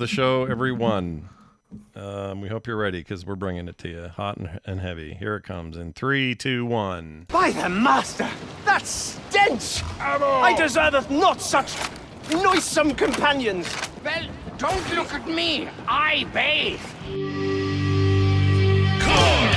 the show, everyone. We hope you're ready because we're bringing it to you hot and heavy. Here it comes in 3, 2, 1. By the master, that stench! Ammo! I deserveth not such noisome companions. Well, don't look at me. I bathe. Core!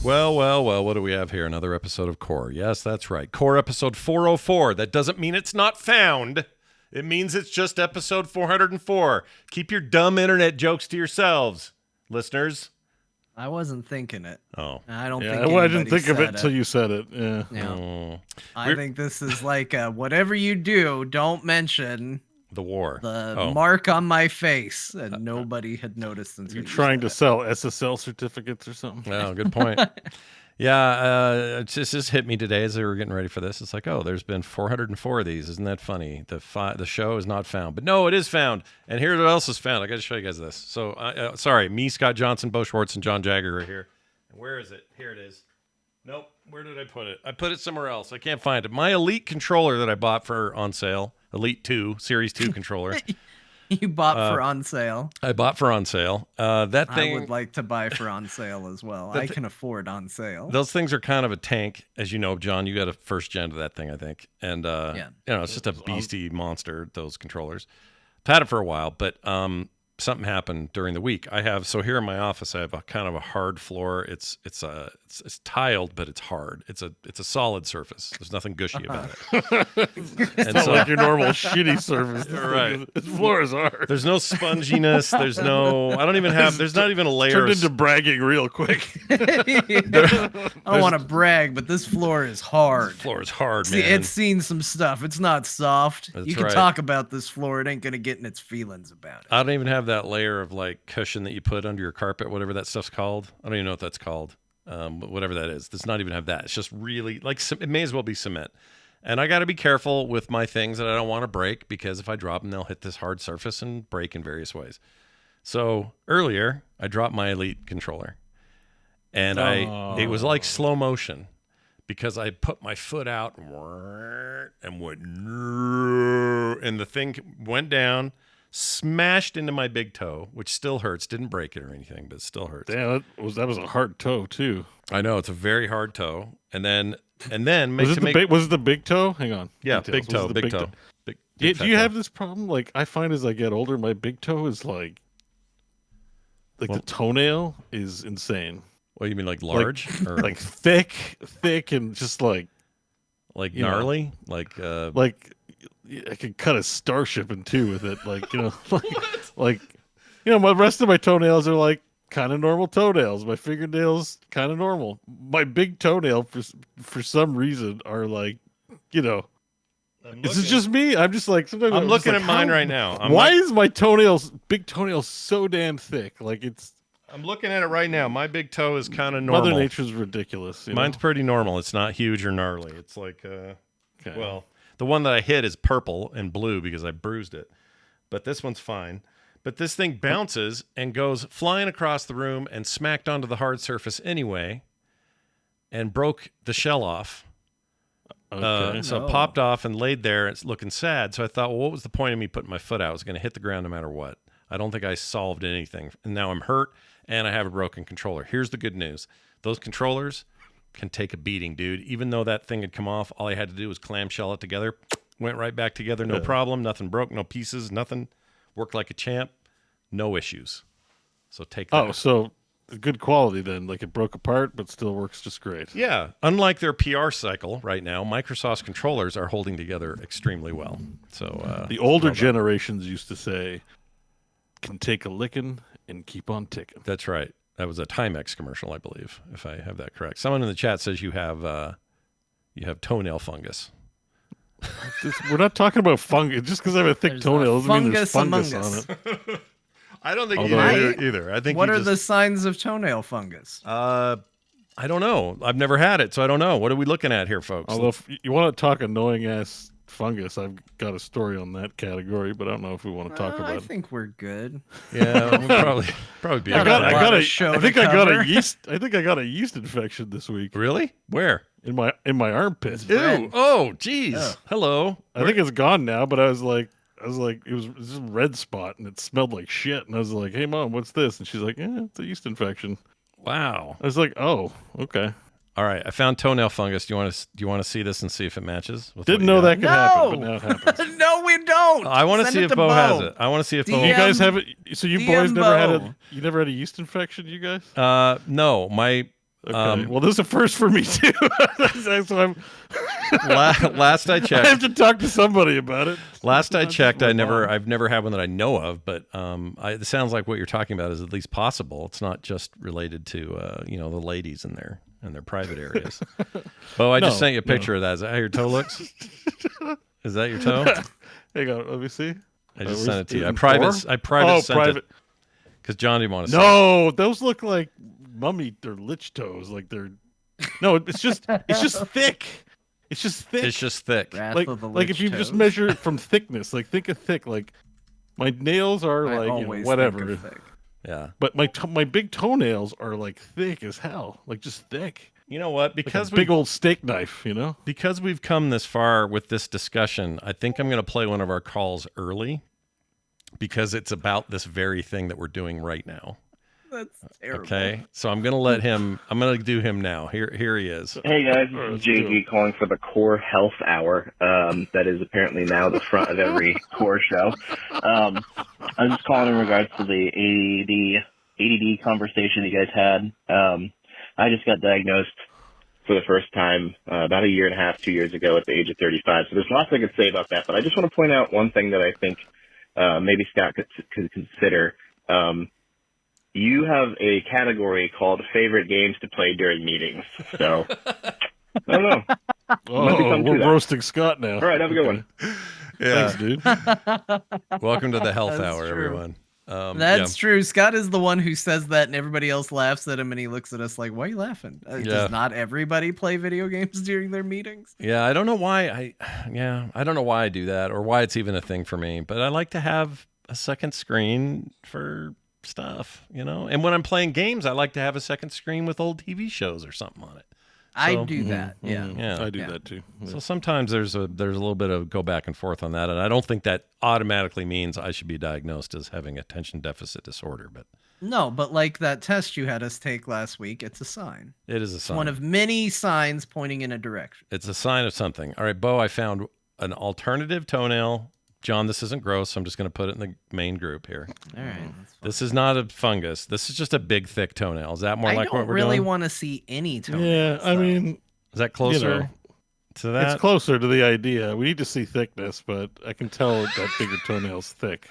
Well, what do we have here? Another episode of Core. Yes, that's right. Core episode 404. That doesn't mean it's not found. It means it's just episode 404. Keep your dumb internet jokes to yourselves, listeners. I wasn't thinking it. Oh. I don't think I didn't think of it until you said it. Yeah. No. I think this is like whatever you do, don't mention the war. The mark on my face. And nobody had noticed until You're trying to sell SSL certificates or something? Oh, good point. Yeah, it just hit me today as we were getting ready for this. It's like, oh, there's been 404 of these. Isn't that funny? The show is not found. But no, it is found. And here's what else is found. I got to show you guys this. So, sorry, me, Scott Johnson, Beau Schwartz, and John Jagger are here. And where is it? Here it is. Nope. Where did I put it? I put it somewhere else. I can't find it. My Elite controller that I bought for on sale, Elite 2, Series 2 controller. You bought for on sale. I bought for on sale. That thing I would like to buy for on sale as well. I can afford on sale. Those things are kind of a tank, as you know, John. You got a first gen to that thing, I think, and it's just a beastie monster. Those controllers. I've had it for a while, but something happened during the week. Here in my office, I have a kind of a hard floor. It's tiled, but it's hard. It's a solid surface. There's nothing gushy about it. It's not like your normal shitty surface. Right. This floor is hard. There's no sponginess. There's not even a layer. Turned into bragging real quick. I don't want to brag, but this floor is hard. This floor is hard, man. See, it's seen some stuff. It's not soft. You can talk about this floor. It ain't gonna get in its feelings about it. I don't even have that layer of like cushion that you put under your carpet, whatever that stuff's called. I don't even know what that's called. But whatever that is, does not even have that. It's just really like it may as well be cement. And I got to be careful with my things that I don't want to break because if I drop them, they'll hit this hard surface and break in various ways. So earlier, I dropped my Elite controller, and it was like slow motion because I put my foot out and went, and the thing went down. Smashed into my big toe, which still hurts. Didn't break it or anything, but it still hurts. Damn, that was a hard toe too. I know it's a very hard toe. And then was it the big toe? Hang on. Yeah, Details. big toe. Do you have this problem? Like I find as I get older, my big toe is like the toenail is insane. What you mean, like large or like thick, and just like gnarly, like I could cut a starship in two with it, my rest of my toenails are like kind of normal toenails. My fingernails kind of normal. My big toenail for some reason are like, is it just me? I'm just like sometimes I'm looking at mine right now. Why is my big toenail so damn thick? Like I'm looking at it right now. My big toe is kind of normal. Mother Nature's ridiculous. Mine's pretty normal. It's not huge or gnarly. It's like well. The one that I hit is purple and blue because I bruised it. But this one's fine. But this thing bounces and goes flying across the room and smacked onto the hard surface anyway and broke the shell off. Okay. So it popped off and laid there. It's looking sad. So I thought, well, what was the point of me putting my foot out? I was going to hit the ground no matter what. I don't think I solved anything. And now I'm hurt and I have a broken controller. Here's the good news. Those controllers can take a beating, dude. Even though that thing had come off, all I had to do was clamshell it together. Went right back together, no problem. Nothing broke, no pieces, nothing. Worked like a champ. No issues. So take that. Oh, so good quality then. Like it broke apart, but still works just great. Yeah. Unlike their PR cycle right now, Microsoft's controllers are holding together extremely well. So the older generations used to say, can take a licking and keep on ticking. That's right. That was a Timex commercial, I believe, if I have that correct. Someone in the chat says you have toenail fungus. We're not talking about fungus. Just because I have a thick toenail doesn't mean there's fungus on it. I don't think you do either. I think what are the signs of toenail fungus? I don't know. I've never had it, so I don't know. What are we looking at here, folks? Although, if you want to talk annoying ass fungus, I've got a story on that category, but I don't know if we want to talk about it. I think we're good. Yeah, we'll probably be. I got a yeast. I I think I got a yeast infection this week. Really? Where? In my armpit. Ew! Oh, geez. Oh. Hello. I think it's gone now, but I was like, it was just a red spot and it smelled like shit. And I was like, hey mom, what's this? And she's like, it's a yeast infection. Wow. I was like, oh, okay. All right, I found toenail fungus. Do you want to see this and see if it matches? Didn't know that could happen, but now it happens. No, we don't. I want to see if Beau has it. I want to see if Beau. You guys have it. So you boys DM never had Beau. you never had a yeast infection, you guys? No, my. Okay. Well, this is a first for me too. So I'm. Last I checked, I have to talk to somebody about it. Last I checked, I've never had one that I know of. But it sounds like what you're talking about is at least possible. It's not just related to the ladies in their private areas. Beau, I just sent you a picture of that. Is that how your toe looks? Is that your toe? Hang on, let me see. I just sent it to you. I private sent it because John didn't want to see it. No, those look like mummy or lich toes. Like they're it's just thick. It's just thick. It's just thick. Like if you just measure it from thickness, like think of thick. Like my nails are like whatever. Yeah. But my big toenails are like thick as hell. Like just thick. You know what? Because like a big old steak knife, you know? Because we've come this far with this discussion, I think I'm going to play one of our calls early because it's about this very thing that we're doing right now. That's terrible. Okay, so I'm going to let him. I'm going to do him now. Here he is. Hey guys, this is JG calling for the Core Health Hour. That is apparently now the front of every Core show. I'm just calling in regards to the ADD conversation you guys had. I just got diagnosed for the first time about a year and a half, 2 years ago at the age of 35. So there's lots I could say about that, but I just want to point out one thing that I think maybe Scott could consider. You have a category called favorite games to play during meetings. So, I don't know. Oh, we're roasting Scott now. All right, have a good one. Yeah. Thanks, dude. Welcome to the Health Hour, true. everyone. That's true. Scott is the one who says that, and everybody else laughs at him, and he looks at us like, "Why are you laughing? Does not everybody play video games during their meetings?" Yeah, I don't know why. I don't know why I do that, or why it's even a thing for me. But I like to have a second screen for stuff, And when I'm playing games, I like to have a second screen with old TV shows or something on it. I do that. Yeah. I do that too. So sometimes there's a little bit of go back and forth on that, and I don't think that automatically means I should be diagnosed as having attention deficit disorder. But no, but like that test you had us take last week, it's a sign. It is a sign. One of many signs pointing in a direction. It's a sign of something. All right, Beau, I found an alternative toenail. John, this isn't gross, so I'm just going to put it in the main group here. All right. This is not a fungus. This is just a big, thick toenail. Is that more like what we're doing? I don't really want to see any toenails. Yeah, I mean... Is that closer to that? It's closer to the idea. We need to see thickness, but I can tell that bigger toenail's thick.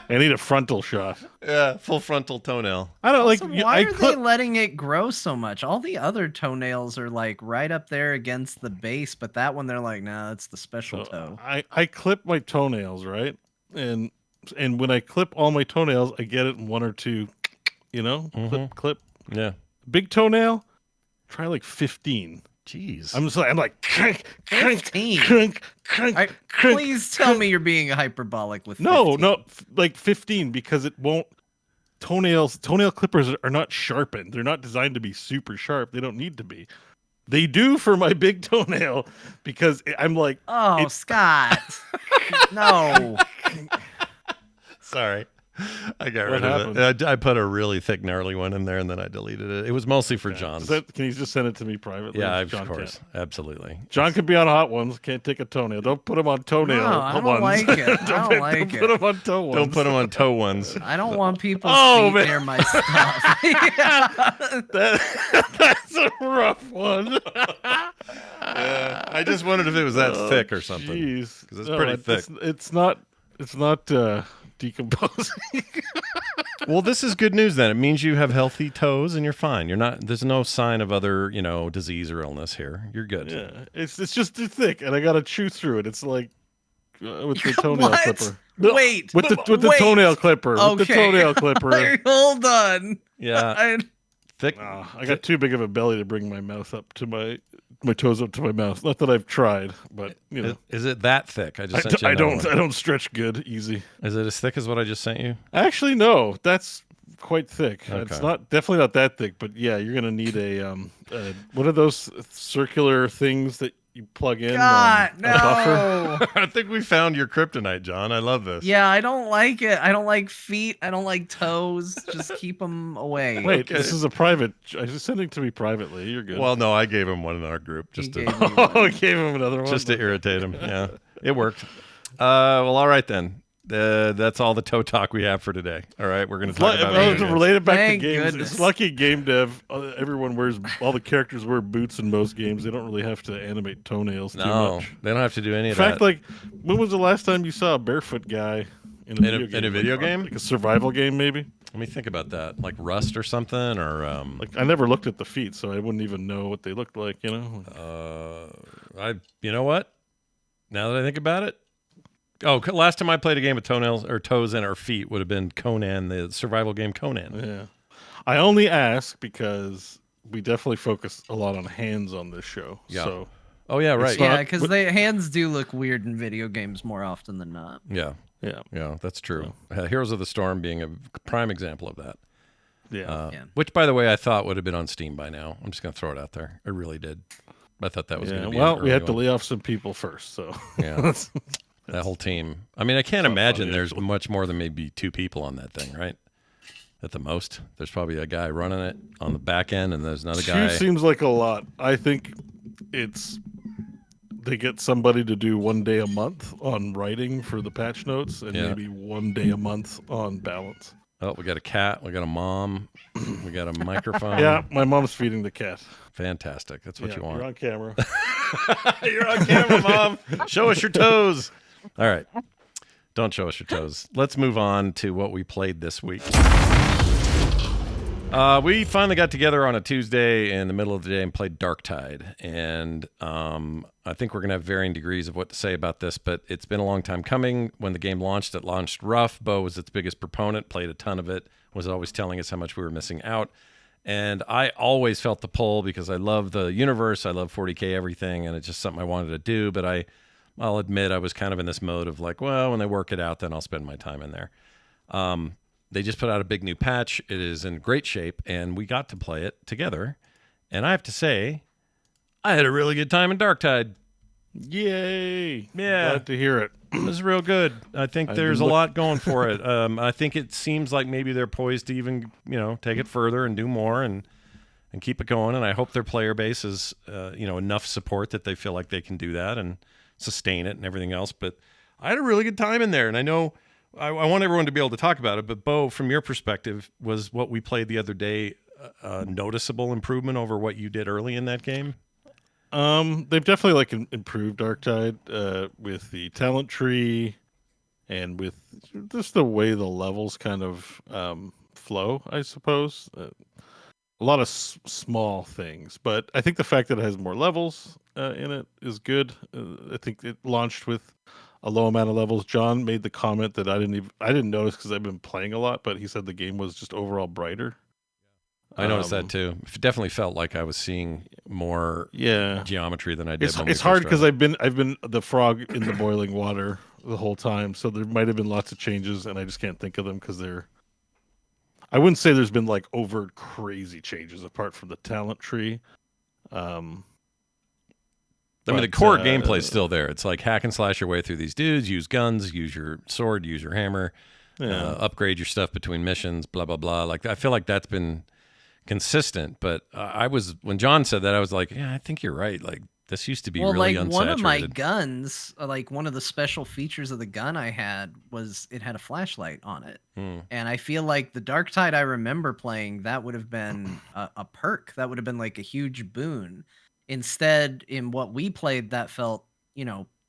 I need a frontal shot. Yeah, full frontal toenail. I don't like. Why are they letting it grow so much? All the other toenails are like right up there against the base, but that one they're like, nah, it's the special toe. I clip my toenails, right? And when I clip all my toenails, I get it in one or two, clip. Yeah. Big toenail, try like 15. Jeez. I'm like, crank, 15. Crank. Please tell me you're being hyperbolic with 15. No, like 15 because it won't. Toenail clippers are not sharpened. They're not designed to be super sharp. They don't need to be. They do for my big toenail because I'm like, oh, Scott, no. Sorry. I got rid of it. I put a really thick, gnarly one in there, and then I deleted it. It was mostly for John's. Can you just send it to me privately? Yeah, of course. Absolutely. John could be on hot ones. Can't take a toenail. Don't put him on toenail No, I don't ones. like it. Don't like it. Don't put him on toe ones. Don't put him on toe ones. I don't want people's feet near my stuff. That's a rough one. Yeah, I just wondered if it was that thick or something. Jeez. Because it's pretty thick. It's not decomposing. Well, this is good news then. It means you have healthy toes and you're fine. There's no sign of other, disease or illness here. You're good. Yeah. It's just too thick and I got to chew through it. It's like with the toenail clipper. Wait. With the toenail clipper. Okay. With the toenail clipper. Hold on. Yeah. Thick. I got too big of a belly to bring my mouth up to my toes up to my mouth. Not that I've tried, but you know. Is it that thick? I just sent you I another one. I don't stretch good easy. Is it as thick as what I just sent you? Actually, no. That's quite thick. Okay. It's definitely not that thick, but yeah, you're gonna need a what are those circular things that you plug in? God, a buffer? no. I think we found your kryptonite, John. I love this. Yeah, I don't like it. I don't like feet. I don't like toes. Just keep them away. Wait, Okay. this is a private. I just sent it to me privately. You're good. Well, no, I gave him one in our group He just gave to me one. I gave him another one. just to irritate him. Yeah, it worked. Well, all right then. That's all the toe talk we have for today. All right, we're going to talk about to video relate it back Thank to games. goodness. It's lucky game dev. Everyone wears all the characters wear boots in most games. They don't really have to animate toenails too No, much. they don't have to do any In of fact, that. like when was the last time you saw a barefoot guy in a video game? Like Like a survival game, maybe. Let me think about that. Like Rust or something, or Like I never looked at the feet, so I wouldn't even know what they looked like. You know. you know what? Now that I think about it, last time I played a game with toenails or toes in our feet would have been Conan, the survival game Conan. Yeah. I only ask because we definitely focus a lot on hands on this show. Yeah. So Oh yeah, right. It's Yeah, not- because the hands do look weird in video games more often than not. Yeah, yeah, that's true. Heroes of the Storm being a prime example of that. yeah. Yeah. Which, by the way, I thought would have been on Steam by now. I'm just going to throw it out there. I really did. I thought that was going Yeah, to be. well, an we had early to one. lay off some people first, so Yeah. That whole team. I mean, I can't not imagine funny, there's actually. much more than maybe 2 people on that thing, right? At the most, there's probably a guy running it on the back end, and there's another two guy. seems like a lot. I think they get somebody to do 1 day a month on writing for the patch notes, and Yeah. maybe 1 day a month on balance. Oh, we got a cat. We got a mom. We got a microphone. Yeah, my mom's feeding the cat. Fantastic. That's what Yeah, you want. You're on camera. You're on camera, Mom. Show us your toes. All right. Don't show us your toes. Let's move on to what we played this week. We finally got together on a Tuesday in the middle of the day and played Darktide. And I think we're going to have varying degrees of what to say about this, but it's been a long time coming. When the game launched, it launched rough. Beau was its biggest proponent, played a ton of it, was always telling us how much we were missing out. And I always felt the pull because I love the universe. I love 40K everything, and it's just something I wanted to do. But I'll admit I was kind of in this mode of like, well, when they work it out, then I'll spend my time in there. They just put out a big new patch. It is in great shape, and we got to play it together. And I have to say, I had a really good time in Darktide. Yay! Yeah. Glad to hear it. It was real good. I think there's a lot going for it. I think it seems like maybe they're poised to even, take it further and do more and keep it going. And I hope their player base is, enough support that they feel like they can do that and sustain it and everything else. But I had a really good time in there. And I know I want everyone to be able to talk about it. But Beau, from your perspective, was what we played the other day a noticeable improvement over what you did early in that game? They've definitely improved Darktide with the talent tree and with just the way the levels kind of flow, I suppose. A lot of small things, but I think the fact that it has more levels in it is good. I think it launched with a low amount of levels. John made the comment that I didn't notice because I've been playing a lot, but he said the game was just overall brighter. I noticed that too. It definitely felt like I was seeing more geometry than I did. It's hard because I've been the frog in the boiling water the whole time, so there might have been lots of changes, and I just can't think of them because I wouldn't say there's been overt crazy changes apart from the talent tree. I mean, the core gameplay is still there. It's like hack and slash your way through these dudes, use guns, use your sword, use your hammer, upgrade your stuff between missions, blah, blah, blah. I feel like that's been consistent, but when John said that, I was like, yeah, I think you're right. This used to be really unsaturated. One of my guns, one of the special features of the gun I had was it had a flashlight on it. And I feel like the Darktide I remember playing, that would have been a perk. That would have been a huge boon. Instead, in what we played, that felt,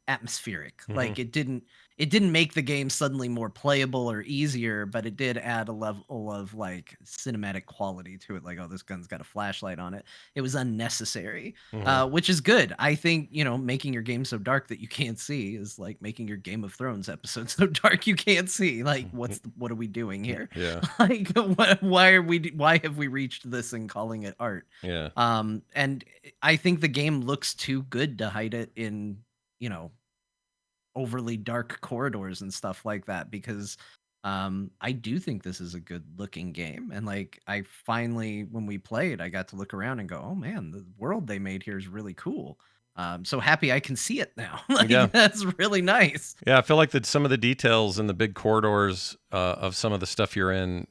atmospheric. Mhm. Like it didn't make the game suddenly more playable or easier, but it did add a level of like cinematic quality to it. Like, oh, this gun's got a flashlight on it. It was unnecessary, Mhm. which is good. I think, making your game so dark that you can't see is like making your Game of Thrones episode so dark you can't see. Like, what are we doing here? Yeah. Like, why have we reached this and calling it art? Yeah. And I think the game looks too good to hide it in, overly dark corridors and stuff like that, because I do think this is a good looking game. And like, I finally, when we played, I got to look around and go, oh man, the world they made here is really cool. So happy I can see it now. Like, Yeah. that's really nice. Yeah, I feel like that some of the details in the big corridors of some of the stuff you're in,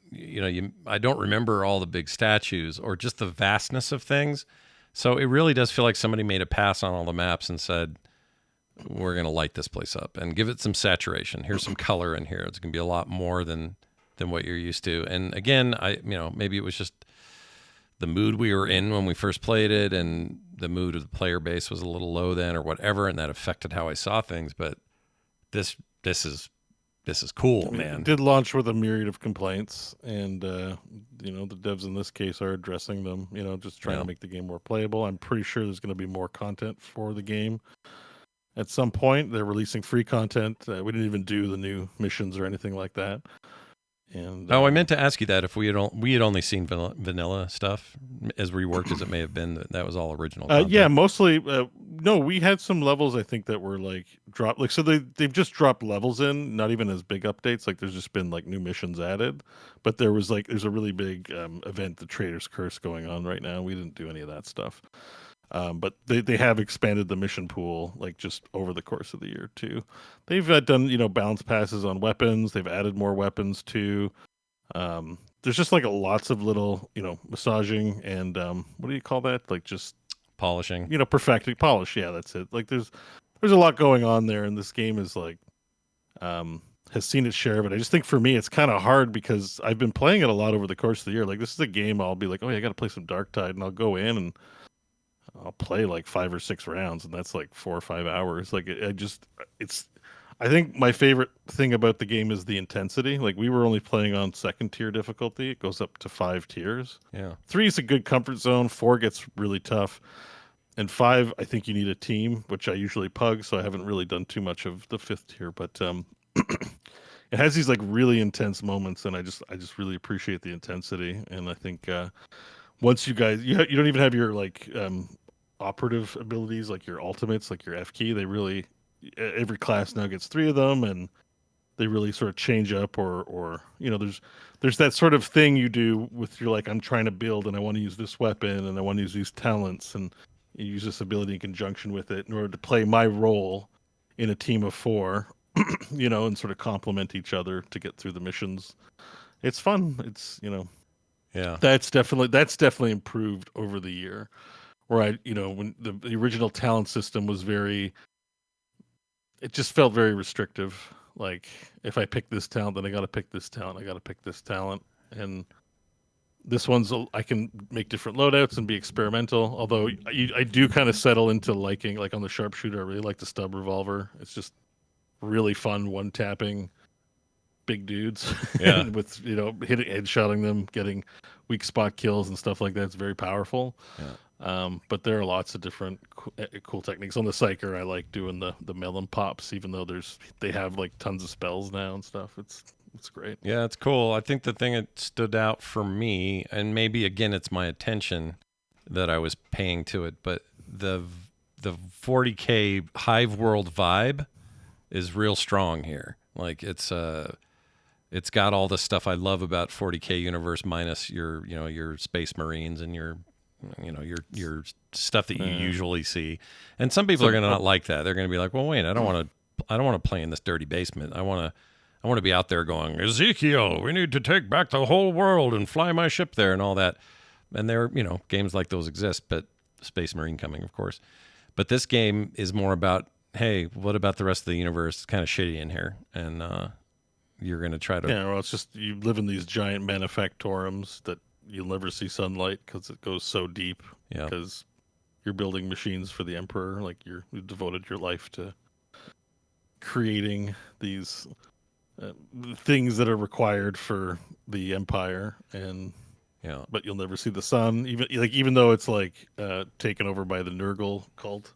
I don't remember all the big statues or just the vastness of things. So it really does feel like somebody made a pass on all the maps and said, we're going to light this place up and give it some saturation. Here's some color in here. It's going to be a lot more than what you're used to. And again, maybe it was just the mood we were in when we first played it, and the mood of the player base was a little low then or whatever, and that affected how I saw things. But this is cool, man. It did launch with a myriad of complaints, and the devs in this case are addressing them. Just trying to make the game more playable. I'm pretty sure there's going to be more content for the game. At some point, they're releasing free content. We didn't even do the new missions or anything like that. And I meant to ask you that if we had only seen vanilla stuff, as reworked as it may have been, that was all original content. Yeah, mostly. No, we had some levels I think that were like dropped. Like, so they've just dropped levels in, not even as big updates. Like, there's just been like new missions added, but there's a really big event, the Trader's Curse, going on right now. We didn't do any of that stuff. But they have expanded the mission pool like just over the course of the year too. They've done balance passes on weapons. They've added more weapons too. There's just like lots of little massaging and what do you call that? Like just polishing. Perfecting polish. Yeah, that's it. Like there's a lot going on there, and this game is like has seen its share of it. I just think for me it's kind of hard because I've been playing it a lot over the course of the year. Like this is a game I'll be like, oh yeah, I got to play some Darktide, and I'll go in and I'll play like 5 or 6 rounds, and that's like 4 or 5 hours. Like I think my favorite thing about the game is the intensity. Like we were only playing on 2nd tier difficulty. It goes up to 5 tiers. Yeah. 3 is a good comfort zone. 4 gets really tough. And 5, I think you need a team, which I usually pug. So I haven't really done too much of the 5th tier, but it has these like really intense moments, and I just really appreciate the intensity. And I think once you guys, you don't even have your like operative abilities, like your ultimates, like your F key. They really, every class now gets 3 of them, and they really sort of change up, or there's that sort of thing you do with your like, I'm trying to build and I want to use this weapon and I want to use these talents, and you use this ability in conjunction with it in order to play my role in a team of 4, and sort of complement each other to get through the missions. It's fun. It's yeah, that's definitely improved over the year. Right, when the original talent system was it just felt very restrictive. Like, if I pick this talent, then I got to pick this talent. I got to pick this talent. And this one's, I can make different loadouts and be experimental. Although I do kind of settle into liking, like on the sharpshooter, I really like the stub revolver. It's just really fun one-tapping big dudes. Yeah. With, hitting, headshotting them, getting weak spot kills and stuff like that. It's very powerful. Yeah. But there are lots of different cool techniques. On the Psyker, I like doing the melon pops, even though they have like tons of spells now and stuff. It's great. Yeah, it's cool. I think the thing that stood out for me, and maybe again it's my attention that I was paying to it, but the 40K Hive World vibe is real strong here. Like it's got all the stuff I love about 40K universe minus your Space Marines and your stuff that you usually see. And some people are going to not like that. They're going to be like, well, wait, I don't want to play in this dirty basement. I want to be out there going, Ezekiel, we need to take back the whole world and fly my ship there and all that. And there, games like those exist, but Space Marine coming, of course. But this game is more about, hey, what about the rest of the universe? It's kind of shitty in here. And you're going to try to... Yeah, well, it's just you live in these giant manufactorums that you'll never see sunlight because it goes so deep. Yeah. Because you're building machines for the Emperor. Like you've devoted your life to creating these things that are required for the empire, and Yeah. but you'll never see the sun. Even though it's like taken over by the Nurgle cult,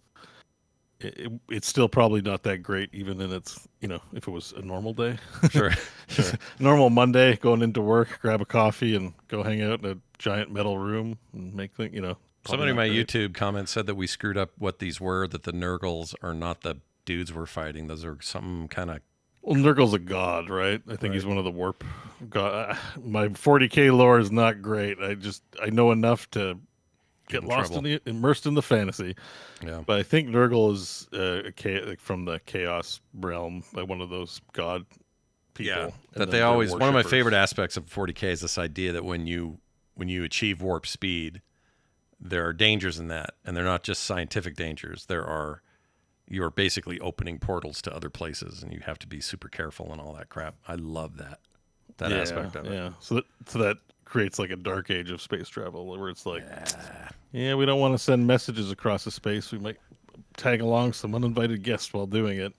it's still probably not that great, even in its if it was a normal day. Sure. Sure. Normal Monday, going into work, grab a coffee, and go hang out in a giant metal room and make things. Somebody in my YouTube comment said that we screwed up what these were. That the Nurgles are not the dudes we're fighting. Those are some kind of. Well, Nurgle's a god, right? I think he's one of the warp god. My 40k lore is not great. I know enough to get lost immersed in the fantasy. Yeah. But I think Nurgle is from the chaos realm, by one of those god people. Yeah. That they always. One of my favorite aspects of 40k is this idea that when you achieve warp speed, there are dangers in that, and they're not just scientific dangers. You're basically opening portals to other places, and you have to be super careful and all that crap. I love that aspect of it. Yeah, so that creates like a dark age of space travel, where it's like, we don't want to send messages across the space. We might tag along some uninvited guests while doing it.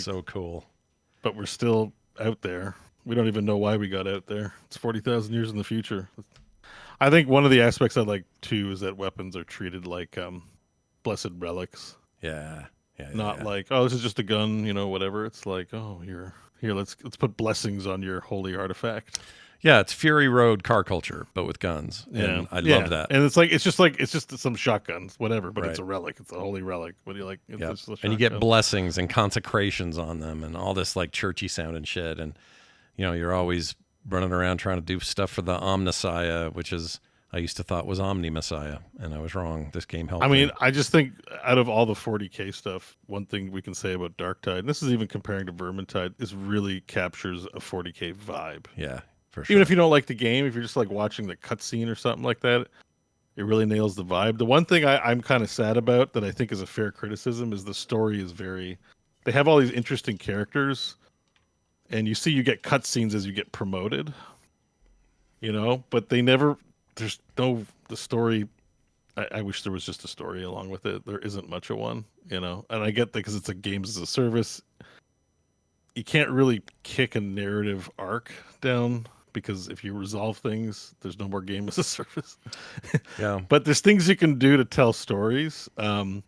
So cool. But we're still out there. We don't even know why we got out there. It's 40,000 years in the future. I think one of the aspects I like too is that weapons are treated like blessed relics. Yeah. Not like, oh, this is just a gun, whatever. It's like, oh, here, let's put blessings on your holy artifact. Yeah, it's Fury Road car culture, but with guns. And I love that. And it's just some shotguns, whatever, but It's a relic. It's a holy relic. What do you like? It's and you get blessings and consecrations on them and all this like churchy sounding shit. And you're always running around trying to do stuff for the Omnissiah, which is I used to thought was Omni Messiah, and I was wrong. This game helped. I mean, I just think out of all the 40k stuff, one thing we can say about Darktide, and this is even comparing to Vermintide, is really captures a 40k vibe. Yeah, for sure. Even if you don't like the game, if you're just like watching the cutscene or something like that, it really nails the vibe. The one thing I'm kind of sad about that I think is a fair criticism is the story is very. They have all these interesting characters, and you get cutscenes as you get promoted. But they never. There's no the story. I wish there was just a story along with it. There isn't much of one, and I get that because it's a games as a service. You can't really kick a narrative arc down because if you resolve things, there's no more game as a service. Yeah. But there's things you can do to tell stories, and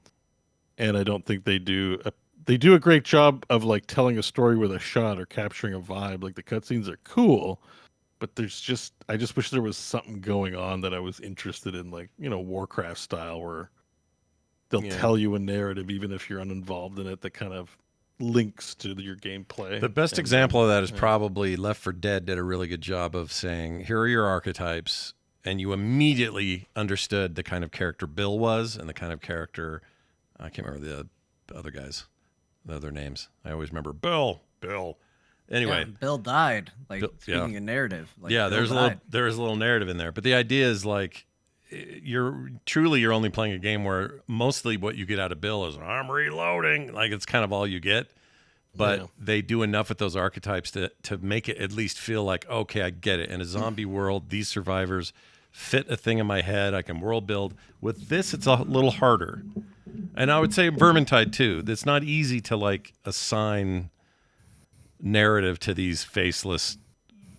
I don't think they do. They do a great job of like telling a story with a shot or capturing a vibe. Like the cutscenes are cool. But I just wish there was something going on that I was interested in, like, Warcraft style, where they'll tell you a narrative, even if you're uninvolved in it, that kind of links to your gameplay. The best example of that is probably Left 4 Dead did a really good job of saying, here are your archetypes, and you immediately understood the kind of character Bill was and the kind of character, I can't remember the other guys, the other names. I always remember Bill. Anyway, Bill died. Speaking of narrative, there's a little narrative in there, but the idea is like you're only playing a game where mostly what you get out of Bill is I'm reloading, like it's kind of all you get. But they do enough with those archetypes to make it at least feel like, okay, I get it. In a zombie world, these survivors fit a thing in my head. I can world build. With this, it's a little harder, and I would say Vermintide too. It's not easy to like assign narrative to these faceless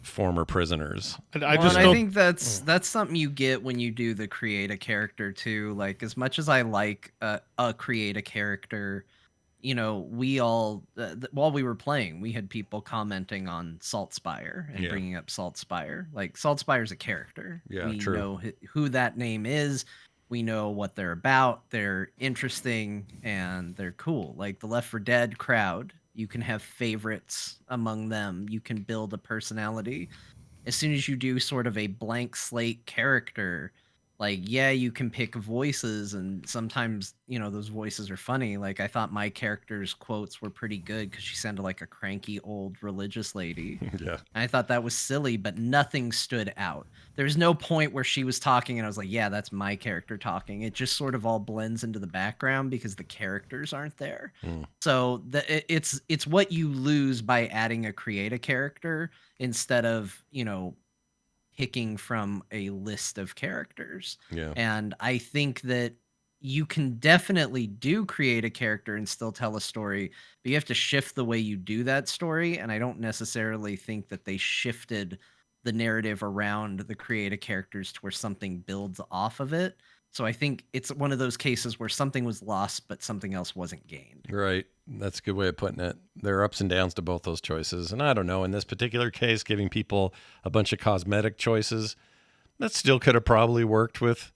former prisoners. I think that's something you get when you do the create a character too. Like as much as I like a create a character, we all while we were playing, we had people commenting on Saltspire and bringing up Saltspire. Like Saltspire's a character. Yeah, we true. know who that name is. We know what they're about. They're interesting and they're cool. Like the Left 4 Dead crowd. You can have favorites among them. You can build a personality. As soon as you do sort of a blank slate character, you can pick voices, and sometimes, those voices are funny. Like, I thought my character's quotes were pretty good because she sounded like a cranky old religious lady. Yeah. And I thought that was silly, but nothing stood out. There was no point where she was talking and I was like, yeah, that's my character talking. It just sort of all blends into the background because the characters aren't there. So it's what you lose by adding a create a character instead of, picking from a list of characters. Yeah. And I think that you can definitely create a character and still tell a story, but you have to shift the way you do that story. And I don't necessarily think that they shifted the narrative around the creative characters to where something builds off of it. So I think it's one of those cases where something was lost, but something else wasn't gained. Right. That's a good way of putting it. There are ups and downs to both those choices. And I don't know, in this particular case, giving people a bunch of cosmetic choices, that still could have probably worked with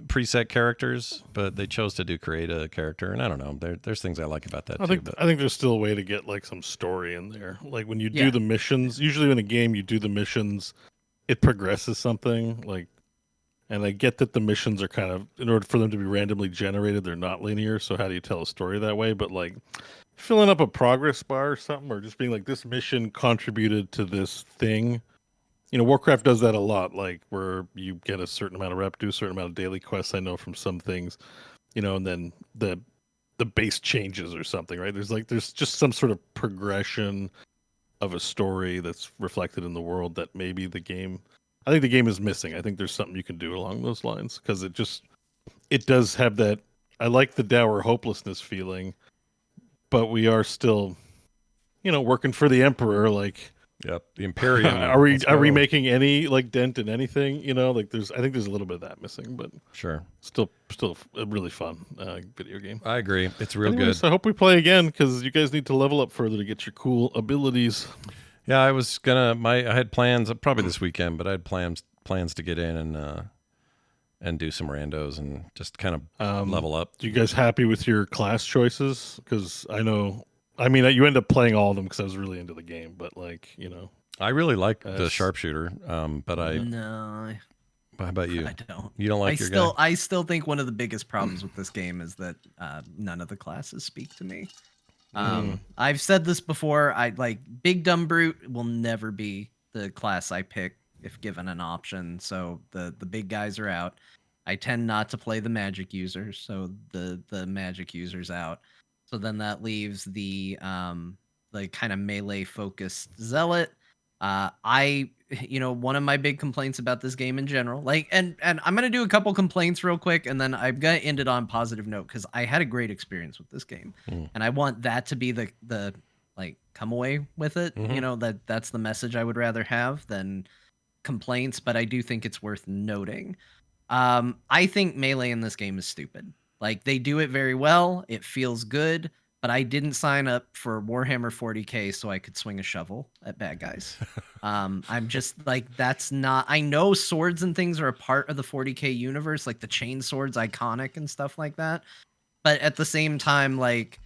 preset characters, but they chose to create a character. And I don't know, there's things I like about that I too. think there's still a way to get like some story in there. Like when you do the missions, usually in a game you do the missions, it progresses something. Like, and I get that the missions are kind of, in order for them to be randomly generated, they're not linear. So how do you tell a story that way? But like filling up a progress bar or something, or just being like, this mission contributed to this thing. You know, Warcraft does that a lot, like where you get a certain amount of rep, do a certain amount of daily quests. I know from some things, you know, and then the base changes or something, right? There's just some sort of progression of a story that's reflected in the world that maybe I think the game is missing. I think there's something you can do along those lines, because it does have that. I like the dour hopelessness feeling, but we are still, you know, working for the Emperor, like. Yep, the Imperium. Are we making any like dent in anything? You know, like I think there's a little bit of that missing, but sure, still a really fun video game. I agree, it's real Anyways, good. I hope we play again, because you guys need to level up further to get your cool abilities. Yeah, I was gonna. I had plans probably this weekend, but I had plans to get in and do some randos and just kind of level up. You guys happy with your class choices? Because I mean, you end up playing all of them because I was really into the game, but like, you know, I really like the sharpshooter, but no. How about you? I don't. You don't like your guy? I still think one of the biggest problems with this game is that none of the classes speak to me. I've said this before. I like Big Dumb Brute will never be the class I pick if given an option. So the big guys are out. I tend not to play the magic users, so the magic users out. So then that leaves the kind of melee focused zealot. One of my big complaints about this game in general, like, and I'm gonna do a couple complaints real quick, and then I'm gonna end it on a positive note, because I had a great experience with this game, and I want that to be the like come away with it. You know, that's the message I would rather have than complaints. But I do think it's worth noting. I think melee in this game is stupid. Like, they do it very well. It feels good, but I didn't sign up for Warhammer 40K so I could swing a shovel at bad guys. I'm just like, that's not. I know swords and things are a part of the 40K universe, like the chain swords, iconic and stuff like that. But at the same time, like,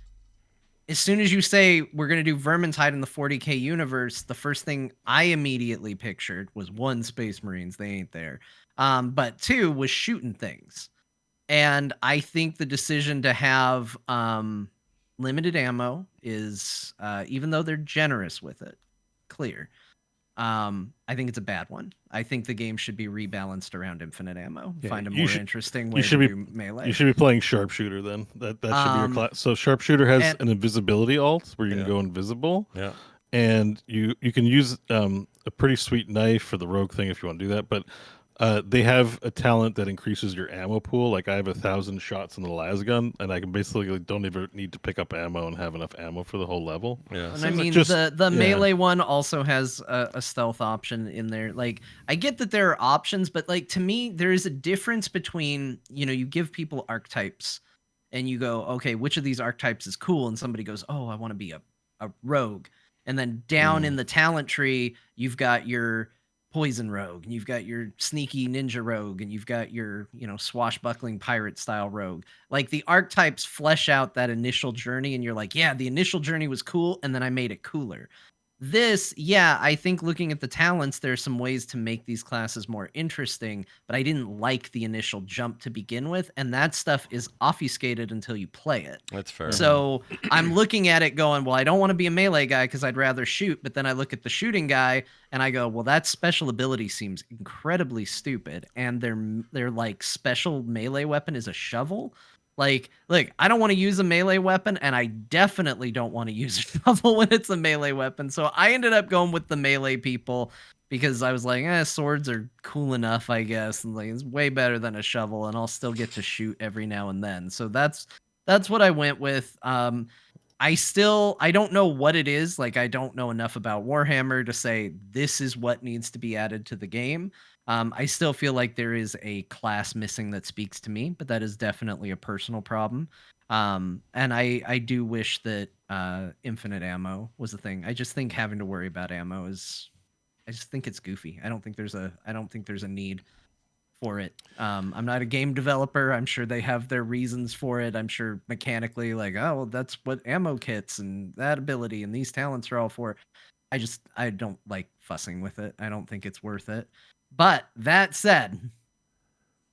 as soon as you say we're going to do Vermintide in the 40K universe, the first thing I immediately pictured was, one, Space Marines. They ain't there. But two, was shooting things. And I think the decision to have limited ammo is, even though they're generous with it, clear. I think it's a bad one. I think the game should be rebalanced around infinite ammo. Yeah, Find a more interesting way to do melee. You should be playing Sharpshooter then. That should be your class. So Sharpshooter has an invisibility alt where you can go invisible. Yeah. And you can use a pretty sweet knife for the rogue thing if you want to do that. But they have a talent that increases your ammo pool. Like, I have 1,000 shots in the lasgun, and I can basically don't even need to pick up ammo and have enough ammo for the whole level. Yeah. And I mean, the melee one also has a stealth option in there. Like, I get that there are options, but like, to me, there is a difference between, you give people archetypes and you go, okay, which of these archetypes is cool? And somebody goes, oh, I want to be a rogue. And then down in the talent tree, you've got your poison rogue, and you've got your sneaky ninja rogue, and you've got your, swashbuckling pirate style rogue. Like, the archetypes flesh out that initial journey, and you're like, yeah, the initial journey was cool, and then I made it cooler. This, I think looking at the talents, there's some ways to make these classes more interesting, but I didn't like the initial jump to begin with, and that stuff is obfuscated until you play it. That's fair. So I'm looking at it going, well, I don't want to be a melee guy because I'd rather shoot, but then I look at the shooting guy and I go, well, that special ability seems incredibly stupid, and their like special melee weapon is a shovel. Like, look, I don't want to use a melee weapon, and I definitely don't want to use a shovel when it's a melee weapon. So I ended up going with the melee people because I was like, swords are cool enough, I guess, and like it's way better than a shovel, and I'll still get to shoot every now and then. So that's what I went with. I don't know what it is. Like, I don't know enough about Warhammer to say this is what needs to be added to the game. I still feel like there is a class missing that speaks to me, but that is definitely a personal problem. And I do wish that infinite ammo was a thing. I just think having to worry about ammo I just think it's goofy. I don't think there's a need for it. I'm not a game developer. I'm sure they have their reasons for it. I'm sure mechanically, like, oh, well, that's what ammo kits and that ability and these talents are all for. I don't like fussing with it. I don't think it's worth it. But that said,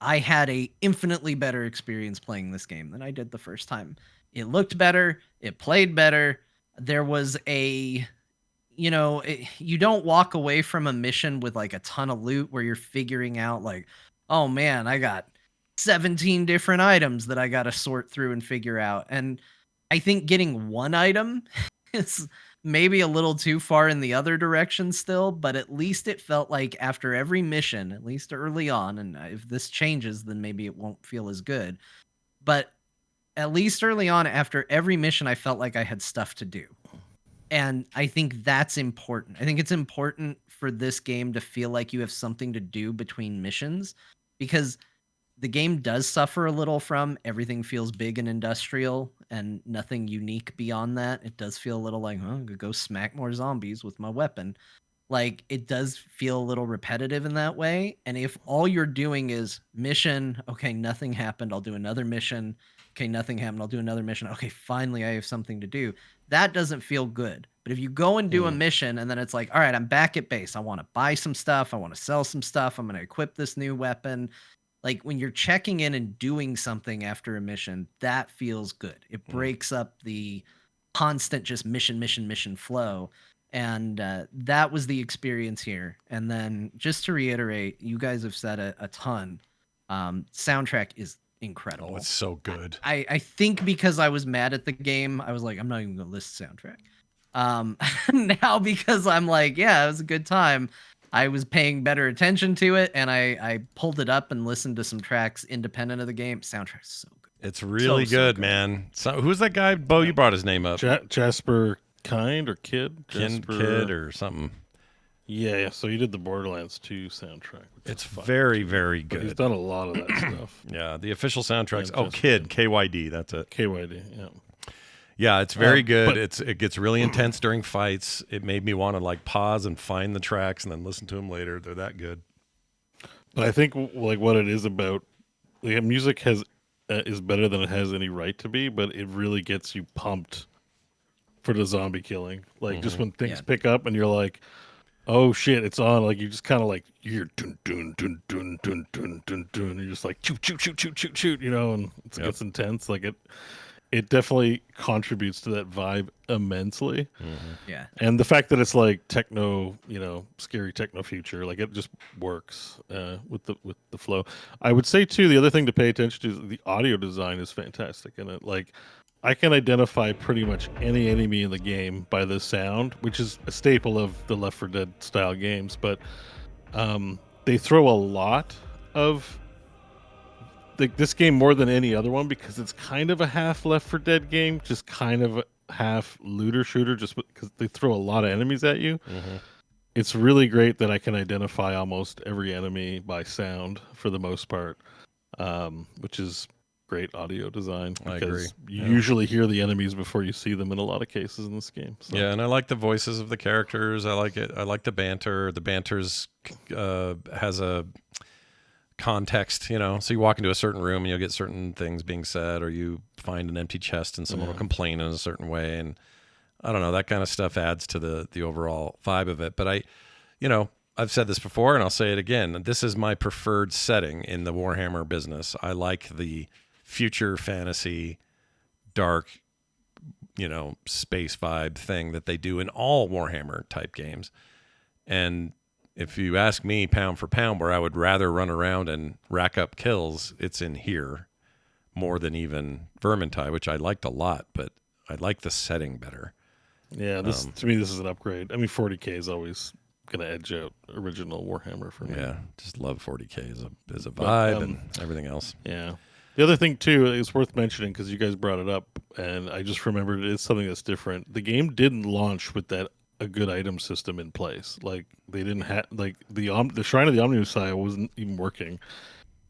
I had a infinitely better experience playing this game than I did the first time. It looked better. It played better. There was you don't walk away from a mission with like a ton of loot where you're figuring out like, oh man, I got 17 different items that I got to sort through and figure out. And I think getting one item is maybe a little too far in the other direction still, but at least it felt like after every mission, at least early on, and if this changes, then maybe it won't feel as good. But at least early on, after every mission, I felt like I had stuff to do. And I think that's important. I think it's important for this game to feel like you have something to do between missions, because the game does suffer a little from everything feels big and industrial and nothing unique beyond that. It does feel a little like, I'm gonna go smack more zombies with my weapon. Like, it does feel a little repetitive in that way. And if all you're doing is mission, okay, nothing happened, I'll do another mission. Okay, nothing happened, I'll do another mission. Okay, finally I have something to do. That doesn't feel good. But if you go and do a mission and then it's like, all right, I'm back at base. I want to buy some stuff. I want to sell some stuff. I'm going to equip this new weapon. Like, when you're checking in and doing something after a mission, that feels good. It breaks up the constant just mission flow. And that was the experience here. And then just to reiterate, you guys have said a ton. Soundtrack is incredible. Oh, it's so good. I think because I was mad at the game, I was like, I'm not even going to list soundtrack. Now because I'm like, yeah, it was a good time, I was paying better attention to it, and I pulled it up and listened to some tracks independent of the game. Soundtrack's so good. It's really good, man. So who's that guy? Beau, you brought his name up. Jasper Kind or Kid? Kid or something. Yeah. So he did the Borderlands 2 soundtrack. It's very, very good. But he's done a lot of that stuff. Yeah, the official soundtracks. Oh, Kid, KYD, that's it. KYD, yeah. Yeah, it's very good. It gets really intense during fights. It made me want to like pause and find the tracks and then listen to them later. They're that good. But I think like what it is about, the music is better than it has any right to be, but it really gets you pumped for the zombie killing. Like just when things pick up and you're like, oh shit, it's on. Like you just kind of like you're dun dun dun dun dun dun dun dun. And you're just like shoot, you know, and it gets intense. Like it definitely contributes to that vibe immensely. Yeah. And the fact that it's like techno, you know, scary techno future, like it just works with the flow. I would say too, the other thing to pay attention to is the audio design is fantastic. And it like I can identify pretty much any enemy in the game by the sound, which is a staple of the Left 4 Dead style games. But they throw a lot of this game more than any other one because it's kind of a half Left 4 Dead game, just kind of a half looter shooter, just because they throw a lot of enemies at you. It's really great that I can identify almost every enemy by sound for the most part, which is great audio design because I agree. You usually hear the enemies before you see them in a lot of cases in this game. So. Yeah, and I like the voices of the characters. I like it. I like the banter. The banter's has a context, you know. So you walk into a certain room and you'll get certain things being said, or you find an empty chest and someone will complain in a certain way, and I don't know, that kind of stuff adds to the overall vibe of it. But I've said this before and I'll say it again. This is my preferred setting in the Warhammer business. I like the future fantasy, dark, space vibe thing that they do in all Warhammer type games. And if you ask me pound for pound where I would rather run around and rack up kills, it's in here. more than even Vermintide, which I liked a lot, but I like the setting better. Yeah, this to me, this is an upgrade. I mean, 40K is always gonna edge out original Warhammer for me. Yeah, just love 40K as a vibe But, and everything else. Yeah. The other thing too is worth mentioning because you guys brought it up, and I just remembered it is something that's different. The game didn't launch with a good item system in place. Like they didn't have like the Shrine of the Omnibusi wasn't even working,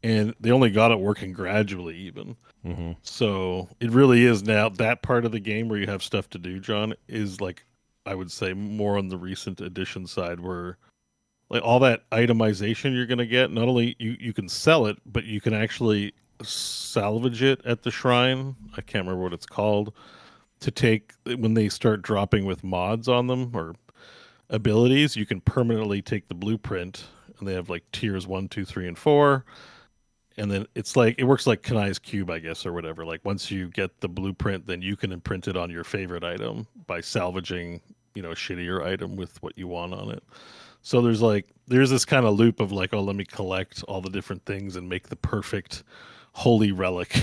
and they only got it working gradually even. Mm-hmm. So it really is now that part of the game where you have stuff to do, John, is like I would say more on the recent edition side where like all that itemization you're gonna get, not only you can sell it, but you can actually salvage it at the shrine. I can't remember what it's called. To take when they start dropping with mods on them or abilities, you can permanently take the blueprint, and they have like tiers 1, 2, 3, and 4. And then it's like it works like Kanai's cube, I guess, or whatever. Like once you get the blueprint, then you can imprint it on your favorite item by salvaging, a shittier item with what you want on it. So there's this kind of loop of like, oh, let me collect all the different things and make the perfect holy relic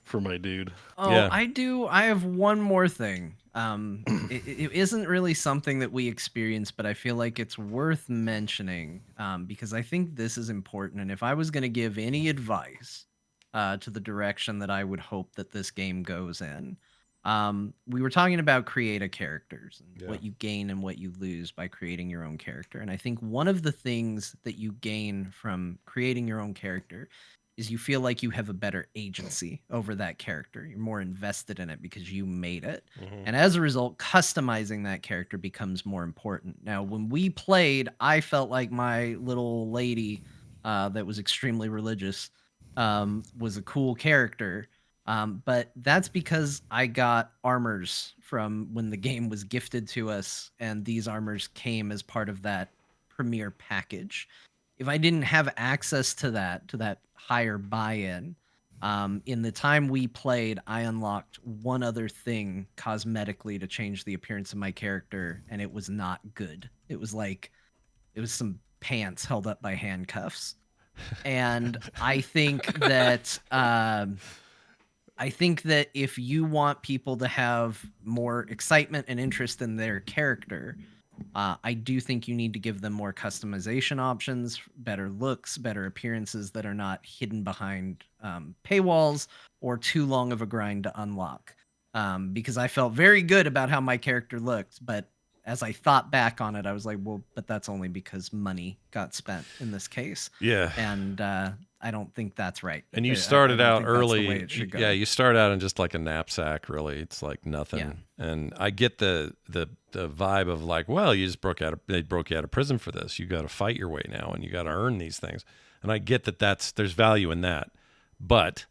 for my dude. Oh, Yeah. I have one more thing. It isn't really something that we experience, but I feel like it's worth mentioning because I think this is important. And if I was going to give any advice to the direction that I would hope that this game goes in, we were talking about create characters and what you gain and what you lose by creating your own character. And I think one of the things that you gain from creating your own character is you feel like you have a better agency over that character. You're more invested in it because you made it. Mm-hmm. And as a result, customizing that character becomes more important. Now, when we played, I felt like my little lady that was extremely religious was a cool character. But that's because I got armors from when the game was gifted to us, and these armors came as part of that premiere package. If I didn't have access to that higher buy-in, in the time we played, I unlocked one other thing cosmetically to change the appearance of my character, and it was not good. It was some pants held up by handcuffs. And I think that if you want people to have more excitement and interest in their character, I do think you need to give them more customization options, better looks, better appearances that are not hidden behind paywalls or too long of a grind to unlock. Because I felt very good about how my character looked, but as I thought back on it, I was like, well, but that's only because money got spent in this case. Yeah. And I don't think that's right. And you started out early. Yeah, you start out in just like a knapsack, really. It's like nothing. Yeah. And I get the vibe of like, well, they broke you out of prison for this. You got to fight your way now, and you got to earn these things. And I get there's value in that. But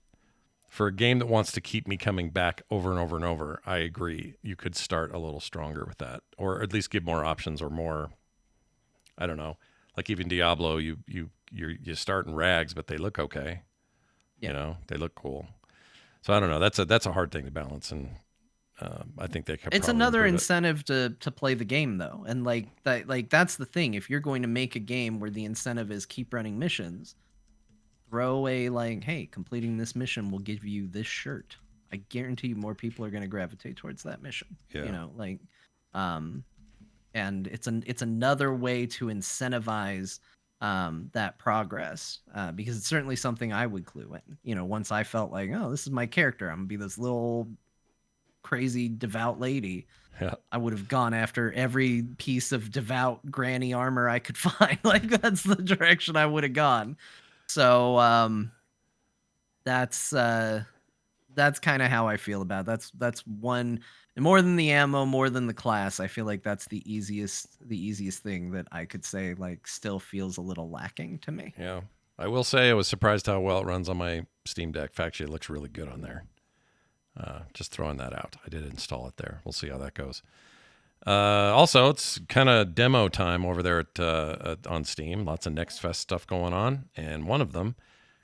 for a game that wants to keep me coming back over and over and over, I agree. You could start a little stronger with that, or at least give more options or more. I don't know. Like even Diablo, you start in rags, but they look okay. Yeah. They look cool. So I don't know. That's a hard thing to balance, and I think they could. It's another incentive to play the game, though, and that's the thing. If you're going to make a game where the incentive is keep running missions, throw away hey, completing this mission will give you this shirt. I guarantee you more people are going to gravitate towards that mission. Yeah. And it's another way to incentivize that progress because it's certainly something I would clue in. Once I felt like, oh, this is my character, I'm gonna be this little crazy devout lady. Yeah. I would have gone after every piece of devout granny armor I could find. That's the direction I would have gone. So that's kind of how I feel about it. That's one. And more than the ammo, more than the class, I feel like that's the easiest thing that I could say still feels a little lacking to me. Yeah. I will say I was surprised how well it runs on my Steam Deck. Actually, it looks really good on there. Just throwing that out. I did install it there. We'll see how that goes. Also, it's kind of demo time over there on Steam. Lots of Next Fest stuff going on. And one of them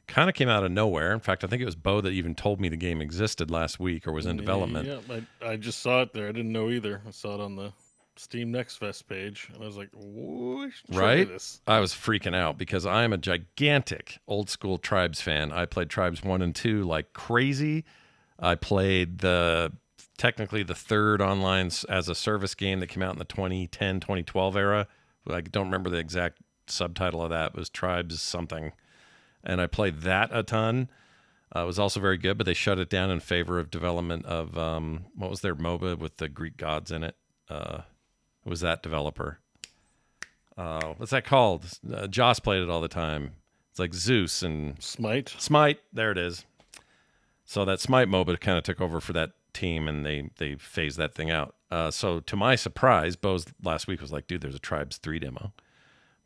kind of came out of nowhere. In fact, I think it was Beau that even told me the game existed last week or was in development. Yeah, I just saw it there. I didn't know either. I saw it on the Steam Next Fest page, and I was like, "Whoa, Right? this." I was freaking out because I'm a gigantic old school Tribes fan. I played Tribes 1 and 2 like crazy. I played technically the third online as a service game that came out in the 2010, 2012 era. I don't remember the exact subtitle of that. It was Tribes something. And I played that a ton. It was also very good, but they shut it down in favor of development of, what was their MOBA with the Greek gods in it? Who was that developer? What's that called? Joss played it all the time. It's like Zeus and Smite. There it is. So that Smite MOBA kind of took over for that team, and they phased that thing out. So to my surprise, Beau's last week was like, dude, there's a Tribes 3 demo.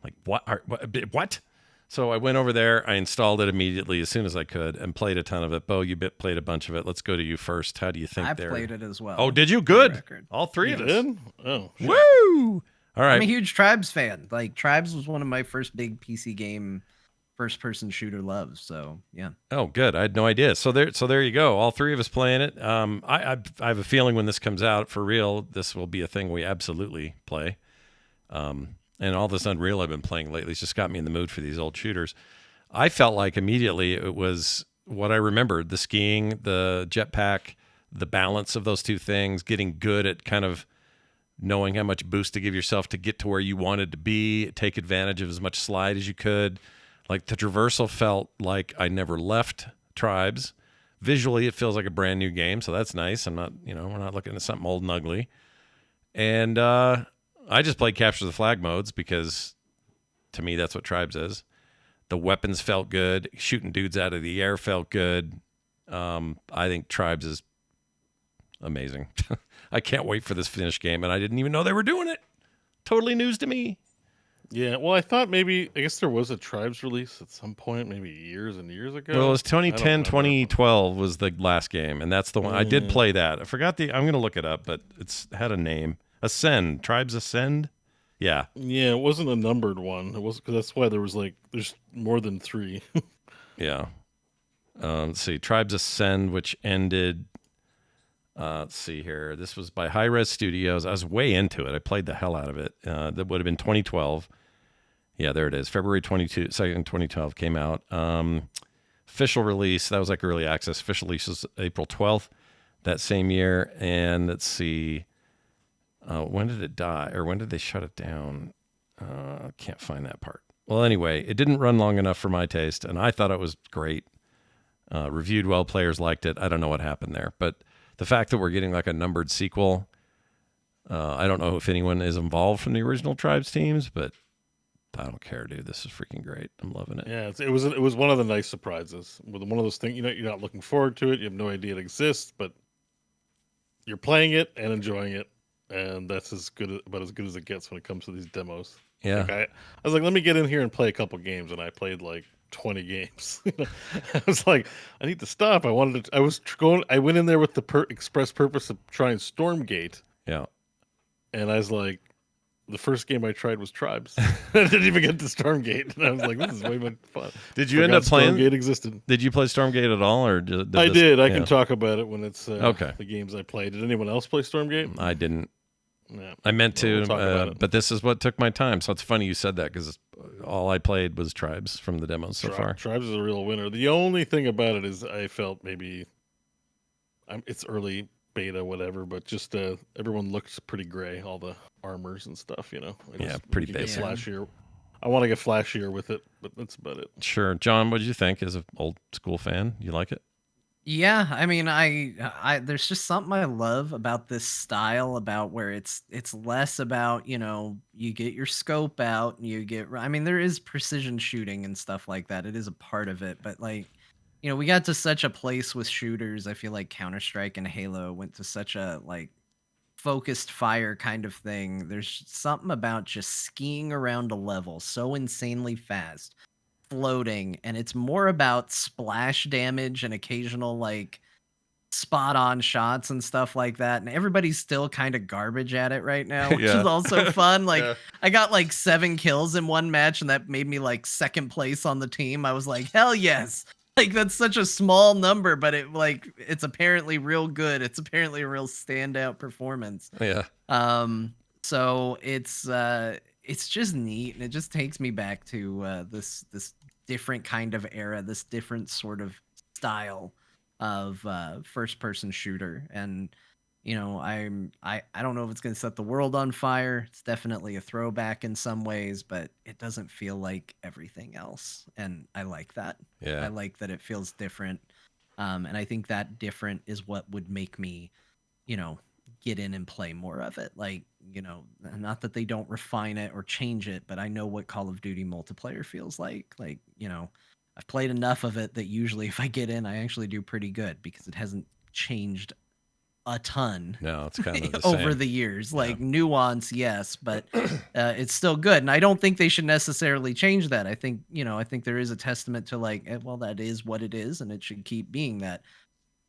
I'm like, what? So I went over there. I installed it immediately as soon as I could and played a ton of it. Beau, you played a bunch of it. Let's go to you first. How do you think I played it as well. Oh, did you? for the Good. record. All three of us. Did? Oh, shit. Woo! All right. I'm a huge Tribes fan. Like Tribes was one of my first big PC game, first-person shooter loves. So yeah. Oh, good. I had no idea. So there you go. All three of us playing it. I have a feeling when this comes out for real, this will be a thing we absolutely play. And all this Unreal I've been playing lately has just got me in the mood for these old shooters. I felt like immediately it was what I remembered: the skiing, the jetpack, the balance of those two things, getting good at kind of knowing how much boost to give yourself to get to where you wanted to be, take advantage of as much slide as you could. Like the traversal felt like I never left Tribes. Visually, it feels like a brand new game, so that's nice. We're not looking at something old and ugly. And I just played capture the flag modes because to me that's what Tribes is. The weapons felt good. Shooting dudes out of the air felt good. I think Tribes is amazing. I can't wait for this finished game, and I didn't even know they were doing it. Totally news to me. Yeah, well, I thought I guess there was a Tribes release at some point, maybe years and years ago. Well, it was 2010, 2012 was the last game, and that's the one. I did play that. I forgot I'm going to look it up, but it's had a name. Ascend. Tribes Ascend? Yeah. Yeah, it wasn't a numbered one. It was because that's why there's more than 3. Yeah. Let's see. Tribes Ascend, which ended. Let's see here. This was by High Res Studios. I was way into it. I played the hell out of it. That would have been 2012. Yeah, there it is. February 2nd, 2012 came out. Official release, that was like early access. Official release was April 12th that same year. And let's see. When did it die? Or when did they shut it down? I can't find that part. Well, anyway, it didn't run long enough for my taste, and I thought it was great. Reviewed well, players liked it. I don't know what happened there. But the fact that we're getting like a numbered sequel, I don't know if anyone is involved from the original Tribes teams, but I don't care, dude. This is freaking great. I'm loving it. Yeah, it was one of the nice surprises. One of those things, you're not looking forward to it. You have no idea it exists, but you're playing it and enjoying it. And that's about as good as it gets when it comes to these demos. Yeah. Like I was like, let me get in here and play a couple games, and I played like 20 games. I was like, I need to stop. I went in there with the express purpose of trying Stormgate. Yeah. And I was like, the first game I tried was Tribes. I didn't even get to Stormgate, and I was like, this is way more fun. Did you end up playing Stormgate existed? Did you play Stormgate at all, or I did. I can talk about it when it's okay. The games I played. Did anyone else play Stormgate? I didn't. Yeah. I meant to, We'll talk about it. but this is what took my time. So it's funny you said that because all I played was Tribes from the demos so far. Tribes is a real winner. The only thing about it is I felt maybe it's early beta, whatever, but just everyone looks pretty gray, all the armors and stuff, pretty basic. Flashier. I want to get flashier with it, but that's about it. Sure. John, what did you think as an old school fan? You like it? Yeah, I mean, I there's just something I love about this style, about where it's less about, you get your scope out and I mean, there is precision shooting and stuff like that. It is a part of it, but like, we got to such a place with shooters. I feel like Counter-Strike and Halo went to such a like focused fire kind of thing. There's something about just skiing around a level so insanely fast, floating, and it's more about splash damage and occasional like spot on shots and stuff like that, and everybody's still kind of garbage at it right now, which is also fun. Like I got like 7 kills in one match, and that made me like second place on the team. I was like, hell yes. Like that's such a small number, but it's apparently real good. It's apparently a real standout performance. Yeah. So it's just neat, and it just takes me back to this different kind of era, this different sort of style of first person shooter. And I don't know if it's going to set the world on fire. It's definitely a throwback in some ways, but it doesn't feel like everything else, and I like that. Yeah. I like that it feels different, and I think that different is what would make me get in and play more of it. Like, not that they don't refine it or change it, but I know what Call of Duty multiplayer feels like. Like, I've played enough of it that usually if I get in, I actually do pretty good because it hasn't changed a ton. No, it's kind of the over same. the years. Like nuance, yes, but it's still good. And I don't think they should necessarily change that. I think, I think there is a testament to like, well, that is what it is, and it should keep being that.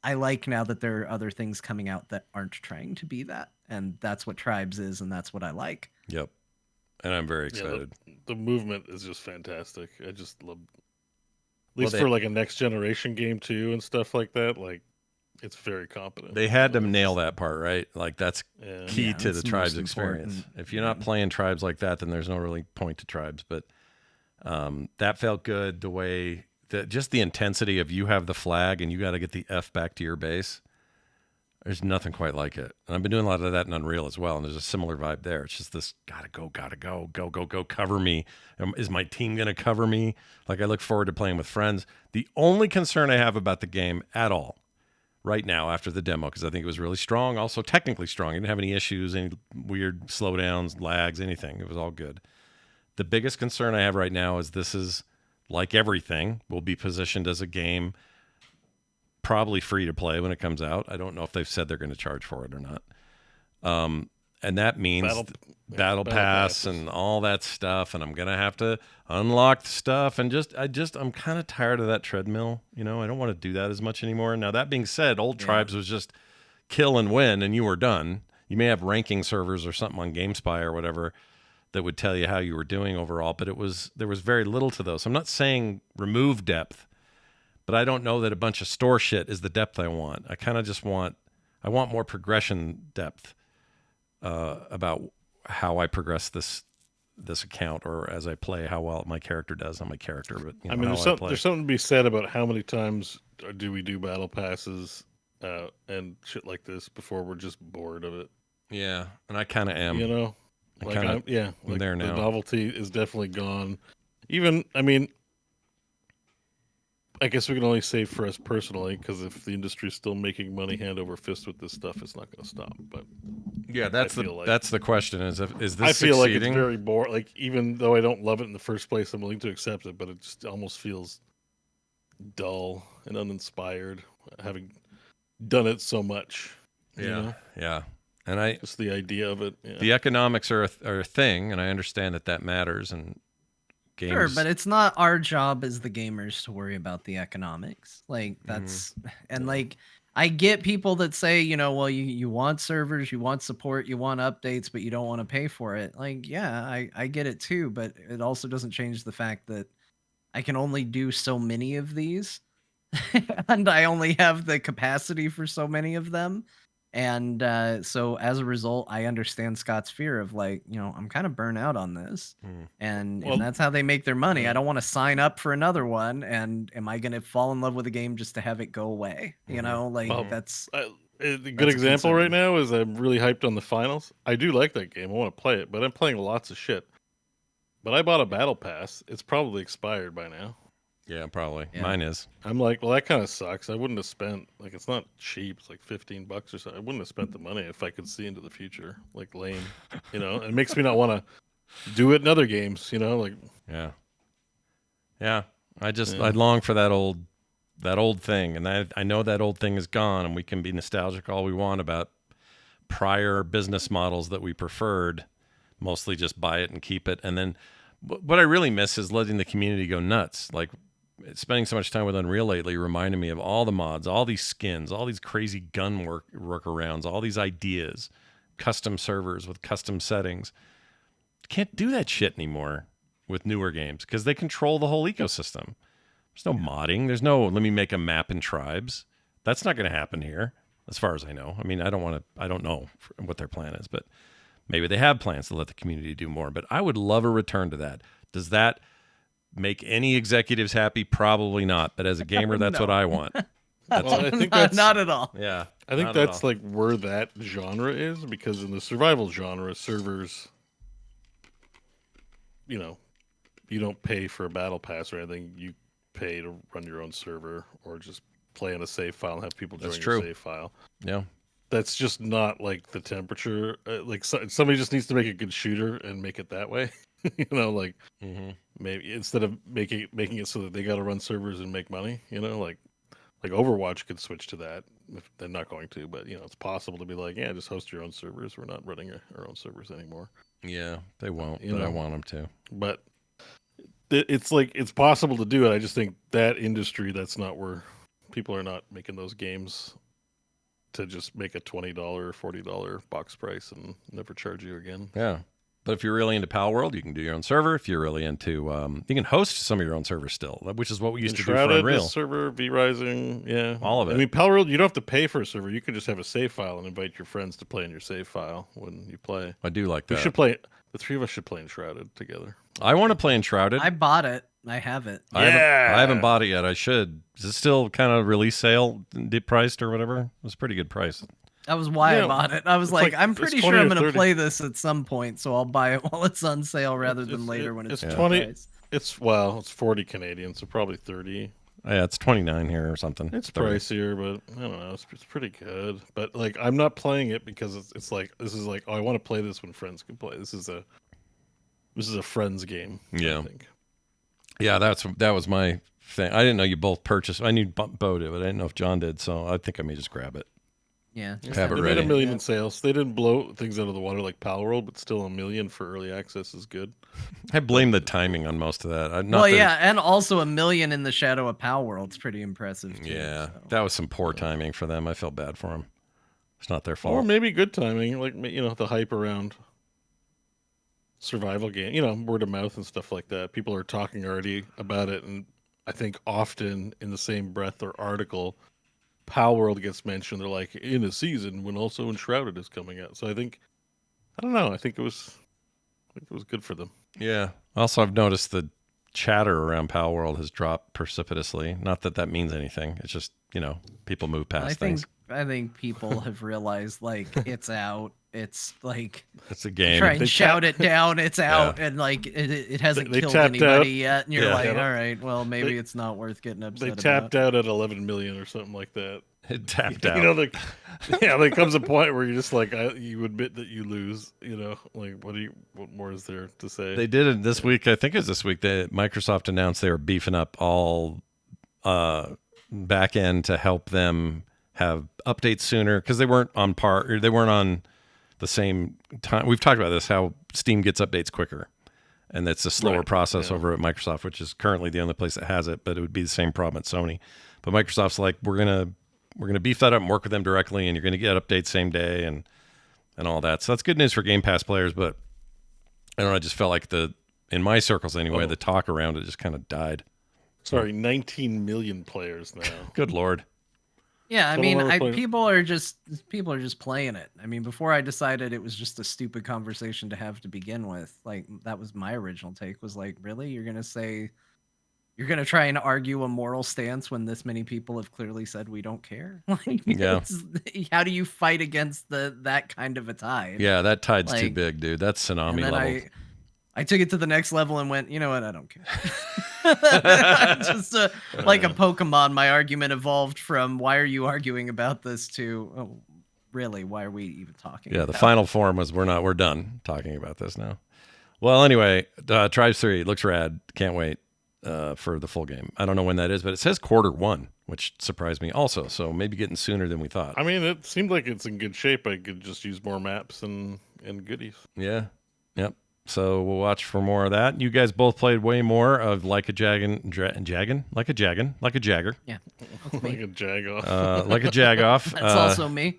I like now that there are other things coming out that aren't trying to be that. And that's what Tribes is, and that's what I like. Yep. And I'm very excited. The movement is just fantastic. I just love, at least for like a next generation game too and stuff like that. Like, it's very competent. They had to nail that part, right? Like, that's key to the that's Tribes most experience. important. If you're not playing Tribes like that, then there's no really point to Tribes. But that felt good. The way that just the intensity of you have the flag and you got to get the F back to your base. There's nothing quite like it. And I've been doing a lot of that in Unreal as well. And there's a similar vibe there. It's just this gotta go, cover me. Is my team going to cover me? Like, I look forward to playing with friends. The only concern I have about the game at all right now after the demo, because I think it was really strong, also technically strong. You didn't have any issues, any weird slowdowns, lags, anything. It was all good. The biggest concern I have right now is this is, like everything, will be positioned as a game probably free to play when it comes out. I don't know if they've said they're going to charge for it or not. And that means battle pass and all that stuff. And I'm going to have to unlock the stuff. And I'm kind of tired of that treadmill. I don't want to do that as much anymore. Now, that being said, old Tribes was just kill and win and you were done. You may have ranking servers or something on GameSpy or whatever that would tell you how you were doing overall. But there was very little to those. I'm not saying remove depth, but I don't know that a bunch of store shit is the depth I want. I kind of just want more progression depth about how I progress this account, or as I play, how well my character does on my character. But I mean, there's something to be said about how many times do we do battle passes and shit like this before we're just bored of it. Yeah, and I kind of am. I'm there now. The novelty is definitely gone. Even, I mean, I guess we can only say for us personally, because if the industry's still making money hand over fist with this stuff, it's not going to stop. But yeah, that's the question: is this I feel succeeding? like it's very boring. Like, even though I don't love it in the first place, I'm willing to accept it. But it just almost feels dull and uninspired, having done it so much. Yeah. And just the idea of it. Yeah. The economics are a thing, and I understand that matters. And games. Sure, but it's not our job as the gamers to worry about the economics. Like, that's and like, I get people that say, well, you want servers, you want support, you want updates, but you don't want to pay for it. Like, yeah, I get it too, but it also doesn't change the fact that I can only do so many of these, and I only have the capacity for so many of them. And so as a result, I understand Scott's fear of like, I'm kind of burnt out on this. And that's how they make their money. I don't want to sign up for another one. And am I going to fall in love with a game just to have it go away? That's a good example right now is I'm really hyped on the finals. I do like that game. I want to play it, but I'm playing lots of shit. But I bought a battle pass. It's probably expired by now. Yeah, probably. Yeah. Mine is. I'm like, well, that kind of sucks. I wouldn't have spent, like, it's not cheap. It's like $15 or something. I wouldn't have spent the money if I could see into the future. Like, lame. It makes me not want to do it in other games, like. Yeah. Yeah. I long for that old thing. And I know that old thing is gone, and we can be nostalgic all we want about prior business models that we preferred, mostly just buy it and keep it. And then what I really miss is letting the community go nuts. Like, spending so much time with Unreal lately reminded me of all the mods, all these skins, all these crazy gun workarounds, all these ideas, custom servers with custom settings. Can't do that shit anymore with newer games because they control the whole ecosystem. There's no modding. There's no, let me make a map in Tribes. That's not going to happen here, as far as I know. I mean, I don't know what their plan is, but Maybe they have plans to let the community do more, but I would love a return to that. Does that make any executives happy? Probably not. But as a gamer, that's what I want. Well, I think that's not at all. Yeah. I think that's like where that genre is, because in the survival genre, servers, you know, you don't pay for a battle pass or anything. You pay to run your own server or just play in a save file and have people join your save file. Yeah. That's just not like the temperature. Somebody just needs to make a good shooter and make it that way. Like maybe instead of making it so that they got to run servers and make money, like Overwatch could switch to that. If they're not going to, but it's possible to be like, yeah, just host your own servers. We're not running our own servers anymore. Yeah, they won't, but I want them to. But it's like it's possible to do it. I just think that industry, that's not where people are not making those games to just make a $20 or $40 box price and never charge you again. Yeah. But if you're really into Pal World, you can do your own server. If you're really into, you can host some of your own servers still, which is what we used to do for Unreal. Server, V-Rising, yeah. All of it. I mean, Pal World, you don't have to pay for a server. You can just have a save file and invite your friends to play in your save file when you play. I do like that. We should play, the three of us should play Enshrouded together. I want to play Enshrouded. I bought it. I have it. I haven't bought it yet. I should. Is it still kind of release sale priced or whatever? It was a pretty good price. That was why I bought it. I was like, I'm pretty sure I'm going to play this at some point, so I'll buy it while it's on sale rather than later when it's 20. It's 40 Canadian, so probably 30. Yeah, it's 29 here or something. It's pricier, but I don't know. It's pretty good. But like, I'm not playing it because it's like this is like, oh, I want to play this when friends can play. This is a friends game. Yeah. I think. Yeah, that was my thing. I didn't know you both purchased. I knew Beau did, but I didn't know if John did. So I think I may just grab it. Yeah, have it they ready. Made $1 million in sales. They didn't blow things out of the water like Pal World, but still $1 million for early access is good. I blame the timing on most of that. And also $1 million in the shadow of Pal World's pretty impressive too. Yeah, that was some poor timing for them. I feel bad for them. It's not their fault. Or maybe good timing, like the hype around survival game, word of mouth and stuff like that. People are talking already about it, and I think often in the same breath or article, Pal World gets mentioned. They're like, in a season when also Enshrouded is coming out. So I think it was good for them. Yeah. Also, I've noticed the chatter around Pal World has dropped precipitously. Not that that means anything. It's just, people move past things. I think people have realized, like, it's out. It's like, it's a game. Try and shout it down. It's out, and like it hasn't killed anybody yet. And you're like, all right, well, maybe it's not worth getting upset. They tapped out at 11 million or something like that. It tapped out. There comes a point where you're just like, you admit that you lose. Like, what more is there to say? They did it this week. I think it was this week that Microsoft announced they were beefing up all back end to help them have updates sooner because they weren't on par. Or they weren't on the same time. We've talked about this, how Steam gets updates quicker, and that's a slower process over at Microsoft, which is currently the only place that has it, but it would be the same problem at Sony. But Microsoft's like, we're gonna beef that up and work with them directly, and you're gonna get updates same day and all that. So that's good news for Game Pass players, but I don't know, I just felt like in my circles anyway, the talk around it just kind of died. Sorry, 19 million players now. Good Lord. Yeah, I mean, people are just playing it. I mean, before I decided it was just a stupid conversation to have to begin with, like, that was my original take, was like, really? You're going to try and argue a moral stance when this many people have clearly said we don't care? Like, yeah. How do you fight against that kind of a tide? Yeah, that tide's too big, dude. That's tsunami level. I took it to the next level and went, you know what? I don't care. Just like a Pokemon, my argument evolved from why are you arguing about this to, oh, really? Why are we even talking? Yeah, the final form was we're done talking about this now. Well, anyway, Tribes 3 looks rad. Can't wait for the full game. I don't know when that is, but it says Q1, which surprised me also. So maybe getting sooner than we thought. I mean, it seemed like it's in good shape. I could just use more maps and goodies. Yeah. Yep. So we'll watch for more of that. You guys both played way more of Like a Jagger. Yeah, Like a Jagoff. Like a Jagoff. That's also me.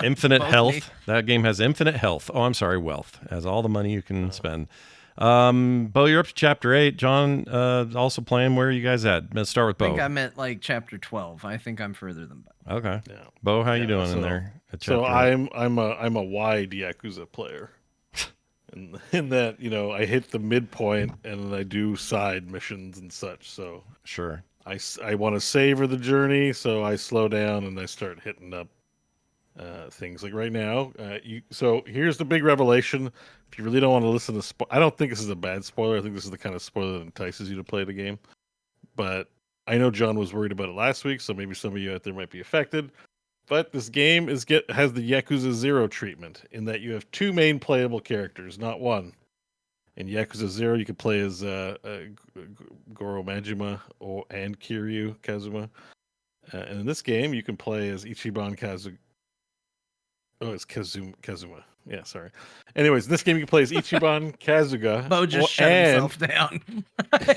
Infinite health. That game has infinite health. Oh, I'm sorry, wealth. It has all the money you can spend. Beau, you're up to chapter 8. John, also playing. Where are you guys at? Let's start with I think Beau. I'm at like chapter 12. I think I'm further than Beau. Okay. Yeah. Beau, how you doing so, in there? At So chapter 8? I'm a wide Yakuza player. And in that, I hit the midpoint and I do side missions and such. So Sure. I want to savor the journey, so I slow down and I start hitting up things like right now. So here's the big revelation. If you really don't want to listen to, I don't think this is a bad spoiler. I think this is the kind of spoiler that entices you to play the game. But I know John was worried about it last week, so maybe some of you out there might be affected. But this game has the Yakuza 0 treatment in that you have 2 main playable characters, not one. In Yakuza 0, you can play as Goro Majima and Kiryu Kazuma. And in this game, you can play as Ichiban Kazuma. Oh, it's Kazuma. Yeah, sorry. Anyways, in this game, you can play as Ichiban Kazuga. Beau just shut himself down.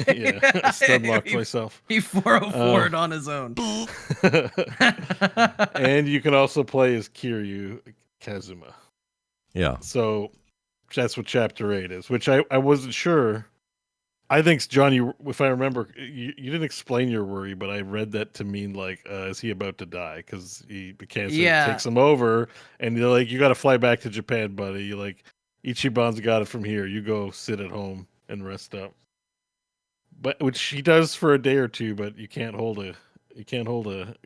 Yeah, I stunlocked myself. He 404'd on his own. And you can also play as Kiryu Kazuma. Yeah. So that's what chapter 8 is, which I wasn't sure. I think, John, if I remember, you didn't explain your worry, but I read that to mean like, is he about to die? Because the cancer takes him over, and you're like, you got to fly back to Japan, buddy. You're like, Ichiban's got it from here. You go sit at home and rest up. But which he does for a day or two, but you can't hold a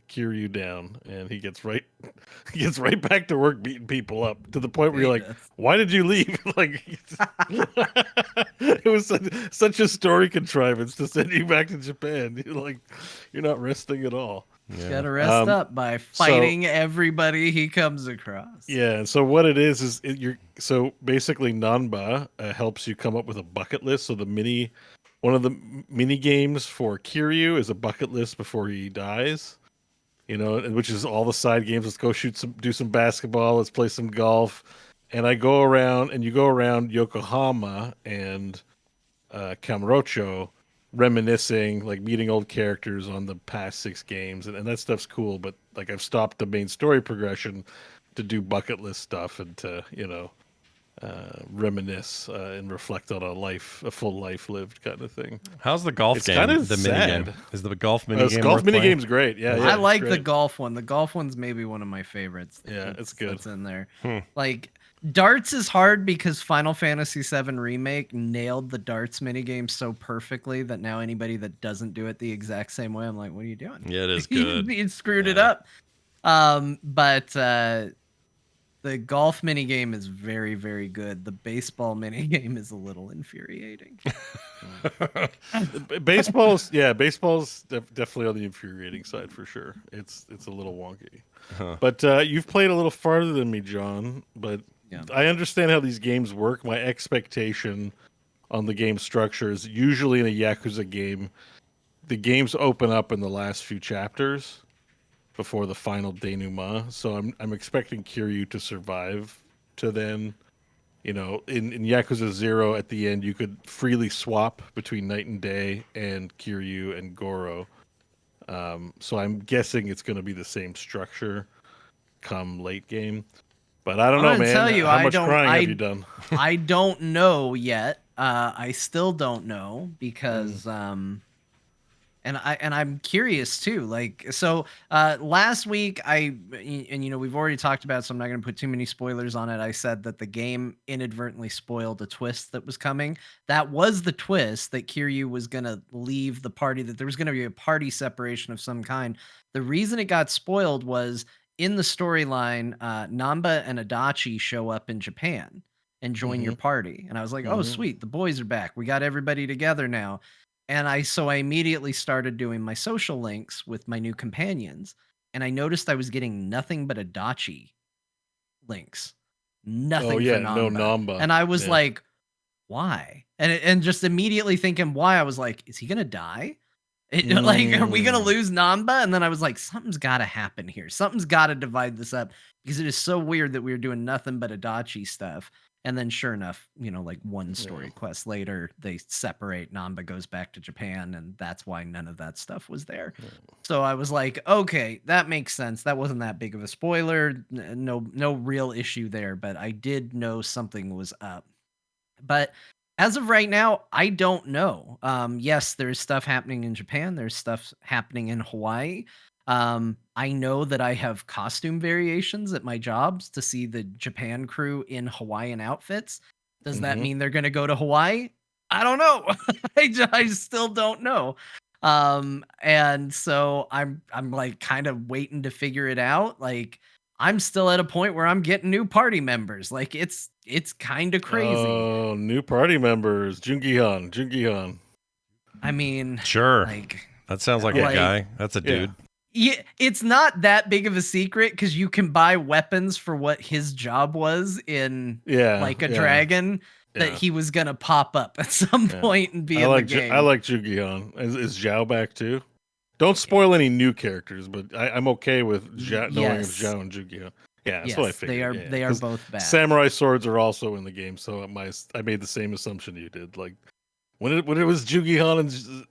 Kiryu down, and he gets right back to work beating people up to the point where you're like, why did you leave? Like, it was such a story contrivance to send you back to Japan. You're like, you're not resting at all. He's got to rest up by fighting everybody he comes across. Yeah, and so what it is so basically Nanba helps you come up with a bucket list. So one of the mini games for Kiryu is a bucket list before he dies, which is all the side games. Let's go do some basketball. Let's play some golf. And you go around Yokohama and Kamurocho, reminiscing, like meeting old characters on the past 6 games. And that stuff's cool. But like I've stopped the main story progression to do bucket list stuff and to, reminisce and reflect on a full life lived kind of thing. How's the golf game? Kind of the sad. mini game. Is the golf mini game? Golf mini game's great. Yeah, I like the golf one. The golf one's maybe one of my favorites. Yeah, it's good. It's in there. Like darts is hard because Final Fantasy VII Remake nailed the darts mini game so perfectly that now anybody that doesn't do it the exact same way, I'm like, what are you doing? Yeah, it is good. You screwed it up. But the golf mini game is very, very good. The baseball mini game is a little infuriating. Baseball's definitely on the infuriating side for sure. It's a little wonky. But you've played a little farther than me, John. But I understand how these games work. My expectation on the game structure is usually in a Yakuza game, the games open up in the last few chapters before the final denouement. So I'm expecting Kiryu to survive to then. In Yakuza 0 at the end, you could freely swap between Night and Day and Kiryu and Goro. So I'm guessing it's going to be the same structure come late game. But I don't know, man. Tell you, How much crying have you done? I don't know yet. I still don't know because and I'm curious too. Like, so last week we've already talked about it, so I'm not going to put too many spoilers on it. I said that the game inadvertently spoiled a twist that was coming. That was the twist, that Kiryu was going to leave the party, that there was going to be a party separation of some kind. The reason it got spoiled was in the storyline, Namba and Adachi show up in Japan and join your party. And I was like, oh, sweet. The boys are back. We got everybody together now. And I immediately started doing my social links with my new companions, and I noticed I was getting nothing but Adachi links, nothing for Namba. No Namba. And I was like, why? And just immediately thinking why, I was like, is he gonna die? Like, are we gonna lose Namba? And then I was like, something's got to happen here. Something's got to divide this up, because it is so weird that we were doing nothing but Adachi stuff. And then sure enough, like one story quest later, they separate. Namba goes back to Japan, and that's why none of that stuff was there. So I was like, okay, that makes sense. That wasn't that big of a spoiler. No real issue there, but I did know something was up. But As of right now, I don't know. Yes, there's stuff happening in Japan. There's stuff happening in Hawaii. I know that I have costume variations at my jobs to see the Japan crew in Hawaiian outfits. Does that mean they're going to go to Hawaii? I don't know. I still don't know. And so I'm like kind of waiting to figure it out. Like I'm still at a point where I'm getting new party members. Like it's kind of crazy. Oh, new party members. Jungihan. I mean, Sure. like That sounds like a guy. That's a dude. Yeah, it's not that big of a secret because you can buy weapons for what his job was in like a dragon that he was gonna pop up at some point and be in the game. I like Jungihan. Is Zhao back too? Don't spoil any new characters, but I'm okay with knowing of Zhao and Jungihan. Yeah, that's what I figured. They are both back. Samurai swords are also in the game, so I made the same assumption you did. Like when it was Jungihan and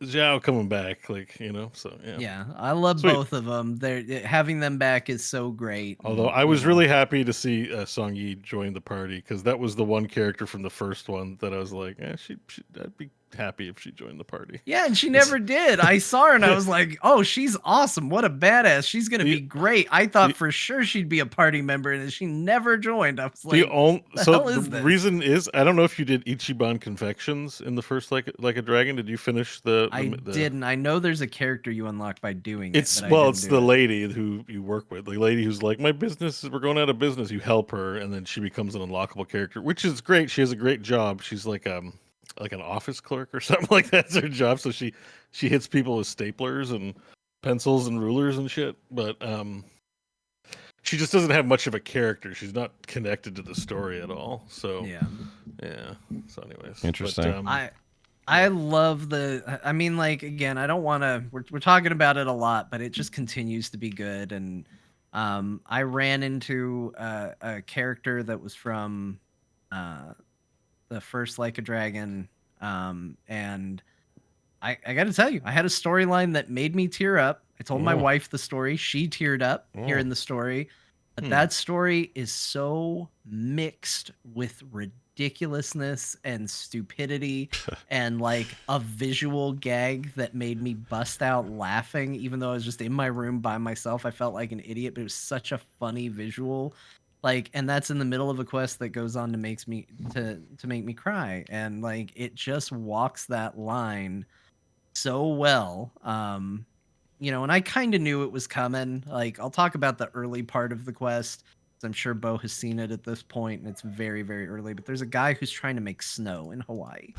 Zhao coming back, like, you know, so yeah. Yeah, I love both of them. They're having them back is so great. Although I was really happy to see Song Yi join the party because that was the one character from the first one that I was like, I'd be happy if she joined the party. Yeah, and she never did. I saw her and I was like, oh, she's awesome. What a badass. She's going to be great. I thought for sure she'd be a party member and she never joined. I was like, the reason is, I don't know if you did Ichiban Confections in the first like a Dragon. Did you finish I didn't. I know there's a character you unlock by doing it. It's the lady who you work with. The lady who's like, my business, we're going out of business. You help her and then she becomes an unlockable character, which is great. She has a great job. She's like an office clerk or something like that's her job. So she hits people with staplers and pencils and rulers and shit. But she just doesn't have much of a character. She's not connected to the story at all. So yeah. So anyways, interesting. I love I mean, like, again, I don't want to. We're talking about it a lot, but it just continues to be good. And I ran into a character that was from the first Like a Dragon, and I got to tell you, I had a storyline that made me tear up. I told my wife the story. She teared up hearing the story. But that story is so mixed with ridiculousness and stupidity and like a visual gag that made me bust out laughing, even though I was just in my room by myself. I felt like an idiot, but it was such a funny visual. Like, and that's in the middle of a quest that goes on to make me cry, and like it just walks that line so well. You know, and I kind of knew it was coming. Like, I'll talk about the early part of the quest. I'm sure Beau has seen it at this point, and it's very, very early. But there's a guy who's trying to make snow in Hawaii.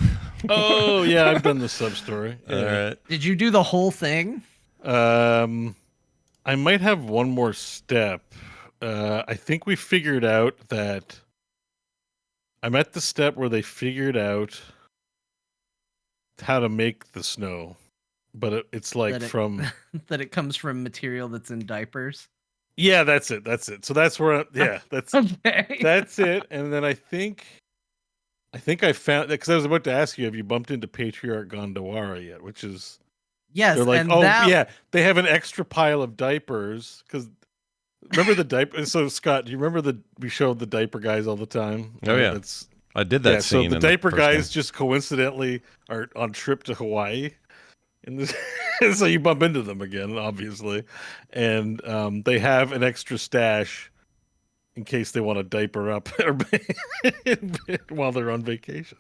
Oh yeah, I've done the sub story. All right. Did you do the whole thing? I might have one more step. I think we figured out that I'm at the step where they figured out how to make the snow, but it's like that it comes from material that's in diapers. Yeah, that's it. So that's where that's okay. That's it. And then I think I found that because I was about to ask you, have you bumped into Patriarch Gondawara yet? Which is yes, they're like, they have an extra pile of diapers because. Remember the diaper? So Scott, do you remember we showed the diaper guys all the time? Oh yeah, I did that scene. So the diaper guys just coincidentally are on trip to Hawaii, and so you bump into them again, obviously, and they have an extra stash in case they want to diaper up while they're on vacation.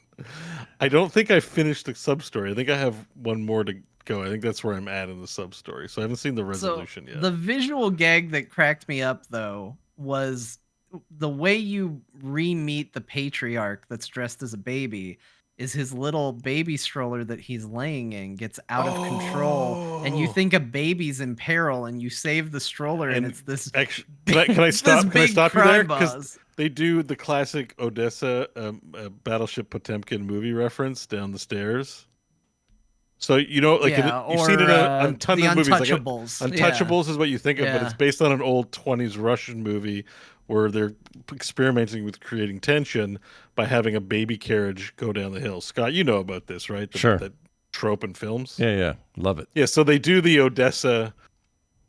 I don't think I finished the sub story. I think I have one more to go. I think that's where I'm at in the sub story. So I haven't seen the resolution yet. The visual gag that cracked me up though was the way you re-meet the patriarch that's dressed as a baby is his little baby stroller that he's laying in gets out of control, and you think a baby's in peril, and you save the stroller, and it's this. Can I stop you there? Because they do the classic Odessa Battleship Potemkin movie reference down the stairs. So you know, like you've seen it on tons of movies. Untouchables. Like Untouchables is what you think of, but it's based on an old 20s Russian movie where they're experimenting with creating tension by having a baby carriage go down the hill. Scott, you know about this, right? Sure. That trope in films. Yeah, love it. Yeah, so they do the Odessa,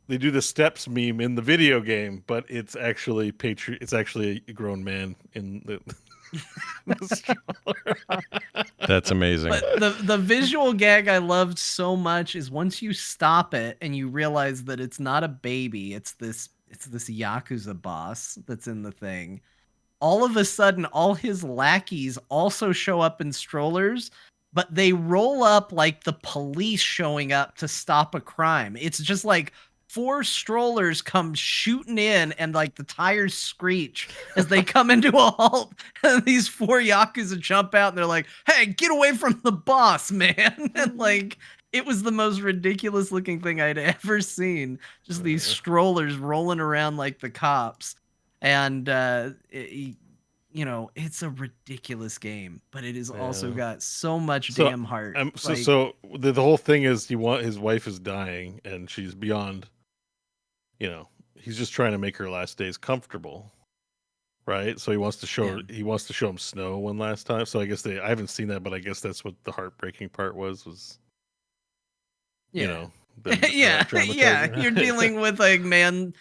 they do the steps meme in the video game, but it's actually it's actually a grown man in the stroller. That's amazing. But the visual gag I loved so much is once you stop it and you realize that it's not a baby, it's this Yakuza boss that's in the thing. All of a sudden, all his lackeys also show up in strollers, but they roll up like the police showing up to stop a crime. It's just like 4 strollers come shooting in and like the tires screech as they come into a halt. And these 4 Yakuza jump out and they're like, hey, get away from the boss, man. And like, it was the most ridiculous looking thing I'd ever seen. Just these strollers rolling around like the cops. And, it's a ridiculous game, but it has also got so much damn heart. So the whole thing is his wife is dying and she's beyond, he's just trying to make her last days comfortable. Right. So he wants to show him snow one last time. So I guess I haven't seen that, but I guess that's what the heartbreaking part was. Yeah. You're dealing with a man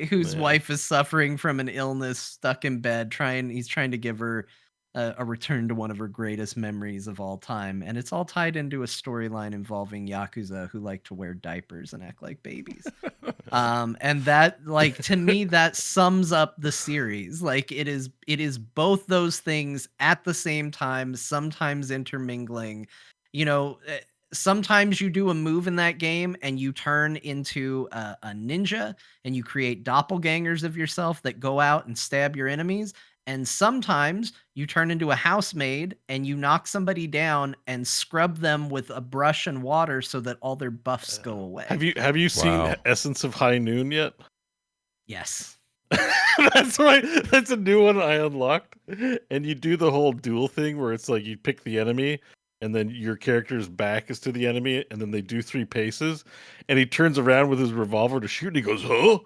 whose wife is suffering from an illness, stuck in bed, he's trying to give her a return to one of her greatest memories of all time. And it's all tied into a storyline involving Yakuza who like to wear diapers and act like babies. And that, like, to me, that sums up the series. Like, it is both those things at the same time, sometimes intermingling. Sometimes you do a move in that game and you turn into a ninja and you create doppelgangers of yourself that go out and stab your enemies. And sometimes you turn into a housemaid and you knock somebody down and scrub them with a brush and water so that all their buffs go away. Have you seen Essence of High Noon yet? Yes. That's right. That's a new one I unlocked. And you do the whole duel thing where it's like you pick the enemy and then your character's back is to the enemy, and then they do 3 paces, and he turns around with his revolver to shoot, and he goes, oh!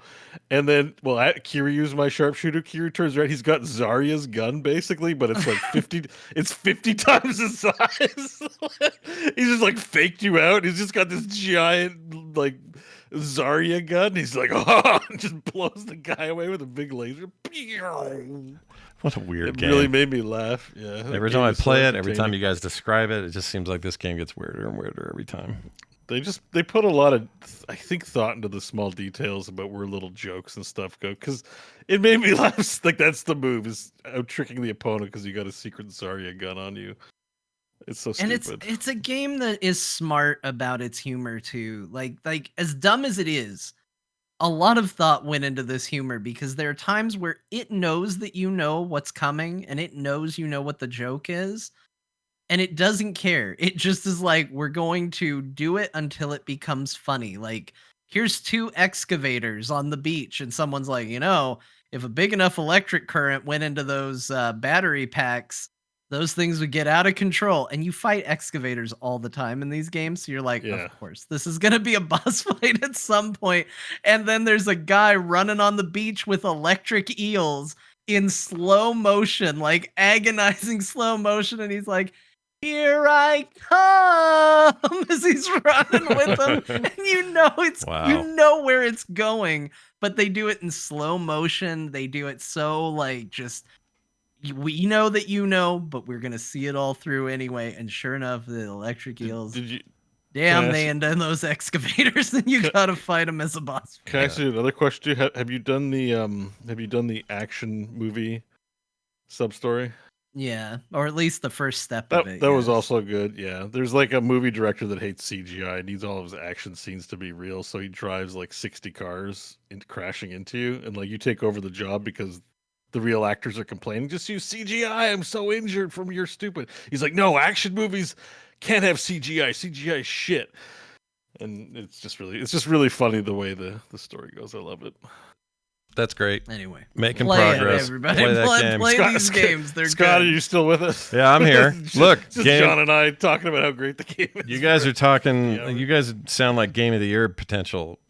And then, Kiryu's my sharpshooter. Kiryu turns around, he's got Zarya's gun, basically, but it's like 50 times the size. He's just, like, faked you out. He's just got this giant, like, Zarya gun. He's like, oh! And just blows the guy away with a big laser. What a weird game. It really made me laugh. Yeah. Every time I play it, every time you guys describe it, it just seems like this game gets weirder and weirder every time. They put a lot of, I think, thought into the small details about where little jokes and stuff go, because it made me laugh. Like, that's the move, is out tricking the opponent because you got a secret Zarya gun on you. It's so stupid. And it's a game that is smart about its humor too. Like as dumb as it is, a lot of thought went into this humor, because there are times where it knows that you know what's coming and it knows you know what the joke is, and it doesn't care. It just is like, we're going to do it until it becomes funny. Like, here's 2 excavators on the beach, and someone's like, if a big enough electric current went into those battery packs, those things would get out of control. And you fight excavators all the time in these games. So you're like, of course, this is going to be a boss fight at some point. And then there's a guy running on the beach with electric eels in slow motion, like agonizing slow motion. And he's like, here I come, as he's running with them. And you know where it's going, but they do it in slow motion. They do it so like, just, we know that but we're gonna see it all through anyway. And sure enough, the electric eels, they end in those excavators, and you gotta fight them as a boss. Can I ask you another question? Have you done the action movie sub story? Yeah, or at least the first step of it. That was also good. Yeah, there's like a movie director that hates CGI, needs all of his action scenes to be real, so he drives like 60 cars crashing into you, and like you take over the job because the real actors are complaining, just use CGI, I'm so injured from your stupid. He's like, no, action movies can't have CGI. CGI is shit. And it's just really funny the way the story goes. I love it. That's great. Anyway, making progress. Everybody play that game. Play these games. They're Scott, good. are you still with us? Yeah, I'm here. Look, just John and I talking about how great the game is. You guys are talking. You guys sound like game of the year potential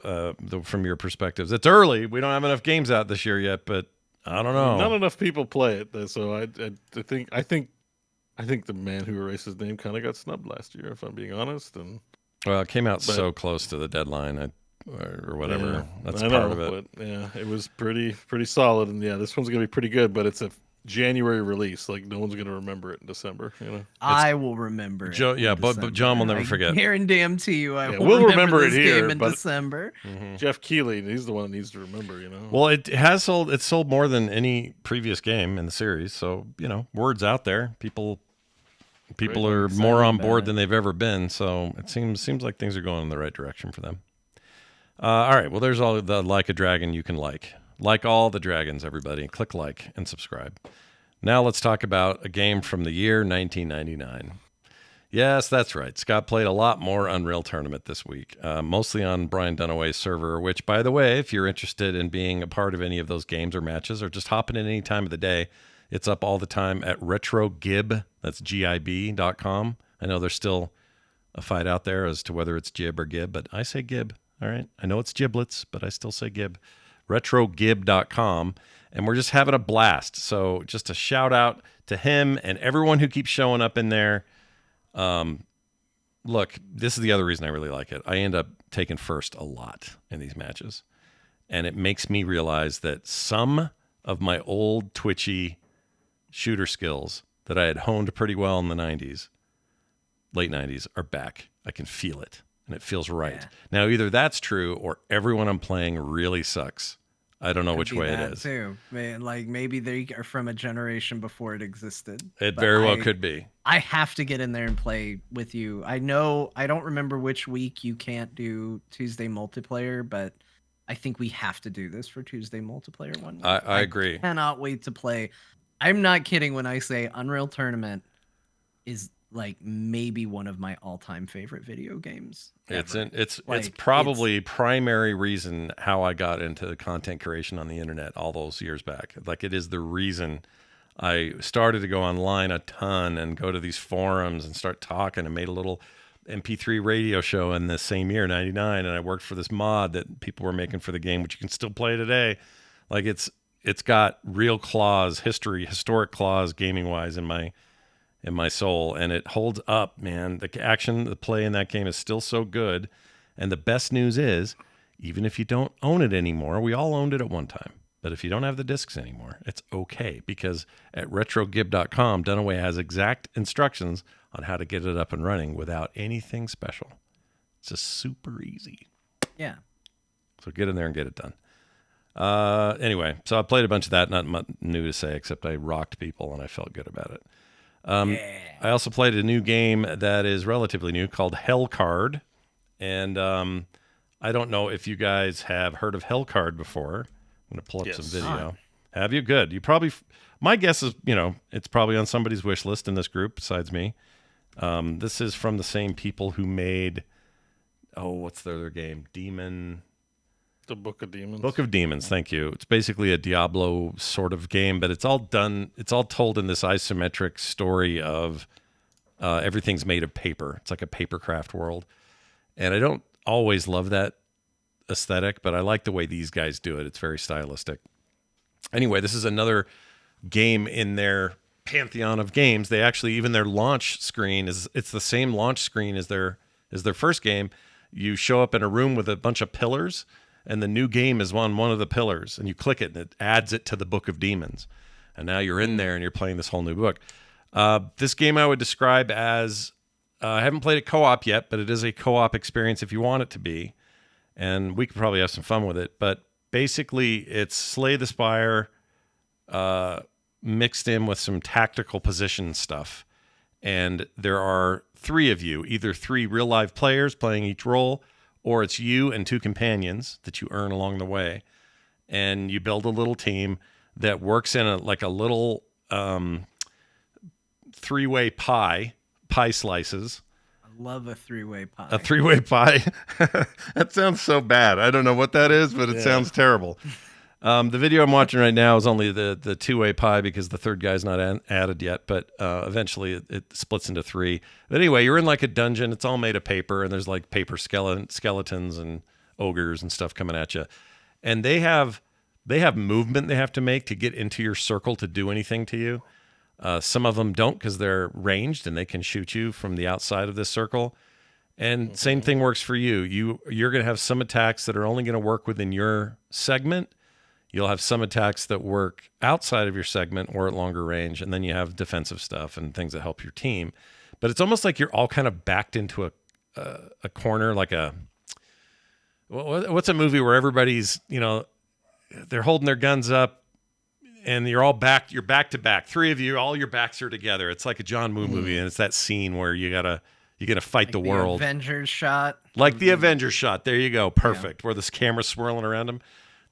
from your perspectives. It's early. We don't have enough games out this year yet, but I don't know. Not enough people play it, so I think the man who erased his name kind of got snubbed last year, if I'm being honest. And well, it came out so close to the deadline, or whatever. Yeah, that's part of it. But yeah, it was pretty solid, and yeah, this one's gonna be pretty good. But it's January release. Like no one's gonna remember it in December. You know. I will remember it. Joe, yeah, in but John will never December. forget. I guarantee you, I Yeah, will we'll remember remember it this here, game in but- December. Jeff Keighley, he's the one that needs to remember. You know. Well, it has sold. It's sold more than any previous game in the series. So word's out there. People are more on board than they've ever been. So it seems like things are going in the right direction for them. All right. Well, there's all the Like a Dragon you can like all the dragons. Everybody, click like and subscribe. Now let's talk about a game from the year 1999. Yes, that's right. Scott played a lot more Unreal Tournament this week, mostly on Brian Dunaway's server, which, by the way, if you're interested in being a part of any of those games or matches or just hopping in any time of the day, it's up all the time at RetroGib, that's GIB.com. I know there's still a fight out there as to whether it's Gib or Gib, but I say Gib, all right? I know it's giblets, but I still say Gib. RetroGib.com, and we're just having a blast. So just a shout out to him and everyone who keeps showing up in there. Look, this is the other reason I really like it. I end up taking first a lot in these matches, and it makes me realize that some of my old twitchy shooter skills that I had honed pretty well in the 90s, late 90s, are back. I can feel it, and it feels right. Yeah. Now, either that's true or everyone I'm playing really sucks. I don't know which way it is. Too. Like maybe they are from a generation before it existed. It very well could be. I have to get in there and play with you. I know I don't remember which week you can't do Tuesday multiplayer, but I think we have to do this for Tuesday multiplayer one week. I agree. I cannot wait to play. I'm not kidding when I say Unreal Tournament is like maybe one of my all-time favorite video games. It's probably primary reason how I got into content creation on the internet all those years back. Like it is the reason I started to go online a ton and go to these forums and start talking and made a little MP3 radio show in the same year, 99. And I worked for this mod that people were making for the game, which you can still play today. Like it's got real claws, historic claws gaming wise in my soul, and it holds up, man. The play in that game is still so good. And the best news is, even if you don't own it anymore, we all owned it at one time, but if you don't have the discs anymore, it's okay, because at retrogib.com, Dunaway has exact instructions on how to get it up and running without anything special. It's just super easy. Yeah. So get in there and get it done. Anyway, so I played a bunch of that. Not much new to say, except I rocked people and I felt good about it. I also played a new game that is relatively new called Hellcard. And I don't know if you guys have heard of Hellcard before. I'm going to pull up some video. Have you? Good. You probably, my guess is, it's probably on somebody's wish list in this group besides me. This is from the same people who made, what's their other game? The Book of Demons. Book of Demons, thank you. It's basically a Diablo sort of game, but it's all told in this isometric story of everything's made of paper. It's like a papercraft world. And I don't always love that aesthetic, but I like the way these guys do it. It's very stylistic. Anyway, this is another game in their pantheon of games. They actually, even their launch screen it's the same launch screen as their first game. You show up in a room with a bunch of pillars, and the new game is on one of the pillars, and you click it, and it adds it to the Book of Demons. And now you're in there, and you're playing this whole new book. This game I would describe as, I haven't played it co-op yet, but it is a co-op experience if you want it to be. And we could probably have some fun with it. But basically, it's Slay the Spire mixed in with some tactical position stuff. And there are 3 of you, either 3 real-life players playing each role, or it's you and 2 companions that you earn along the way. And you build a little team that works in a little 3-way pie slices. I love a 3-way pie. A 3-way pie? That sounds so bad. I don't know what that is, but it sounds terrible. The video I'm watching right now is only the 2-way pie because the third guy's not added yet, but eventually it splits into 3. But anyway, you're in like a dungeon. It's all made of paper, and there's like paper skeletons and ogres and stuff coming at you. And they have movement they have to make to get into your circle to do anything to you. Some of them don't because they're ranged and they can shoot you from the outside of this circle. And same thing works for you. You're going to have some attacks that are only going to work within your segment. You'll have some attacks that work outside of your segment or at longer range, and then you have defensive stuff and things that help your team. But it's almost like you're all kind of backed into a corner, like what's a movie where everybody's, they're holding their guns up and you're back to back. Three of you, all your backs are together. It's like a John Woo movie, and it's that scene where you're gonna fight Like the world. Avengers shot. Like the Avengers shot. There you go. Perfect. Where this camera's swirling around him.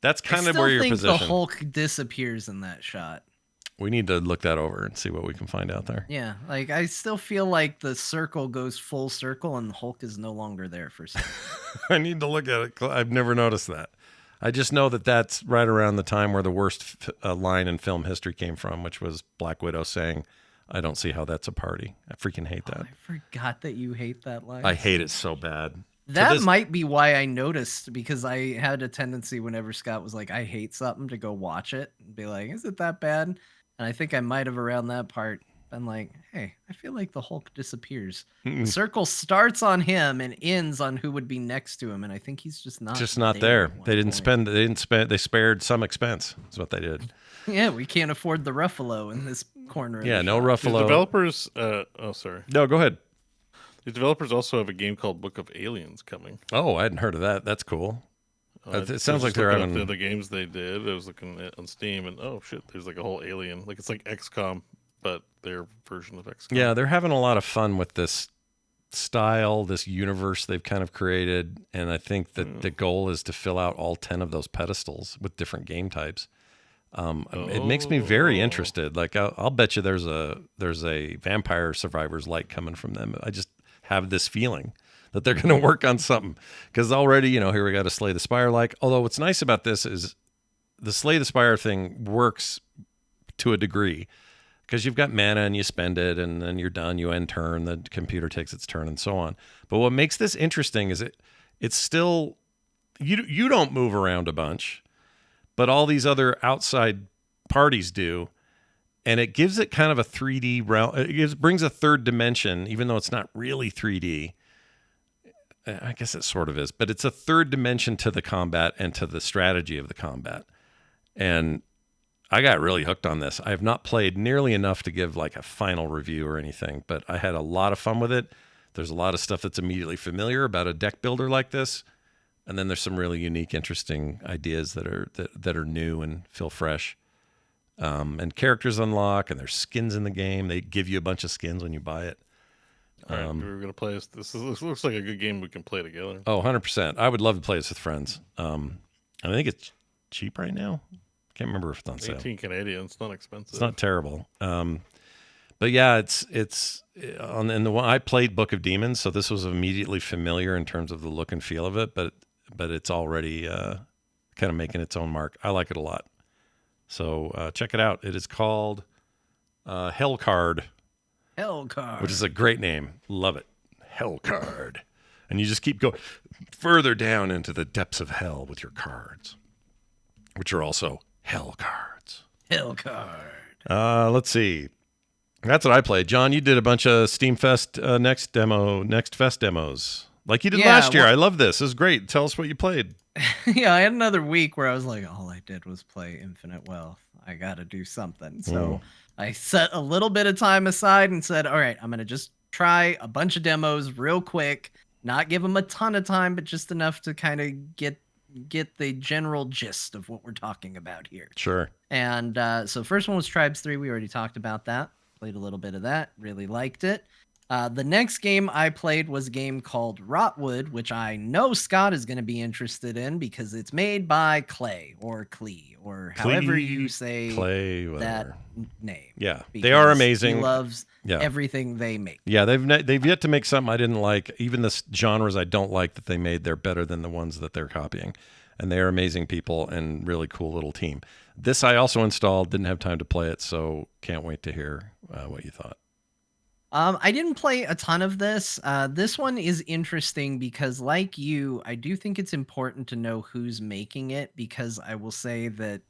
That's kind of where you're positioned. I think the Hulk disappears in that shot. We need to look that over and see what we can find out there. Yeah, like I still feel like the circle goes full circle and Hulk is no longer there for some. I need to look at it. I've never noticed that. I just know that that's right around the time where the worst line in film history came from, which was Black Widow saying, "I don't see how that's a party." I freaking hate that. I forgot that you hate that line. I hate it so bad. That might be why I noticed, because I had a tendency whenever Scott was like, I hate something, to go watch it and be like, is it that bad? And I think I might have around that part been like, hey, I feel like the Hulk disappears. The circle starts on him and ends on who would be next to him, and I think he's just not there. They spared some expense. That's what they did. Yeah, we can't afford the Ruffalo in this corner. Yeah, no Ruffalo. The developers oh sorry. No, go ahead. The developers also have a game called Book of Aliens coming. Oh, I hadn't heard of that. That's cool. It sounds like they're having the games they did. I was looking on Steam, and oh shit, there's like a whole alien. Like it's like XCOM, but their version of XCOM. Yeah, they're having a lot of fun with this style, this universe they've kind of created, and I think that the goal is to fill out all 10 of those pedestals with different game types. It makes me very interested. Like I'll bet you there's a Vampire Survivors light coming from them. I just have this feeling that they're going to work on something, because already, here we got a Slay the Spire like. Although what's nice about this is the Slay the Spire thing works to a degree, because you've got mana and you spend it and then you're done. You end turn, the computer takes its turn, and so on. But what makes this interesting is it's still you don't move around a bunch, but all these other outside parties do. And it gives it kind of a 3D realm. It brings a third dimension, even though it's not really 3D. I guess it sort of is, but it's a third dimension to the combat and to the strategy of the combat. And I got really hooked on this. I have not played nearly enough to give like a final review or anything, but I had a lot of fun with it. There's a lot of stuff that's immediately familiar about a deck builder like this. And then there's some really unique, interesting ideas that are new and feel fresh. And characters unlock, and there's skins in the game. They give you a bunch of skins when you buy it. All right, we were going to play this. This looks like a good game we can play together. Oh, 100%. I would love to play this with friends. I think it's cheap right now. Can't remember if it's on sale. 18 Canadian. It's not expensive. It's not terrible. But yeah, it's and the one I played Book of Demons, so this was immediately familiar in terms of the look and feel of it, but it's already kind of making its own mark. I like it a lot. So check it out. It is called Hellcard. Hellcard. Which is a great name. Love it. Hellcard. And you just keep going further down into the depths of hell with your cards, which are also hell cards. Hellcard. Let's see. That's what I played. John, you did a bunch of Steamfest Next Fest demos. Like you did last year. I love this. This is great. Tell us what you played. Yeah, I had another week where I was like, all I did was play Infinite Wealth. I got to do something. So I set a little bit of time aside and said, all right, I'm going to just try a bunch of demos real quick, not give them a ton of time, but just enough to kind of get the general gist of what we're talking about here. Sure. And so first one was Tribes 3. We already talked about that. Played a little bit of that. Really liked it. The next game I played was a game called Rotwood, which I know Scott is going to be interested in because it's made by Clay or Klee or however you say Clay, that name. Yeah, they are amazing. He loves everything they make. Yeah, they've yet to make something I didn't like. Even the genres I don't like that they made, they're better than the ones that they're copying. And they are amazing people and really cool little team. This I also installed, didn't have time to play it, so can't wait to hear what you thought. I didn't play a ton of this. This one is interesting because, like you, I do think it's important to know who's making it, because I will say that,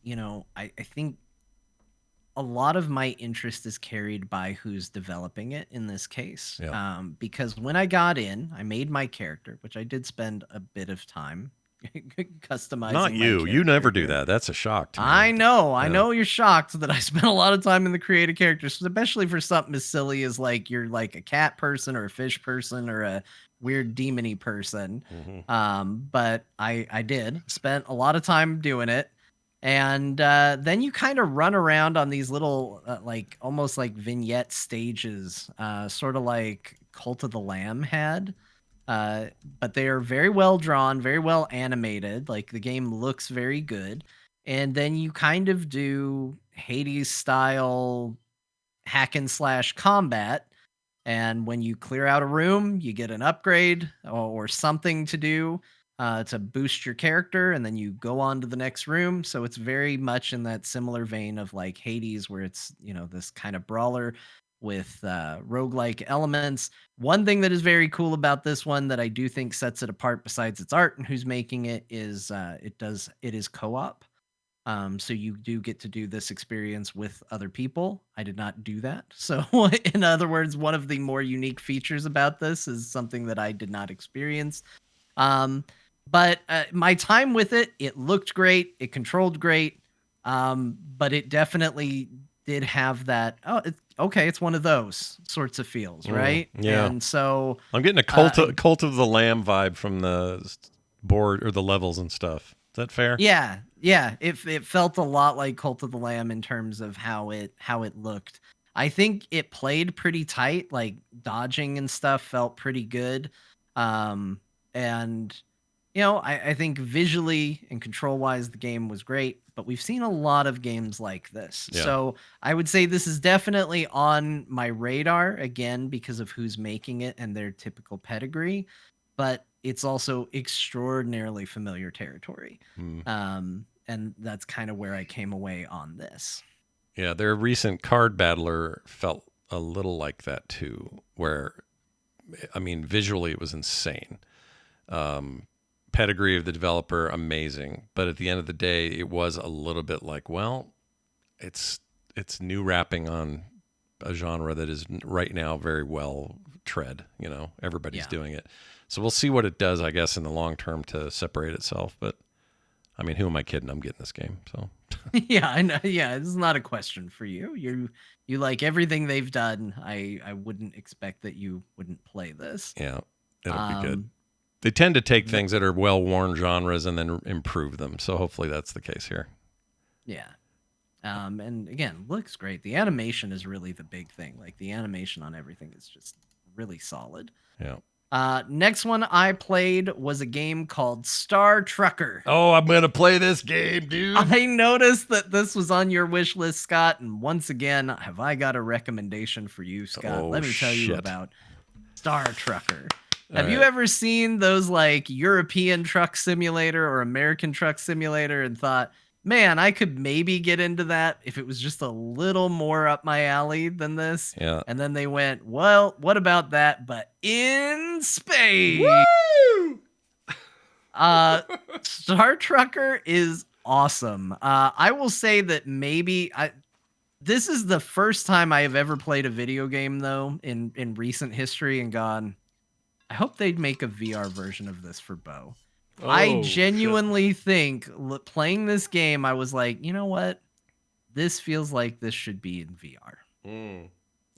I think a lot of my interest is carried by who's developing it in this case. Yeah. Because when I got in, I made my character, which I did spend a bit of time, customizing. Not my you. You never do character. that. That's a shock to me. I know. I Yeah. know you're shocked that I spent a lot of time in the creative characters, especially for something as silly as like you're like a cat person or a fish person or a weird demony person. But I did spent a lot of time doing it. And then you kind of run around on these little like almost like vignette stages, sort of like Cult of the Lamb had. But they are very well drawn, very well animated. Like the game looks very good. And then you kind of do Hades style hack and slash combat. And when you clear out a room, you get an upgrade or something to do to boost your character. And then you go on to the next room. So it's very much in that similar vein of like Hades, where it's, this kind of brawler with roguelike elements. One thing that is very cool about this one that I do think sets it apart, besides its art and who's making it, is it is co-op. So you do get to do this experience with other people. I did not do that. So in other words, one of the more unique features about this is something that I did not experience. But my time with it, it looked great. It controlled great. But it definitely did have that, it's one of those sorts of feels, right? Yeah. And so I'm getting a cult of the Lamb vibe from the board or the levels and stuff. Is that fair? Yeah. It felt a lot like Cult of the Lamb in terms of how it looked. I think it played pretty tight, like dodging and stuff felt pretty good. And I think visually and control wise, the game was great, but we've seen a lot of games like this. Yeah. So I would say this is definitely on my radar, again, because of who's making it and their typical pedigree, but it's also extraordinarily familiar territory. And that's kind of where I came away on this. Yeah, their recent card battler felt a little like that too, where, I mean, visually it was insane. Pedigree of the developer, amazing. But at the end of the day, it was a little bit like, well, it's new wrapping on a genre that is right now very well tread. Everybody's doing it. So we'll see what it does, I guess, in the long term to separate itself. But I mean, who am I kidding? I'm getting this game. So yeah, I know. Yeah, this is not a question for you. You like everything they've done. I wouldn't expect that you wouldn't play this. Yeah, it'll be good. They tend to take things that are well-worn genres and then improve them. So hopefully that's the case here. Yeah. And again, looks great. The animation is really the big thing. Like the animation on everything is just really solid. Yeah. Next one I played was a game called Star Trucker. Oh, I'm going to play this game, dude. I noticed that this was on your wish list, Scott. And once again, have I got a recommendation for you, Scott? Oh, Let me tell you shit. about Star Trucker. All Have you right. ever seen those like European Truck Simulator or American Truck Simulator and thought, man, I could maybe get into that if it was just a little more up my alley than this? Yeah. And then they went, well, what about that, but in space? Woo! Star Trucker is awesome. I will say that maybe this is the first time I have ever played a video game, though, in recent history and gone, I hope they'd make a VR version of this for Beau. I genuinely think playing this game, I was like, you know what? This feels like this should be in VR.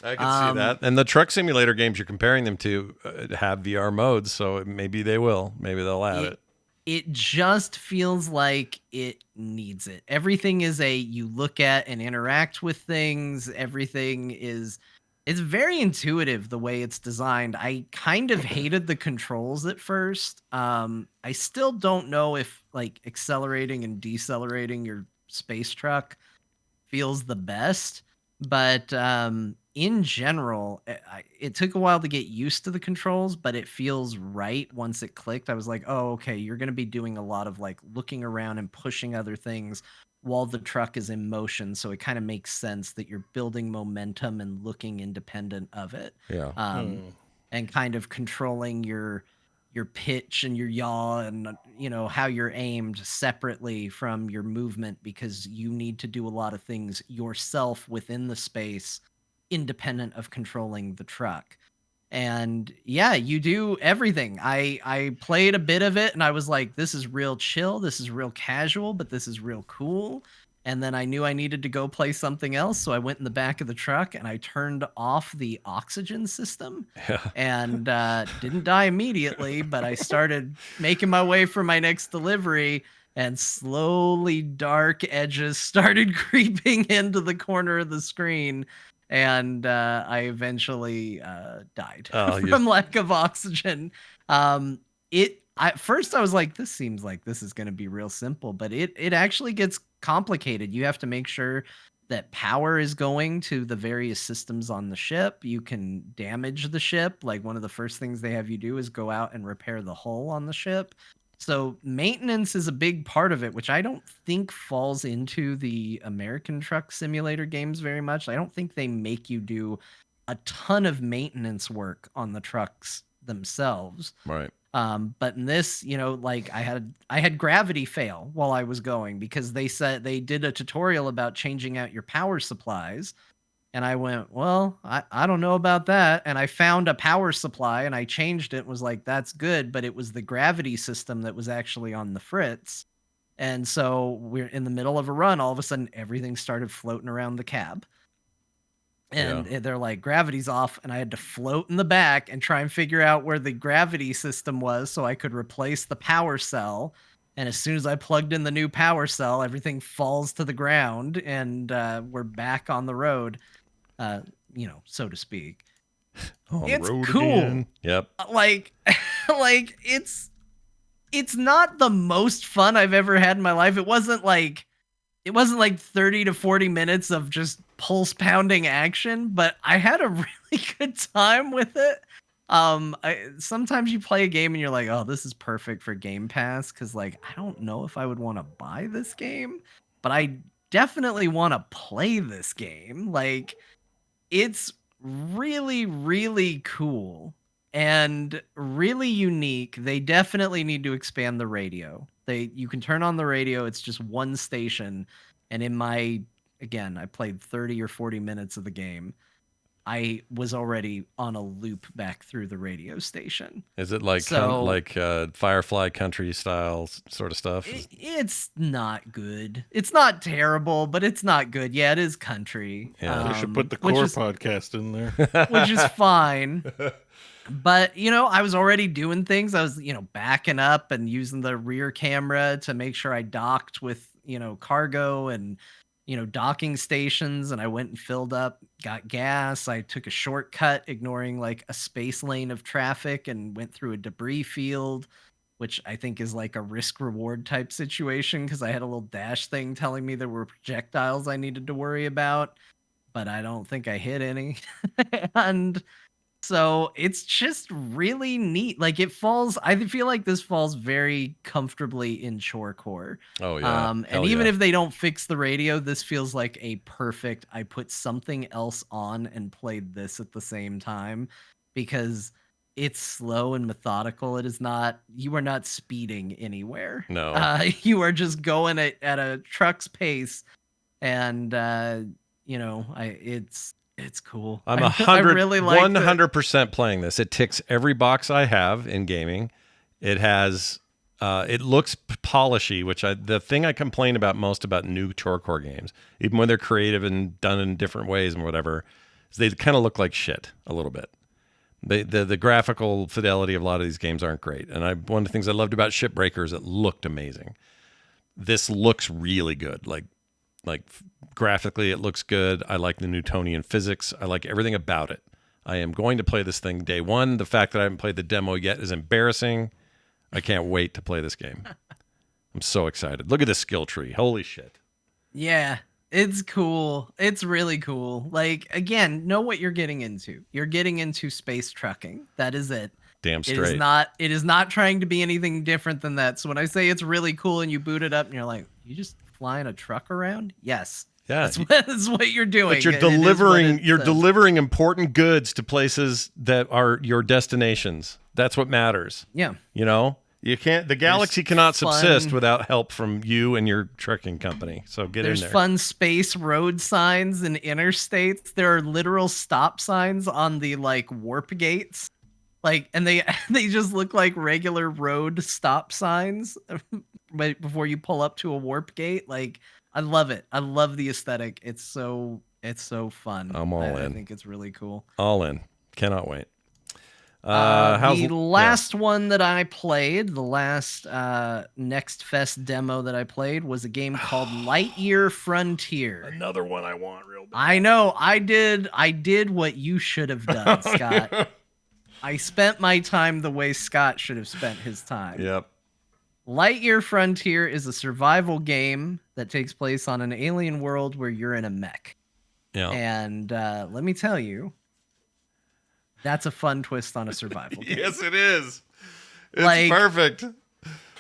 I can see that. And the truck simulator games you're comparing them to have VR modes, so maybe they will. Maybe they'll add it. It just feels like it needs it. Everything is you look at and interact with things. Everything is... It's very intuitive the way it's designed. I kind of hated the controls at first. I still don't know if like accelerating and decelerating your space truck feels the best, but in general, it took a while to get used to the controls, but it feels right once it clicked. I was like, oh, okay, you're going to be doing a lot of like looking around and pushing other things while the truck is in motion, so it kind of makes sense that you're building momentum and looking independent of it. Yeah. And kind of controlling your pitch and your yaw and how you're aimed separately from your movement, because you need to do a lot of things yourself within the space independent of controlling the truck. And yeah, you do everything. I played a bit of it and I was like, this is real chill, this is real casual, but this is real cool. And then I knew I needed to go play something else, so I went in the back of the truck and I turned off the oxygen system. Yeah. And didn't die immediately, but I started making my way for my next delivery, and slowly dark edges started creeping into the corner of the screen, and I eventually died from lack of oxygen. At first I was like, this seems like this is going to be real simple, but it actually gets complicated. You have to make sure that power is going to the various systems on the ship. You can damage the ship. Like, one of the first things they have you do is go out and repair the hull on the ship. So maintenance is a big part of it, which I don't think falls into the American Truck Simulator games very much. I don't think they make you do a ton of maintenance work on the trucks themselves. Right. But in this, like, I had gravity fail while I was going, because they said they did a tutorial about changing out your power supplies. And I went, well, I don't know about that. And I found a power supply and I changed it and was like, that's good. But it was the gravity system that was actually on the fritz. And so we're in the middle of a run. All of a sudden, everything started floating around the cab. And they're like, gravity's off. And I had to float in the back and try and figure out where the gravity system was so I could replace the power cell. And as soon as I plugged in the new power cell, everything falls to the ground, and we're back on the road, so to speak. It's cool. Again. Yep. Like it's not the most fun I've ever had in my life. It wasn't like 30 to 40 minutes of just pulse pounding action, but I had a really good time with it. Sometimes you play a game and you're like, oh, this is perfect for Game Pass, because like, I don't know if I would want to buy this game, but I definitely want to play this game. Like, it's really, really cool and really unique. They definitely need to expand the radio. You can turn on the radio. It's just one station. And I played 30 or 40 minutes of the game. I was already on a loop back through the radio station. Is it like Firefly country style sort of stuff? It's not good. It's not terrible, but it's not good. Yeah, it is country. Yeah, they should put the Core podcast in there, which is fine. But, I was already doing things. I was, backing up and using the rear camera to make sure I docked with, cargo and, docking stations. And I went and filled up, got gas. I took a shortcut, ignoring like a space lane of traffic, and went through a debris field, which I think is like a risk reward type situation, because I had a little dash thing telling me there were projectiles I needed to worry about, but I don't think I hit any. And so it's just really neat. Like, I feel like this falls very comfortably in chorecore. Oh yeah. And even if they don't fix the radio, this feels like a perfect, I put something else on and played this at the same time, because it's slow and methodical. You are not speeding anywhere. No. You are just going at a truck's pace. And, it's cool. I'm 100% playing this. It ticks every box I have in gaming. It has, it looks polishy, which the thing I complain about most about new chorecore games, even when they're creative and done in different ways and whatever, is they kind of look like shit a little bit. The graphical fidelity of a lot of these games aren't great. And one of the things I loved about Shipbreakers, it looked amazing. This looks really good. Like graphically, it looks good. I like the Newtonian physics. I like everything about it. I am going to play this thing day one. The fact that I haven't played the demo yet is embarrassing. I can't wait to play this game. I'm so excited. Look at this skill tree. Holy shit. Yeah, it's cool. It's really cool. Like, again, know what you're getting into. You're getting into space trucking. That is it. Damn straight. It is not trying to be anything different than that. So when I say it's really cool and you boot it up and you're like, you just flying a truck around? Yes. Yeah. That's what you're doing. But you're delivering important goods to places that are your destinations. That's what matters. Yeah. You can't. The galaxy cannot fun- subsist without help from you and your trucking company. So get There's in there. fun space road signs and interstates. There are literal stop signs on the like warp gates. Like, and they just look like regular road stop signs right before you pull up to a warp gate. Like, I love it. I love the aesthetic. It's so fun. I'm all I in. think it's really cool. All in. Cannot wait. The last one that I played, the last Next Fest demo that I played was a game called Lightyear Frontier. Another one I want real bad. I know. I did what you should have done, Scott. I spent my time the way Scott should have spent his time. Yep. Lightyear Frontier is a survival game that takes place on an alien world where you're in a mech. Yeah. And let me tell you, that's a fun twist on a survival game. Yes, it is. It's Like- perfect.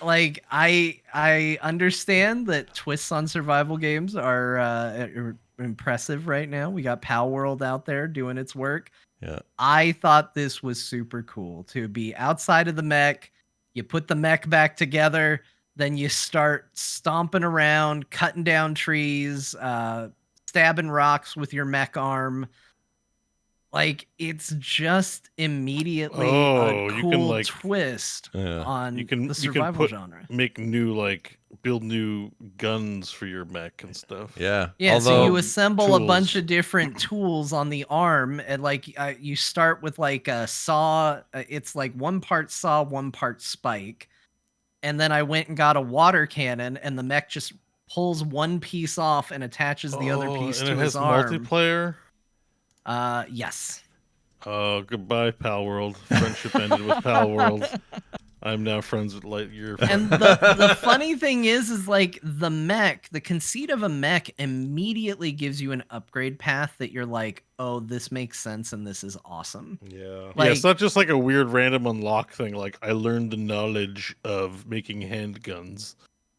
Like, I understand that twists on survival games are impressive right now. We got Pal World out there doing its work. Yeah. I thought this was super cool to be outside of the mech. You put the mech back together, then you start stomping around, cutting down trees, stabbing rocks with your mech arm. Like, it's just immediately Oh, a you cool can, like- twist Yeah. on You can the survival put, genre. make new build new guns for your mech and stuff. Yeah. Yeah, so Although, you assemble a bunch tools. of different tools on the arm, and like you start with like a saw. It's like one part saw, one part spike, and then I went and got a water cannon, and the mech just pulls one piece off and attaches the other piece and to it his has arm. multiplayer. Yes. Oh, goodbye, Pal World. Friendship ended with Pal World. I'm now friends with Lightyear. And the funny thing is like the mech, the conceit of a mech immediately gives you an upgrade path that you're like, oh, this makes sense and this is awesome. yeah. Yeah, it's Like, not just like a weird random unlock thing. Like, I learned the knowledge of making handguns.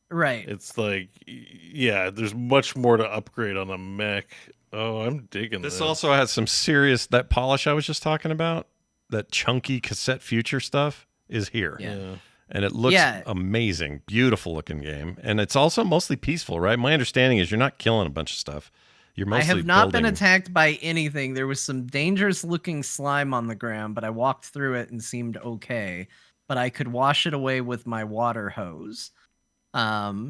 right. It's like, yeah, there's much more to upgrade on a mech. Oh, I'm digging This this. also has some serious, that polish I was just talking about, that chunky cassette future stuff is here. Yeah. And it looks Yeah. amazing. Beautiful looking game. And it's also mostly peaceful, right? My understanding is you're not killing a bunch of stuff. You're I mostly have not been building- attacked by anything. There was some dangerous looking slime on the ground, but I walked through it and seemed okay. But I could wash it away with my water hose.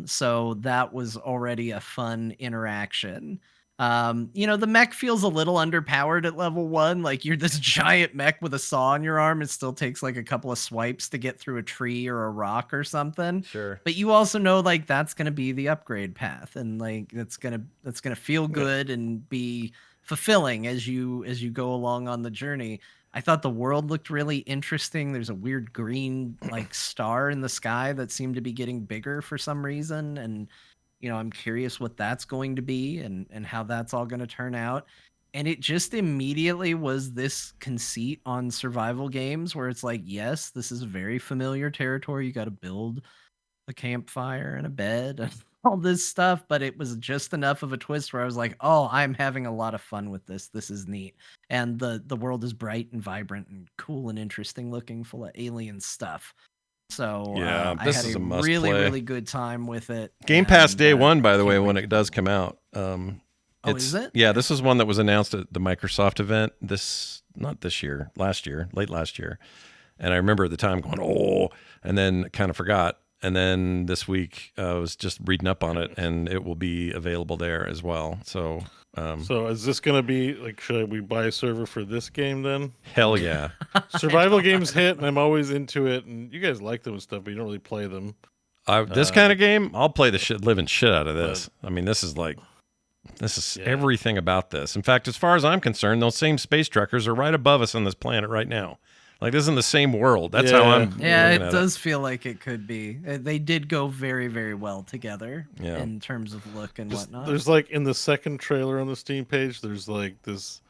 So that was already a fun interaction. The mech feels a little underpowered at level 1. Like, you're this giant mech with a saw in your arm. It still takes like a couple of swipes to get through a tree or a rock or something. Sure. But you also know like that's gonna be the upgrade path, and like that's gonna feel good and be fulfilling as you go along on the journey. I thought the world looked really interesting. There's a weird green like star in the sky that seemed to be getting bigger for some reason, and I'm curious what that's going to be and how that's all going to turn out. And it just immediately was this conceit on survival games where it's like, yes, this is very familiar territory. You got to build a campfire and a bed and all this stuff, but it was just enough of a twist where I was like, oh, I'm having a lot of fun with this. This is neat. And the world is bright and vibrant and cool and interesting looking, full of alien stuff. So Yeah, I this had is a a must really, play. really good time with it. Game Pass and, day one, by the can't way, wait when to it does play. come out. Is it? Yeah, this is one that was announced at the Microsoft event late last year. And I remember at the time going, oh, and then kind of forgot. And then this week I was just reading up on it, and it will be available there as well. So, So is this going to be, like, should we buy a server for this game then? hell yeah. Survival games hit, and I'm always into it, and you guys like them and stuff, but you don't really play them. This kind of game, I'll play the living shit out of this. I mean, this is Yeah. everything about this. In fact, as far as I'm concerned, those same space truckers are right above us on this planet right now. Like, this is in the same world. That's how I'm Yeah, looking it at does feel like it could be. They did go very, very well together Yeah. in terms of look and whatnot. There's like in the second trailer on the Steam page, there's like this,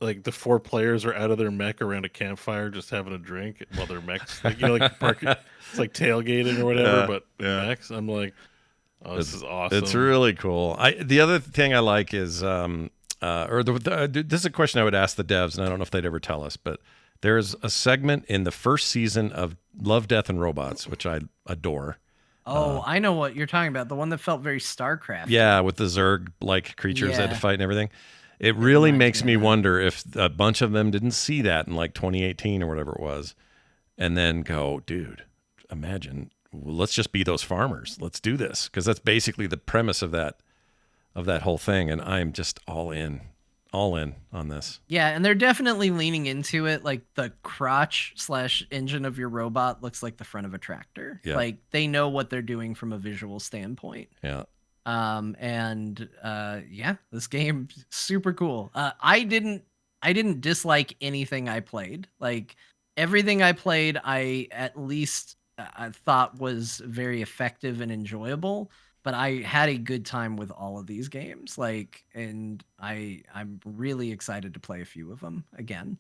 like the 4 players are out of their mech around a campfire just having a drink while their mechs, like, like it's like tailgating or whatever, but mechs. I'm like, oh, this is awesome. It's really cool. The other thing I like is, this is a question I would ask the devs, and I don't know if they'd ever tell us, but There's a segment in the first season of Love, Death, and Robots, which I adore. Oh, I know what you're talking about. The one that felt very Starcraft. Yeah, with the Zerg-like creatures they had to Yeah. fight and everything. It really reminds makes me me of that. wonder if a bunch of them didn't see that in like 2018 or whatever it was, and then go, dude, imagine, let's just be those farmers. Let's do this, because that's basically the premise of that whole thing, and I'm just all in on this. Yeah, and they're definitely leaning into it. Like the crotch / engine of your robot looks like the front of a tractor. Yeah. Like they know what they're doing from a visual standpoint. Yeah. Yeah, this game super cool. I didn't dislike anything I played. Like everything I played, I at least I thought was very effective and enjoyable. But I had a good time with all of these games. Like, and I'm really excited to play a few of them again.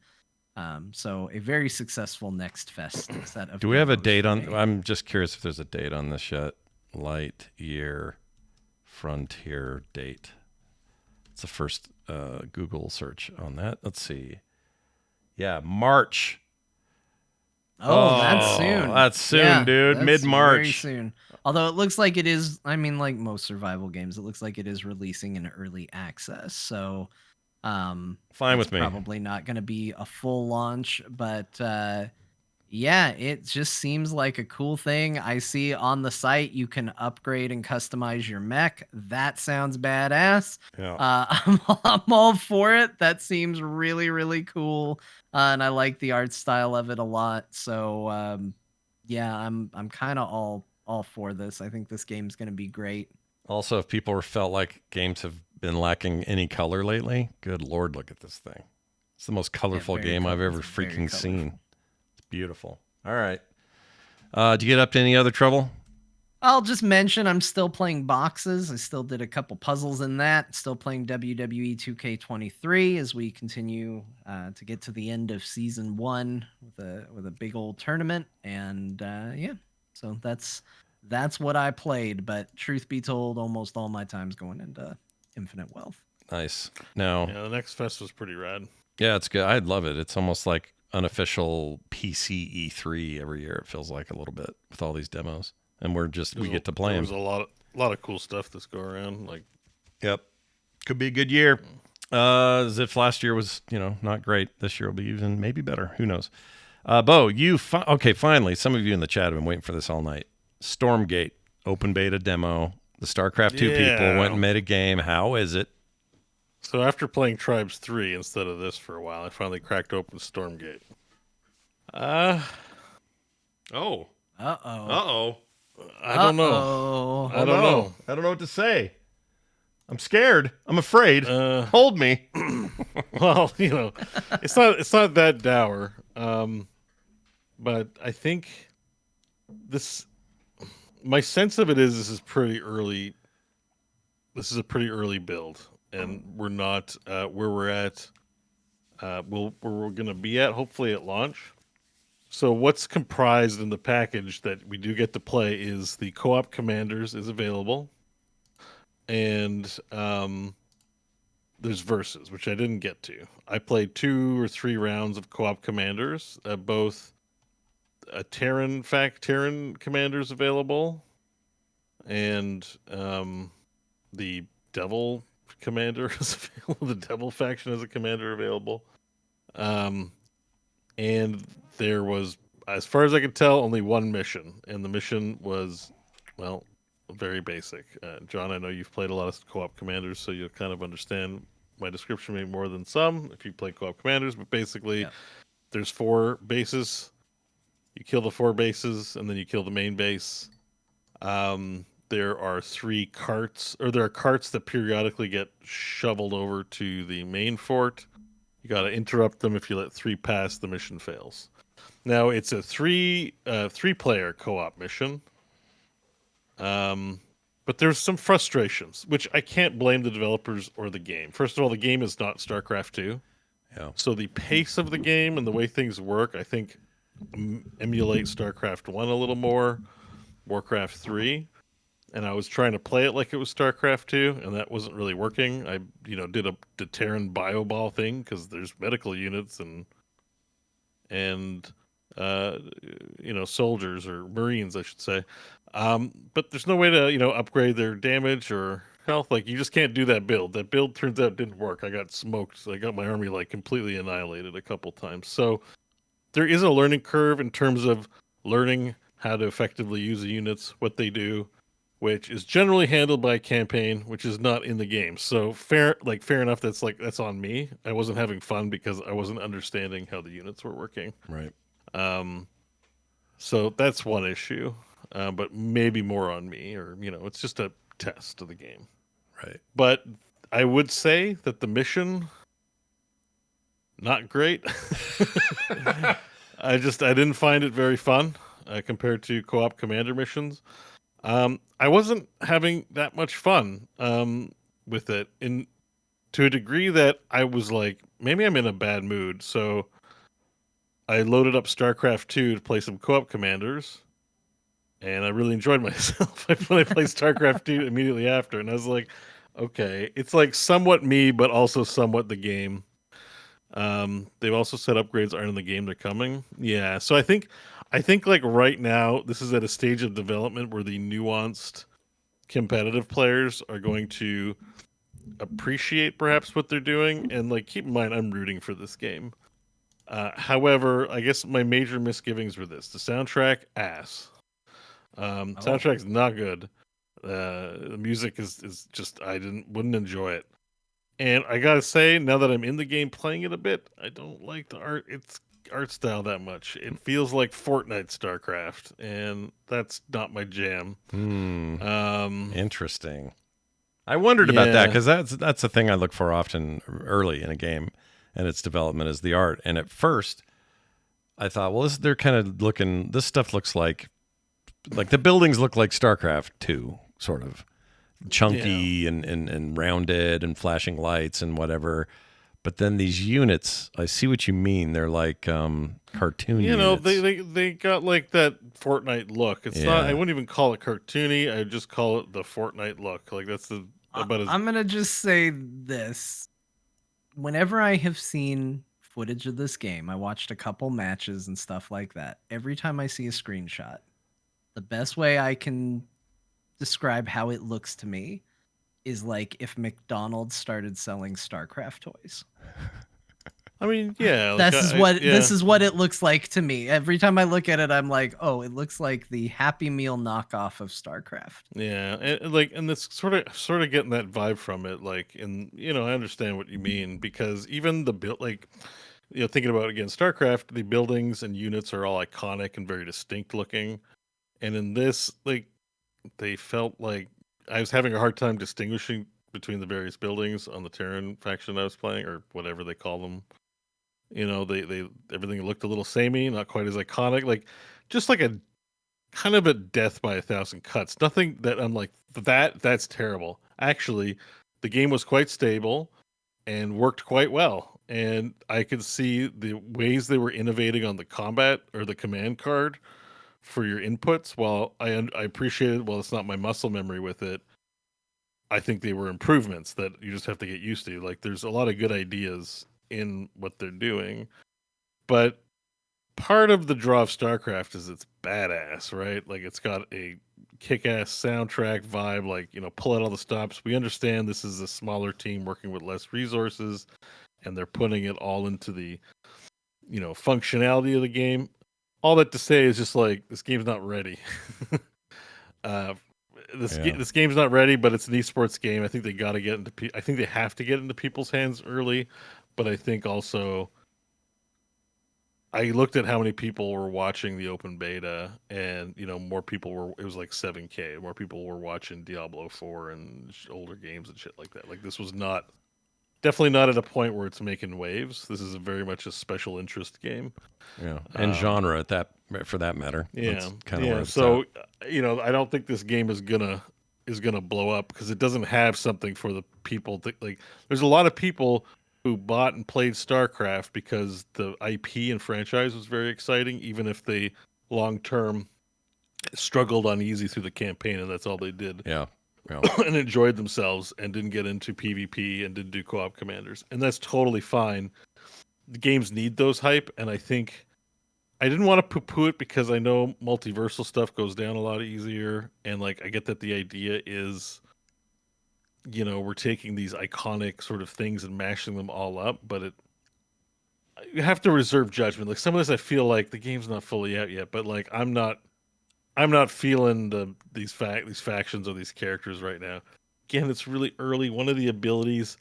So a very successful Next Fest set of. Do we have a demos date for on? me. I'm just curious if there's a date on this yet. Lightyear Frontier date. It's the first Google search on that. Let's see. Yeah, March. Oh, that's soon. That's soon, Yeah, dude. that's Mid-March. Very soon. Although it looks like it is, I mean, like most survival games, it looks like it is releasing in early access. So, Fine it's with me. Probably not going to be a full launch, but yeah, it just seems like a cool thing. I see on the site you can upgrade and customize your mech. That sounds badass. Yeah. I'm all for it. That seems really, really cool. And I like the art style of it a lot. So yeah, I'm kind of all for this. I think this game's gonna be great. Also, if people felt like games have been lacking any color lately, good Lord, look at this thing. It's the most colorful very game I've color- ever it's very freaking seen. colorful. It's beautiful. All right. Did you get up to any other trouble? I'll just mention I'm still playing boxes. I still did a couple puzzles in that. Still playing WWE 2K23 as we continue to get to the end of season 1 with a big old tournament. And yeah, so that's what I played. But truth be told, almost all my time's going into Infinite Wealth. Nice. Now, Yeah, the next fest was pretty rad. yeah, it's good. I'd love it. It's almost like unofficial PC E3 every year. It feels like a little bit with all these demos, and we get to play There them. was a lot of cool stuff this go around. Like, Yep. Could be a good year. As if last year was, not great. This year will be even maybe better. Who knows? Beau, okay, finally, some of you in the chat have been waiting for this all night. Stormgate, open beta demo. The StarCraft 2 people Yeah. went and made a game. How is it? so after playing Tribes 3 instead of this for a while, I finally cracked open Stormgate. Oh. Uh-oh. Uh-oh. I don't know. I don't know. I don't know what to say. I'm scared. I'm afraid. Hold me. Well, it's not that dour. But I think my sense of it is this is pretty early. This is a pretty early build, and we're not where we're at. Where we're going to be at, hopefully at launch. So what's comprised in the package that we do get to play is the co-op commanders is available, and there's versus, which I didn't get to. I played 2 or 3 rounds of co-op commanders, both a Terran commanders available, and the Devil commander is available. The Devil faction as a commander available. And there was, as far as I could tell, only one mission, and the mission was, well, very basic. John, I know you've played a lot of co-op commanders, so you'll kind of understand my description maybe more than some if you play co-op commanders. But basically, there's 4 bases. You kill the 4 bases, and then you kill the main base. There are 3 carts, or there are carts that periodically get shoveled over to the main fort. You got to interrupt them. If you let 3 pass, the mission fails. Now it's a 3-player co-op mission. But there's some frustrations, which I can't blame the developers or the game. First of all, the game is not StarCraft 2. Yeah. So the pace of the game and the way things work, I think, emulate StarCraft 1 a little more, Warcraft 3. And I was trying to play it like it was StarCraft 2, and that wasn't really working. I, did the Terran bio ball thing because there's medical units, and and soldiers or Marines, I should say. But there's no way to upgrade their damage or health. Like you just can't do that build. That build turns out didn't work. I got smoked. So I got my army like completely annihilated a couple times. So there is a learning curve in terms of learning how to effectively use the units, what they do, which is generally handled by a campaign, which is not in the game. So fair enough. That's on me. I wasn't having fun because I wasn't understanding how the units were working. Right. So that's one issue, but maybe more on me, or it's just a test of the game. Right. But I would say that the mission, not great. I didn't find it very fun compared to co-op commander missions. I wasn't having that much fun with it, to a degree that I was like, maybe I'm in a bad mood. So I loaded up Starcraft 2 to play some co-op commanders, and I really enjoyed myself when I played Starcraft 2 immediately after, and I was like, okay, it's like somewhat me, but also somewhat the game. They've also said upgrades aren't in the game; they're coming. Yeah, so I think like right now, this is at a stage of development where the nuanced competitive players are going to appreciate perhaps what they're doing, and like keep in mind, I'm rooting for this game. However, I guess my major misgivings were this: the soundtrack, ass. Soundtrack's not good. The music is just wouldn't enjoy it. And I gotta say, now that I'm in the game playing it a bit, I don't like the art style that much. It feels like Fortnite StarCraft, and that's not my jam. Interesting. I wondered about that because that's a thing I look for often early in a game and its development is the art. And at first, I thought, well, they're kind of looking. This stuff looks like the buildings look like StarCraft 2, sort of chunky and rounded and flashing lights and whatever. But then these units, I see what you mean. They're like cartoon units. They got like that Fortnite look. It's not. I wouldn't even call it cartoony. I would just call it the Fortnite look. Like that's I'm gonna just say this. Whenever I have seen footage of this game, I watched a couple matches and stuff like that. Every time I see a screenshot, the best way I can describe how it looks to me is like if McDonald's started selling StarCraft toys. I mean, yeah. This is what it looks like to me. Every time I look at it, I'm like, oh, it looks like the Happy Meal knockoff of StarCraft. Yeah, and it's sort of getting that vibe from it. Like, and I understand what you mean because even the build, like, thinking about again StarCraft, the buildings and units are all iconic and very distinct looking, and in this, like, they felt like I was having a hard time distinguishing between the various buildings on the Terran faction I was playing, or whatever they call them. They everything looked a little samey, not quite as iconic, like just like a kind of a death by 1,000 cuts. Nothing that I'm like that's terrible. Actually, the game was quite stable and worked quite well, and I could see the ways they were innovating on the combat or the command card for your inputs. While I appreciated, well, it's not my muscle memory with it. I think they were improvements that you just have to get used to. Like, there's a lot of good ideas in what they're doing, but part of the draw of StarCraft is it's badass, right? Like, it's got a kick-ass soundtrack vibe, like, pull out all the stops. We understand this is a smaller team working with less resources, and they're putting it all into the, functionality of the game. All that to say is just like, this game's not ready. This game's not ready, but it's an esports game. I think they got to get into. I think they have to get into people's hands early, but I think also, I looked at how many people were watching the open beta, and more people were. It was like 7K. More people were watching Diablo 4 and older games and shit like that. Like, this was definitely not at a point where it's making waves. This is very much a special interest game. Yeah, and genre for that matter. Yeah, that's kind of where it's so at. I don't think this game is gonna blow up because it doesn't have something for the people to like. There's a lot of people who bought and played StarCraft because the IP and franchise was very exciting, even if they long term struggled uneasy through the campaign, and that's all they did. Yeah. And enjoyed themselves and didn't get into PvP and didn't do co-op commanders, and that's totally fine. The games need those hype, and I think I didn't want to poo-poo it because I know multiversal stuff goes down a lot easier, and like I get that the idea is, we're taking these iconic sort of things and mashing them all up, but you have to reserve judgment. Like some of this, I feel like the game's not fully out yet, but like I'm not feeling these factions or these characters right now. Again, it's really early. One of the abilities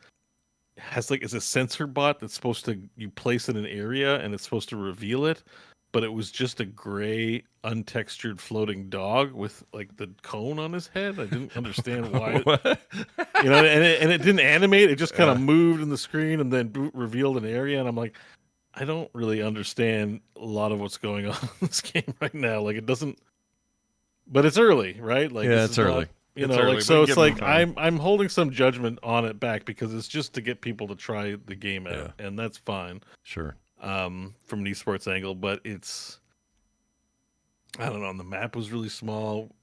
is a sensor bot that's supposed to, you place in an area and it's supposed to reveal it, but it was just a gray, untextured floating dog with like the cone on his head. I didn't understand why. And it didn't animate. It just kind of moved in the screen and then revealed an area. And I'm like, I don't really understand a lot of what's going on in this game right now. Like it doesn't, but it's early, right? Like yeah, it's early. It's like I'm holding some judgment on it back because it's just to get people to try the game out, and that's fine. Sure. From an esports angle, but it's, I don't know. The map was really small.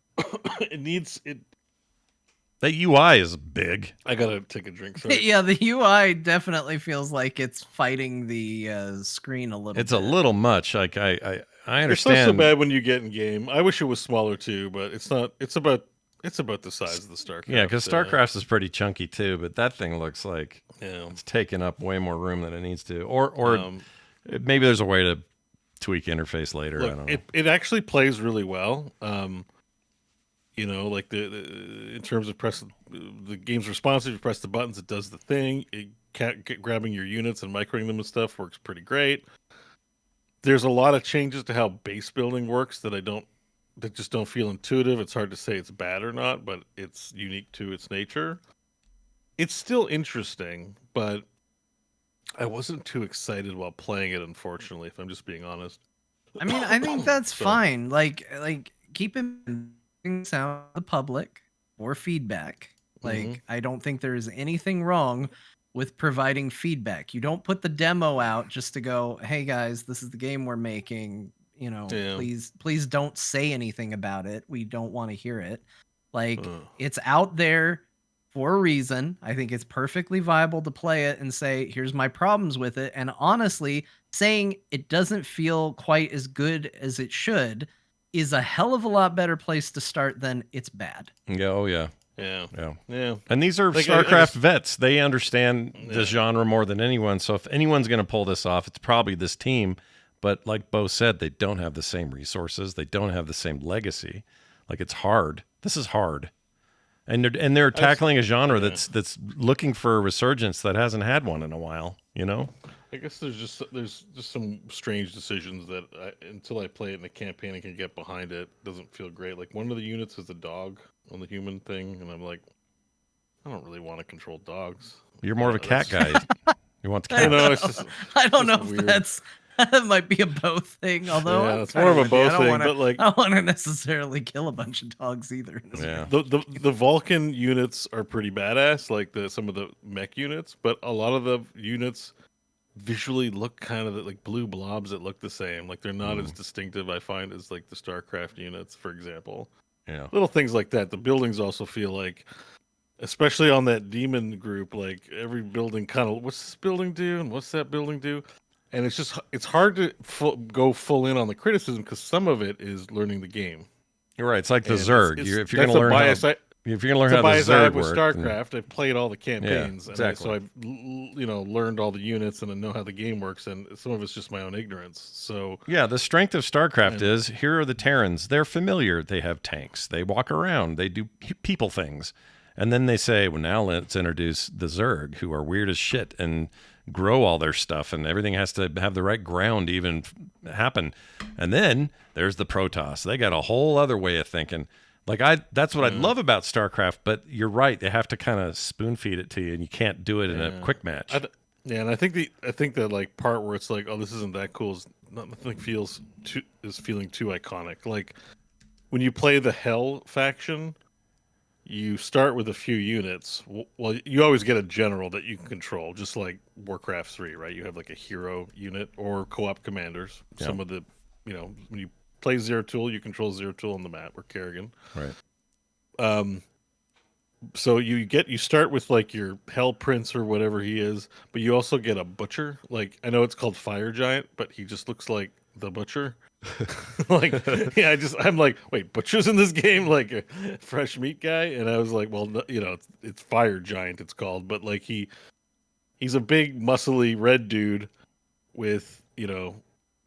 That UI is big. I gotta take a drink. Sorry. Yeah, the UI definitely feels like it's fighting the screen a little. It's bit. a little much. Like I understand. It's not so bad when you get in game. I wish it was smaller too, but it's not. It's about the size of the Starcraft. Yeah, because Starcraft is pretty chunky too, but that thing looks like it's taking up way more room than it needs to. Or maybe there's a way to tweak interface later. Look, I don't know. It actually plays really well. Like in terms of the game's responsive. You press the buttons, it does the thing. Grabbing your units and microing them and stuff works pretty great. There's a lot of changes to how base building works that just don't feel intuitive. It's hard to say it's bad or not, but it's unique to its nature. It's still interesting, but I wasn't too excited while playing it, unfortunately, if I'm just being honest. I mean, I think that's fine. Like keep it out the public or feedback. Like I don't think there's anything wrong with providing feedback. You don't put the demo out just to go, "Hey guys, this is the game we're making. Please don't say anything about it. We don't want to hear it." Like it's out there for a reason. I think it's perfectly viable to play it and say, "Here's my problems with it." And honestly, saying it doesn't feel quite as good as it should is a hell of a lot better place to start than it's bad. Yeah, oh yeah. Yeah. And these are Starcraft vets. They understand the genre more than anyone. So if anyone's going to pull this off, it's probably this team. But like Beau said, they don't have the same resources. They don't have the same legacy. Like it's hard. This is hard. And they're tackling a genre that's looking for a resurgence that hasn't had one in a while, I guess there's just some strange decisions that until I play it in the campaign and can get behind it, doesn't feel great. Like one of the units is a dog on the human thing, and I'm like, I don't really want to control dogs. You're more of a cat guy. You want the cat. I don't know if that might be a Beau thing, although it's more of a Beau thing. But like, I don't want to necessarily kill a bunch of dogs either. The Vulcan units are pretty badass, like some of the mech units, but a lot of the units visually look kind of like blue blobs that look the same. Like they're not as distinctive, I find, as like the Starcraft units, for example. Yeah, little things like that. The buildings also feel like, especially on that demon group, like every building kind of, what's this building do and what's that building do? And it's hard to go full in on the criticism because some of it is learning the game. You're right. It's like the Zerg. If you're going to learn how the Zerg with work, Starcraft, I've played all the campaigns, exactly. so I've learned all the units and I know how the game works. And some of it's just my own ignorance. So yeah, the strength of Starcraft is here are the Terrans. They're familiar. They have tanks. They walk around. They do people things. And then they say, well, now let's introduce the Zerg, who are weird as shit and grow all their stuff, and everything has to have the right ground to even happen. And then there's the Protoss. They got a whole other way of thinking. Like that's what I love about StarCraft, but you're right. They have to kind of spoon feed it to you, and you can't do it in a quick match. And I think the like part where it's like, oh, this isn't that cool, is nothing feeling too iconic. Like when you play the Hell faction, you start with a few units. Well, you always get a general that you can control, just like Warcraft 3, right? You have like a hero unit or co-op commanders. Yeah. Some of the, when you play Zeratul, you control Zeratul on the map, or Kerrigan. Right. So you start with like your Hell Prince or whatever he is, but you also get a butcher. Like I know it's called Fire Giant, but he just looks like the butcher. Like, yeah, I'm like, wait, butcher's in this game, like a fresh meat guy, and I was like, well, you know, it's Fire Giant, it's called, but like he's a big, muscly red dude with, you know,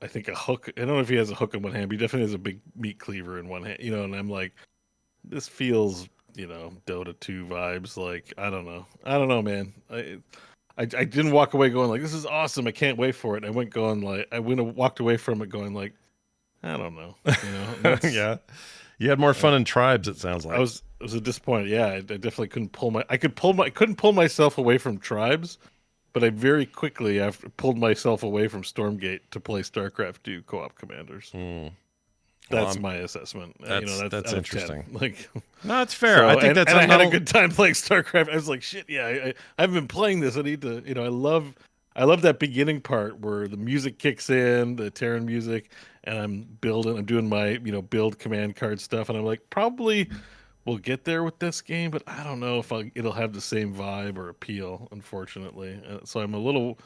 I think a hook. I don't know if he has a hook in one hand, but he definitely has a big meat cleaver in one hand, you know. And I'm like, this feels, you know, Dota 2 vibes. Like, I don't know, man. I didn't walk away going like, this is awesome, I can't wait for it. I went going like, walked away from it going like, I don't know, you know. Yeah, you had more fun in Tribes. It sounds like I was disappointed. Yeah, I definitely couldn't couldn't pull myself away from Tribes, but I very quickly pulled myself away from Stormgate to play Starcraft 2 co-op commanders. That's my assessment. That's interesting. Like, no, it's fair. I think that's. I had a good time playing Starcraft. I was like, shit, yeah, I haven't been playing this. I need to, you know, I love that beginning part where the music kicks in, the Terran music, and I'm doing my, you know, build command card stuff, and I'm like, probably we'll get there with this game, but I don't know if it'll have the same vibe or appeal, unfortunately. So I'm a little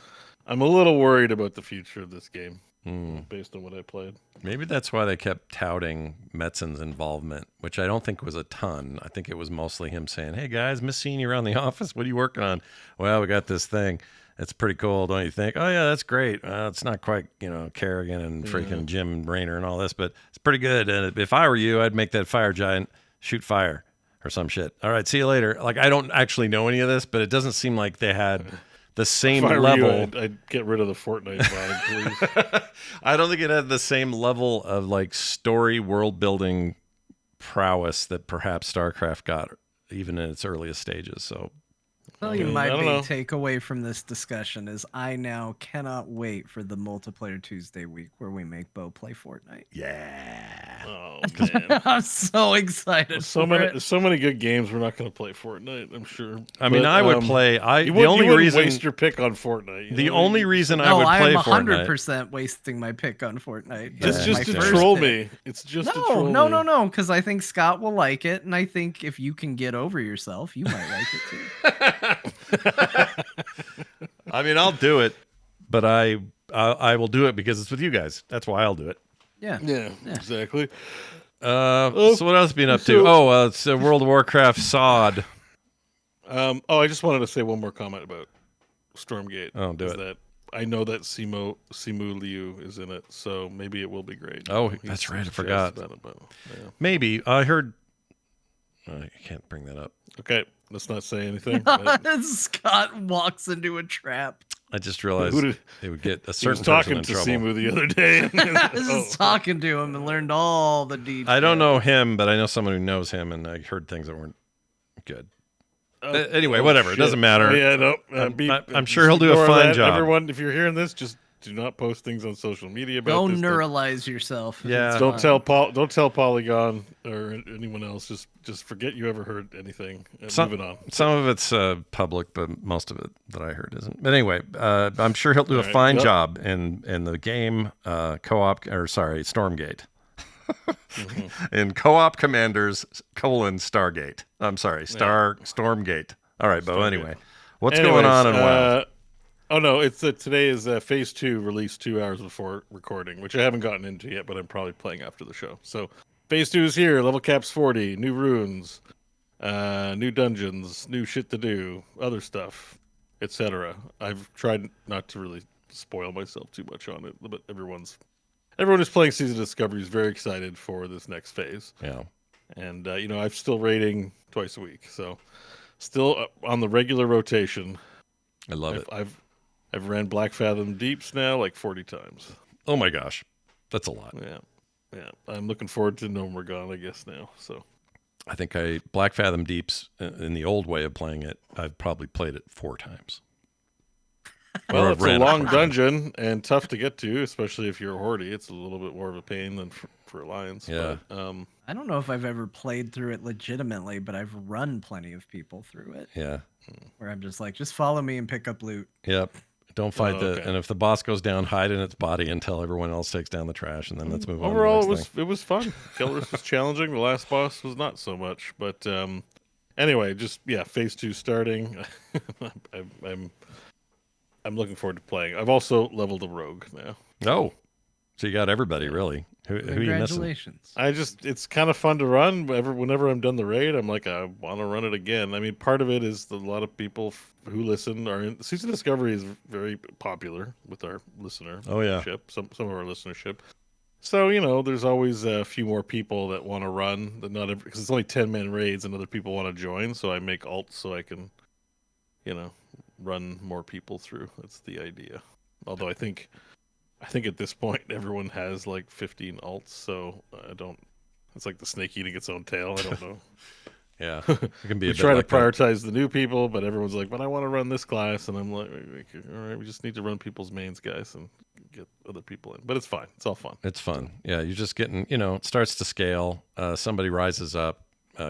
worried about the future of this game. Based on what I played. Maybe that's why they kept touting Metzen's involvement, which I don't think was a ton. I think it was mostly him saying, hey guys, miss seeing you around the office. What are you working on? Well, we got this thing. It's pretty cool, don't you think? Oh yeah, that's great. It's not quite, you know, Kerrigan and freaking Jim Raynor and all this, but it's pretty good. And if I were you, I'd make that Fire Giant shoot fire or some shit. All right, see you later. Like, I don't actually know any of this, but it doesn't seem like they had the same level. I'd get rid of the Fortnite vibe, please. I don't think it had the same level of like story world building prowess that perhaps StarCraft got even in its earliest stages. So I'll tell you my big takeaway from this discussion is I now cannot wait for the multiplayer Tuesday week where we make Beau play Fortnite. Yeah. Oh man. I'm so excited. So many good games. We're not going to play Fortnite, I'm sure. I mean, I would play. You wouldn't waste your pick on Fortnite. The only reason I would play Fortnite. I'm 100% wasting my pick on Fortnite. It's just to troll me. It's just to troll me. No, because I think Scott will like it, and I think if you can get over yourself, you might like it too. I mean, I'll do it, but I will do it because it's with you guys. That's why I'll do it. Yeah, exactly. So what else been up to? It's World of Warcraft SOD. I just wanted to say one more comment about Stormgate. Oh, do it. That I know that Simu Liu is in it, so maybe it will be great. Oh, that's right. I forgot. Maybe I heard. I can't bring that up. Okay, let's not say anything. Scott walks into a trap. I just realized they would get a certain person in trouble. Simu the other day. I was just talking to him and learned all the details. I don't know him, but I know someone who knows him, and I heard things that weren't good. Anyway, whatever. Shit. It doesn't matter. Yeah, no. I'm sure he'll do a fine job. Everyone, if you're hearing this, just do not post things on social media about Don't this. neuralize yourself. Yeah. Don't tell Polygon or anyone else. Just forget you ever heard anything. Move it on. Some of it's public, but most of it that I heard isn't. But anyway, I'm sure he'll do a fine job in the game Stormgate. In Co-op Commanders Stargate. I'm sorry, Stormgate. All right, Beau. Anyway, what's going on in WoW? Oh no, it's today is Phase 2 released 2 hours before recording, which I haven't gotten into yet, but I'm probably playing after the show. So Phase 2 is here, level caps 40, new runes, new dungeons, new shit to do, other stuff, etc. I've tried not to really spoil myself too much on it, but everyone who's playing Season Discovery is very excited for this next phase. Yeah. And I'm still raiding twice a week, so still on the regular rotation. I love it. I've ran Black Fathom Deeps now like 40 times. Oh my gosh, that's a lot. Yeah. I'm looking forward to No More Gone, I guess now. So I think Black Fathom Deeps in the old way of playing it, I've probably played it 4 times. Well, it's a long dungeon and tough to get to, especially if you're a Horde. It's a little bit more of a pain than for Alliance. Yeah. But, I don't know if I've ever played through it legitimately, but I've run plenty of people through it. Yeah. Where I'm just like, just follow me and pick up loot. Yep. Don't fight and if the boss goes down, hide in its body until everyone else takes down the trash, and then let's move on. Overall, it was fun. Killers was challenging. The last boss was not so much, but anyway, Phase 2 starting. I'm looking forward to playing. I've also leveled a rogue now. Oh, So you got everybody really. Who you missing? Congratulations. It's kind of fun to run. Whenever I'm done the raid, I'm like, I want to run it again. I mean, part of it is a lot of people who listen are in. Season Discovery is very popular with our listenership. Oh yeah, some of our listenership. So there's always a few more people that want to run. That not because it's only 10-man raids, and other people want to join. So I make alts so I can, run more people through. That's the idea. Although I think at this point everyone has like 15 alts, so I don't. It's like the snake eating its own tail. I don't know. Yeah, it can be. We try to prioritize the new people, but everyone's like, "But I want to run this class," and I'm like, "All right, we just need to run people's mains, guys, and get other people in." But it's fine. It's all fun. It's fun. Yeah, you're just getting. It starts to scale. Somebody rises up,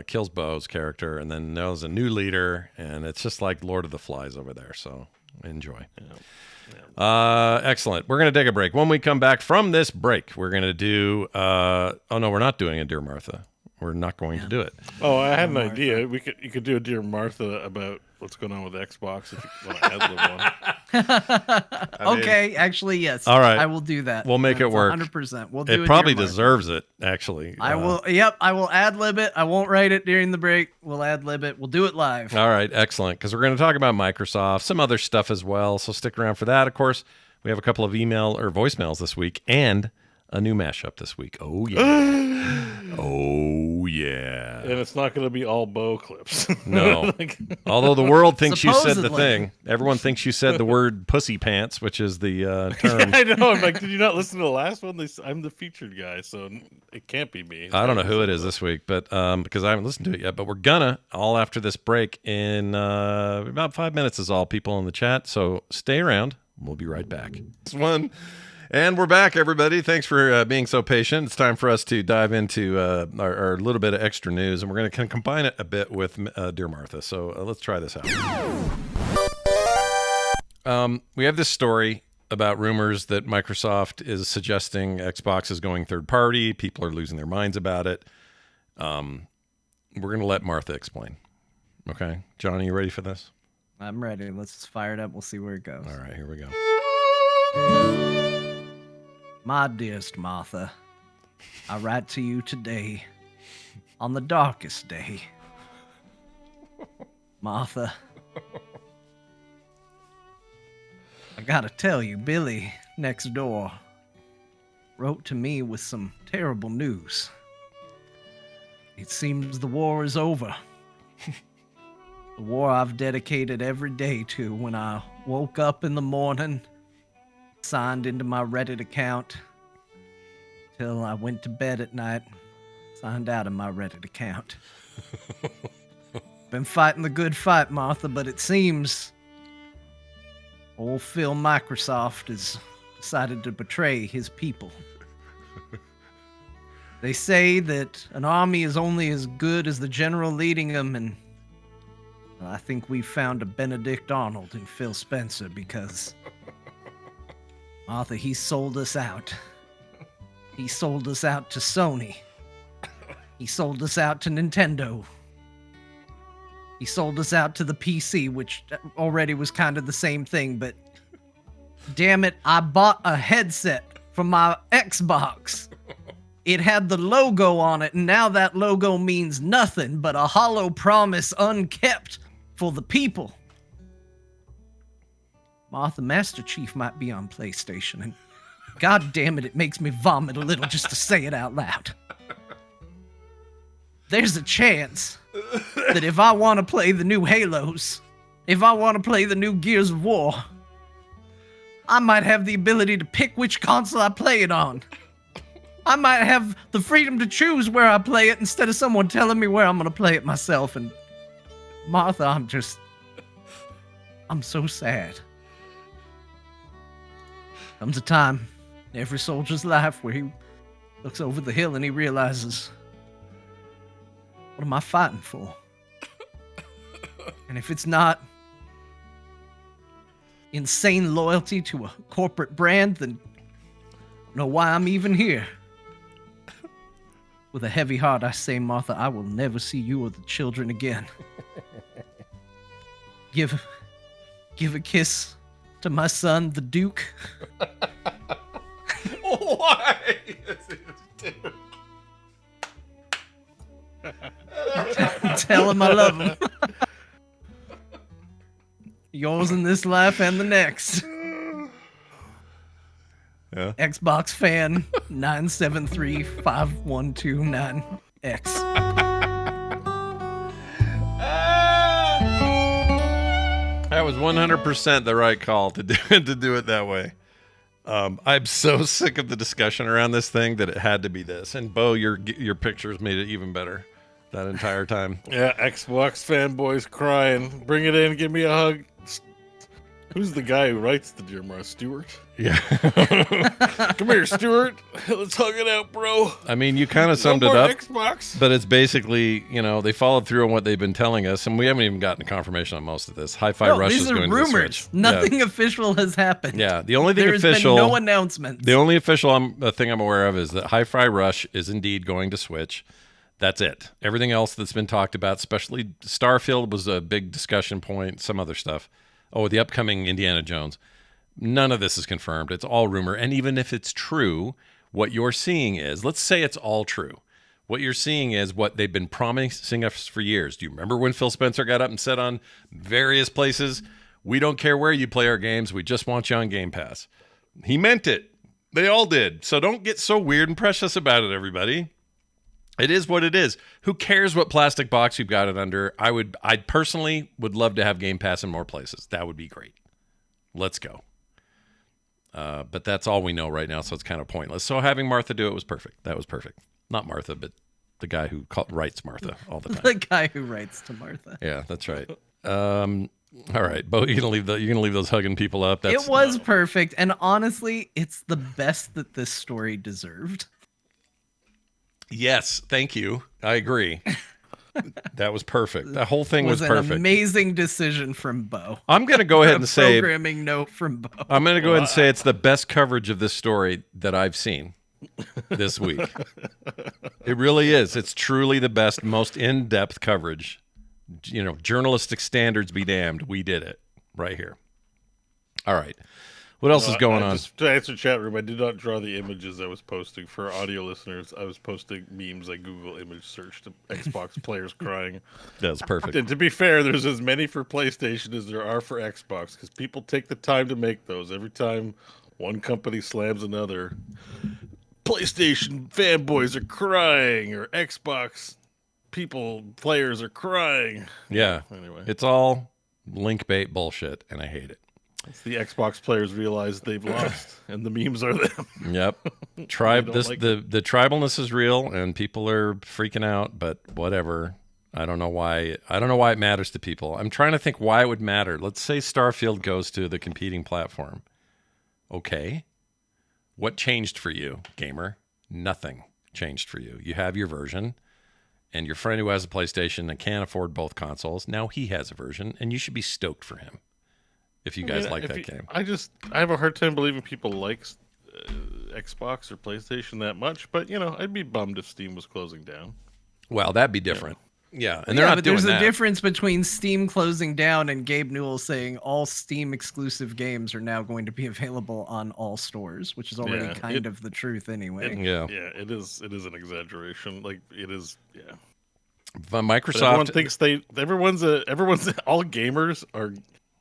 kills Beau's character, and then there's a new leader, and it's just like Lord of the Flies over there. So enjoy. Yeah. Excellent. We're going to take a break. When we come back from this break, we're going to do. Oh no, we're not doing a Dear Martha. We're not going to do it. Oh, I had an idea. You could do a Dear Martha about what's going on with Xbox if you want to add one. Okay, actually, yes. All right, I will do that. We'll make it work. 100%. We'll do it. It probably deserves it, actually. I will. Yep, I will ad lib it. I won't write it during the break. We'll ad lib it. We'll do it live. All right, excellent. Because we're going to talk about Microsoft, some other stuff as well. So stick around for that. Of course, we have a couple of email or voicemails this week, and a new mashup this week. Oh yeah. Oh yeah. And it's not going to be all Beau clips. No. Although the world thinks you said the thing. Everyone thinks you said the word pussy pants, which is the term. I know. I'm like, did you not listen to the last one? I'm the featured guy, so it can't be me. I don't know who it is this week, but because I haven't listened to it yet. But we're gonna all after this break in about 5 minutes is all people in the chat. So stay around. We'll be right back. This one. And we're back, everybody. Thanks for being so patient. It's time for us to dive into our little bit of extra news, and we're going to combine it a bit with Dear Martha. So let's try this out. We have this story about rumors that Microsoft is suggesting Xbox is going third party. People are losing their minds about it. We're going to let Martha explain. Okay. John, are you ready for this? I'm ready. Let's fire it up. We'll see where it goes. All right, here we go. My dearest Martha, I write to you today on the darkest day. Martha, I gotta tell you, Billy next door wrote to me with some terrible news. It seems the war is over. The war I've dedicated every day to when I woke up in the morning, signed into my Reddit account, till I went to bed at night, signed out of my Reddit account. Been fighting the good fight, Martha, but it seems old Phil Microsoft has decided to betray his people. They say that an army is only as good as the general leading them, and I think we found a Benedict Arnold in Phil Spencer because Martha, he sold us out. He sold us out to Sony. He sold us out to Nintendo. He sold us out to the PC, which already was kind of the same thing, but damn it, I bought a headset for my Xbox. It had the logo on it, and now that logo means nothing but a hollow promise unkept for the people. Martha, Master Chief might be on PlayStation, and god damn it, it makes me vomit a little just to say it out loud. There's a chance that if I want to play the new Halos, if I want to play the new Gears of War, I might have the ability to pick which console I play it on. I might have the freedom to choose where I play it instead of someone telling me where I'm going to play it myself. And Martha, I'm so sad. Comes a time in every soldier's life where he looks over the hill and he realizes, what am I fighting for? And if it's not insane loyalty to a corporate brand, then I don't know why I'm even here. With a heavy heart, I say, Martha, I will never see you or the children again. Give a kiss to my son, the Duke. What? Why? Tell him I love him. Yours in this life and the next. Yeah. Xbox fan 9735129X. That was 100% the right call to do it that way. I'm so sick of the discussion around this thing that it had to be this. And Beau, your pictures made it even better that entire time. Yeah, Xbox fanboys crying. Bring it in, give me a hug. Who's the guy who writes the Dear Mara? Stuart? Yeah. Come here, Stuart. Let's hug it out, bro. I mean, you kind of summed it more up. Xbox. But it's basically, they followed through on what they've been telling us, and we haven't even gotten confirmation on most of this. Hi-Fi Rush these is are going to the rumors. Switch. Nothing official has happened. Yeah, the only thing There's official, been no announcements. the only official thing I'm aware of is that Hi-Fi Rush is indeed going to Switch. That's it. Everything else that's been talked about, especially Starfield, was a big discussion point. Some other stuff. Oh, the upcoming Indiana Jones. None of this is confirmed. It's all rumor. And even if it's true, what you're seeing is, let's say it's all true. What you're seeing is what they've been promising us for years. Do you remember when Phil Spencer got up and said on various places, we don't care where you play our games, we just want you on Game Pass? He meant it. They all did. So don't get so weird and precious about it, everybody. It is what it is. Who cares what plastic box you've got it under? I personally would love to have Game Pass in more places. That would be great. Let's go. But that's all we know right now, so it's kind of pointless. So having Martha do it was perfect. That was perfect. Not Martha, but the guy who writes Martha all the time. The guy who writes to Martha. Yeah, that's right. All right, Beau, you're gonna leave those hugging people up. It was perfect, and honestly, it's the best that this story deserved. Yes, thank you. I agree. That was perfect. The whole thing was an perfect. Amazing decision from Beau. I'm going to go ahead and say programming note from Beau. I'm going to go ahead and say it's the best coverage of this story that I've seen this week. It really is. It's truly the best, most in-depth coverage. Journalistic standards be damned. We did it right here. All right. What else is going on? Just to answer chat room, I did not draw the images I was posting. For audio listeners, I was posting memes I Google image searched to Xbox players crying. That's perfect. And to be fair, there's as many for PlayStation as there are for Xbox, because people take the time to make those. Every time one company slams another, PlayStation fanboys are crying, or Xbox players are crying. Yeah. Anyway, It's all link bait bullshit, and I hate it. it's the Xbox players realize they've lost, and the memes are them. Yep. The tribalness is real, and people are freaking out. But whatever. I don't know why. I don't know why it matters to people. I'm trying to think why it would matter. Let's say Starfield goes to the competing platform. Okay. What changed for you, gamer? Nothing changed for you. You have your version, and your friend who has a PlayStation and can't afford both consoles, now he has a version, and you should be stoked for him. If you guys like that game. I have a hard time believing people like Xbox or PlayStation that much, but I'd be bummed if Steam was closing down. Well, that'd be different. Yeah, and they're not but doing there's that. a difference between Steam closing down and Gabe Newell saying all Steam exclusive games are now going to be available on all stores, which is already kind of the truth anyway. Yeah, it is an exaggeration. Like it is, yeah. But Microsoft, but everyone thinks everyone's all gamers are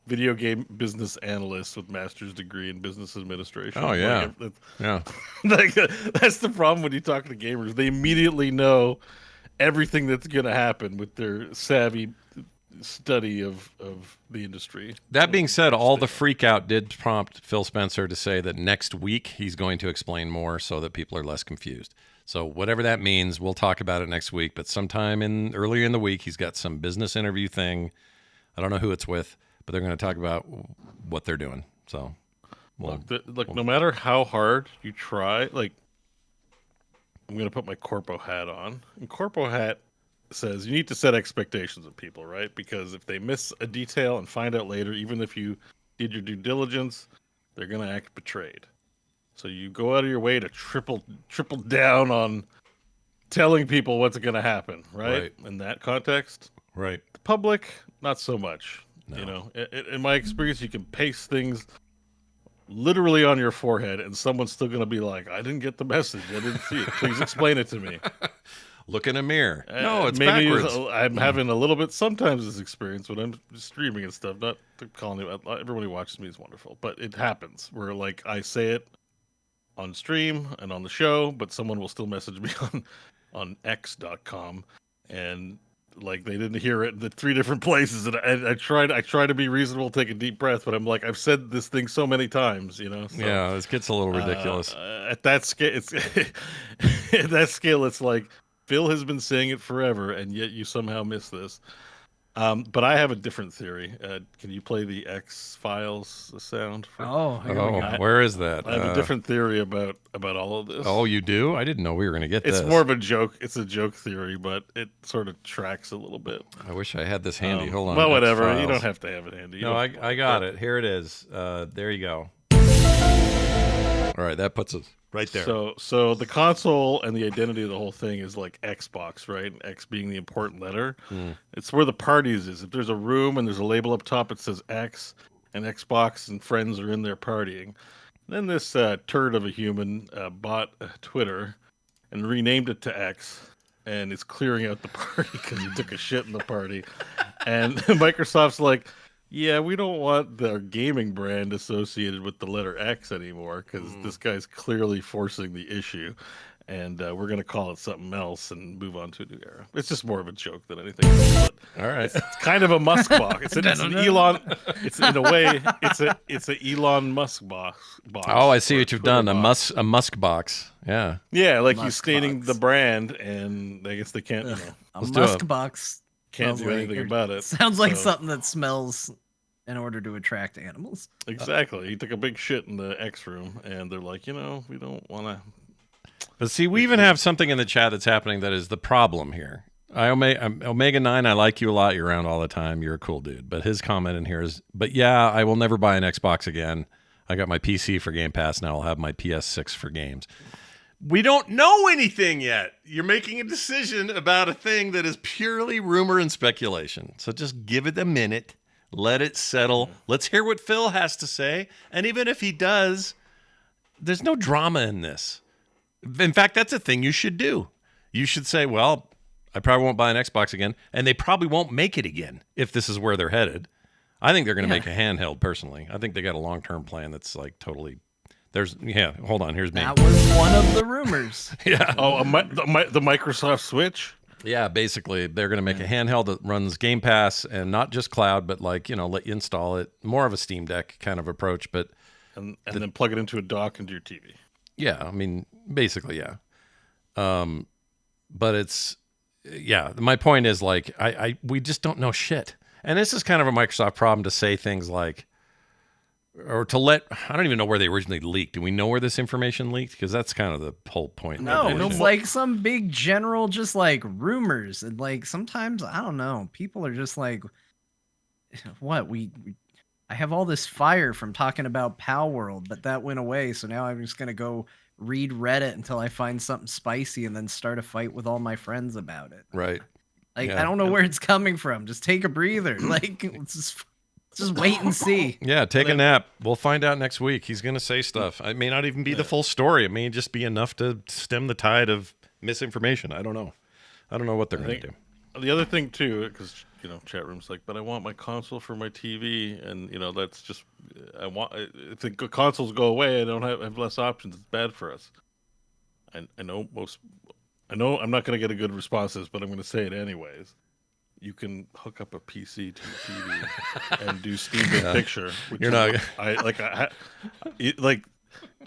video game business analysts with master's degree in business administration. Oh yeah, that's the problem when you talk to gamers. They immediately know everything that's going to happen with their savvy study of the industry. That being said, all the freak out did prompt Phil Spencer to say that next week he's going to explain more so that people are less confused. So whatever that means, we'll talk about it next week. But sometime earlier in the week, he's got some business interview thing. I don't know who it's with, but they're going to talk about what they're doing. So, no matter how hard you try, I'm going to put my Corpo hat on. And Corpo hat says you need to set expectations of people, right? Because if they miss a detail and find out later, even if you did your due diligence, they're going to act betrayed. So you go out of your way to triple down on telling people what's going to happen, right? In that context. Right. The public, not so much. No. In my experience, you can pace things literally on your forehead, and someone's still going to be like, I didn't get the message. I didn't see it. Please explain it to me. Look in a mirror. No, it's maybe backwards. I'm having a little bit sometimes this experience when I'm streaming and stuff. Not calling it. Everybody who watches me is wonderful, but it happens where like I say it on stream and on the show, but someone will still message me on x.com and like they didn't hear it in the 3 different places. And I try to be reasonable, take a deep breath, but I'm like, I've said this thing so many times, you know. So, yeah, this gets a little ridiculous. At that scale, it's like Phil has been saying it forever, and yet you somehow miss this. But I have a different theory. Can you play the X-Files sound? Here we go. Where is that? I have a different theory about all of this. Oh, you do? I didn't know we were going to get this. It's more of a joke. It's a joke theory, but it sort of tracks a little bit. I wish I had this handy. Hold on. Well, whatever. X-Files. You don't have to have it handy. No, I got it. Here it is. There you go. All right, that puts us right there. So the console and the identity of the whole thing is like Xbox, right? X being the important letter. It's where the parties is. If there's a room and there's a label up top, it says X, and Xbox and friends are in there partying. Then this turd of a human bought Twitter and renamed it to X, and is clearing out the party because he took a shit in the party. And Microsoft's like, yeah, we don't want their gaming brand associated with the letter X anymore because this guy's clearly forcing the issue, and we're going to call it something else and move on to a new era. It's just more of a joke than anything else. But all right, it's kind of a Musk box. It's an Elon. It's in a way, it's an Elon Musk box. Oh, I see what you've done. A Musk box. Yeah. Yeah, like Musk he's stating box. the brand, and I guess they can't. You know, A Let's do musk it. box. can't Smells do anything like- about it. Sounds like So- something that smells in order to attract animals. Exactly. He took a big shit in the X room, and they're like, we don't want to. But see, we even have something in the chat that's happening that is the problem here. Omega 9, I like you a lot. You're around all the time. You're a cool dude. But his comment in here is, but yeah, I will never buy an Xbox again. I got my PC for Game Pass. Now I'll have my PS6 for games. We don't know anything yet. You're making a decision about a thing that is purely rumor and speculation. So just give it a minute. Let it settle. Let's hear what Phil has to say. And even if he does, there's no drama in this. In fact, that's a thing you should do. You should say, well, I probably won't buy an Xbox again. And they probably won't make it again if this is where they're headed. I think they're going to make a handheld, personally. I think they got a long-term plan that's like totally... hold on. Here's me. That was one of the rumors. Yeah. Oh, the Microsoft Switch. Yeah, basically, they're going to make a handheld that runs Game Pass and not just cloud, but like, let you install it. More of a Steam Deck kind of approach, but And then plug it into a dock into your TV. yeah, I mean, basically, yeah. But it's, yeah, my point is like, we just don't know shit. And this is kind of a Microsoft problem to say things like, or to let, I don't even know where they originally leaked. Do we know where this information leaked? Because that's kind of the whole point. No, of it. it's like some big general, just like rumors. And like sometimes, I don't know, people are just like, what? I have all this fire from talking about Pal World, but that went away. So now I'm just going to go read Reddit until I find something spicy and then start a fight with all my friends about it. Right. Like, Yeah. I don't know where it's coming from. Just take a breather. Like, let's just wait and see. Yeah, take a nap. We'll find out next week. He's going to say stuff. It may not even be the full story. It may just be enough to stem the tide of misinformation. I don't know. I don't know what they're going to do. The other thing too, because chat room's like, but I want my console for my TV, and that's just I want. If the consoles go away, I don't have less options. It's bad for us. I know I'm not going to get a good response to this, but I'm going to say it anyways. You can hook up a PC to your TV and do Steam Big Picture. Which You're not.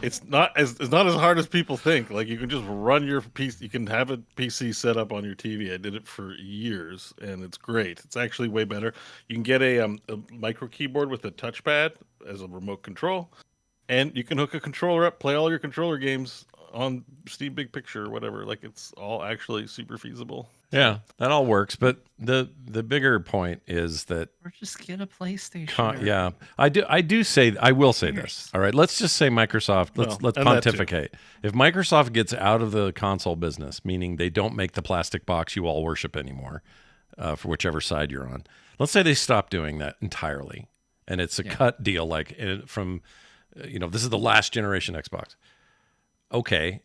It's not as hard as people think. Like you can just run your PC. You can have a PC set up on your TV. I did it for years, and it's great. It's actually way better. You can get a micro keyboard with a touchpad as a remote control, and you can hook a controller up, play all your controller games on Steam Big Picture or whatever. Like it's all actually super feasible. Yeah, that all works. But the bigger point is that Or just get a PlayStation. yeah, I will say this. All right, let's just say Microsoft. Let's and that too. pontificate. If Microsoft gets out of the console business, meaning they don't make the plastic box you all worship anymore, for whichever side you're on. Let's say they stop doing that entirely, and it's a cut deal, like from This is the last generation Xbox. Okay,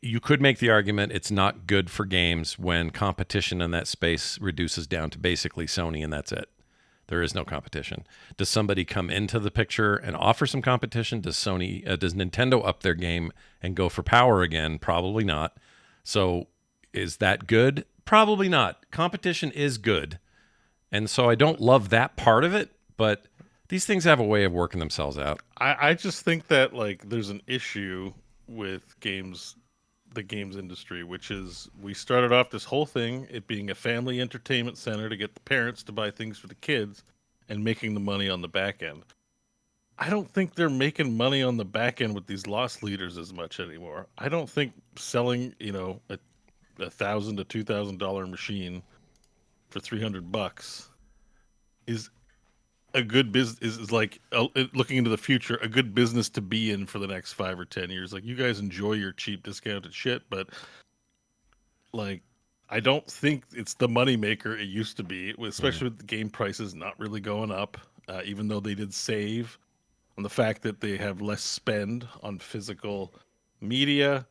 you could make the argument it's not good for games when competition in that space reduces down to basically Sony and that's it. There is no competition. Does somebody come into the picture and offer some competition? Does Nintendo up their game and go for power again? Probably not. So is that good? Probably not. Competition is good. And so I don't love that part of it, but these things have a way of working themselves out. I just think that like there's an issue with the games industry, which is we started off this whole thing, it being a family entertainment center to get the parents to buy things for the kids and making the money on the back end. I don't think they're making money on the back end with these loss leaders as much anymore. I don't think selling, a $1,000 to $2,000 machine for $300 is a good business. Is like looking into the future, a good business to be in for the next 5 or 10 years. Like, you guys enjoy your cheap discounted shit, but like, I don't think it's the moneymaker it used to be, especially with the game prices not really going up, even though they did save on the fact that they have less spend on physical media.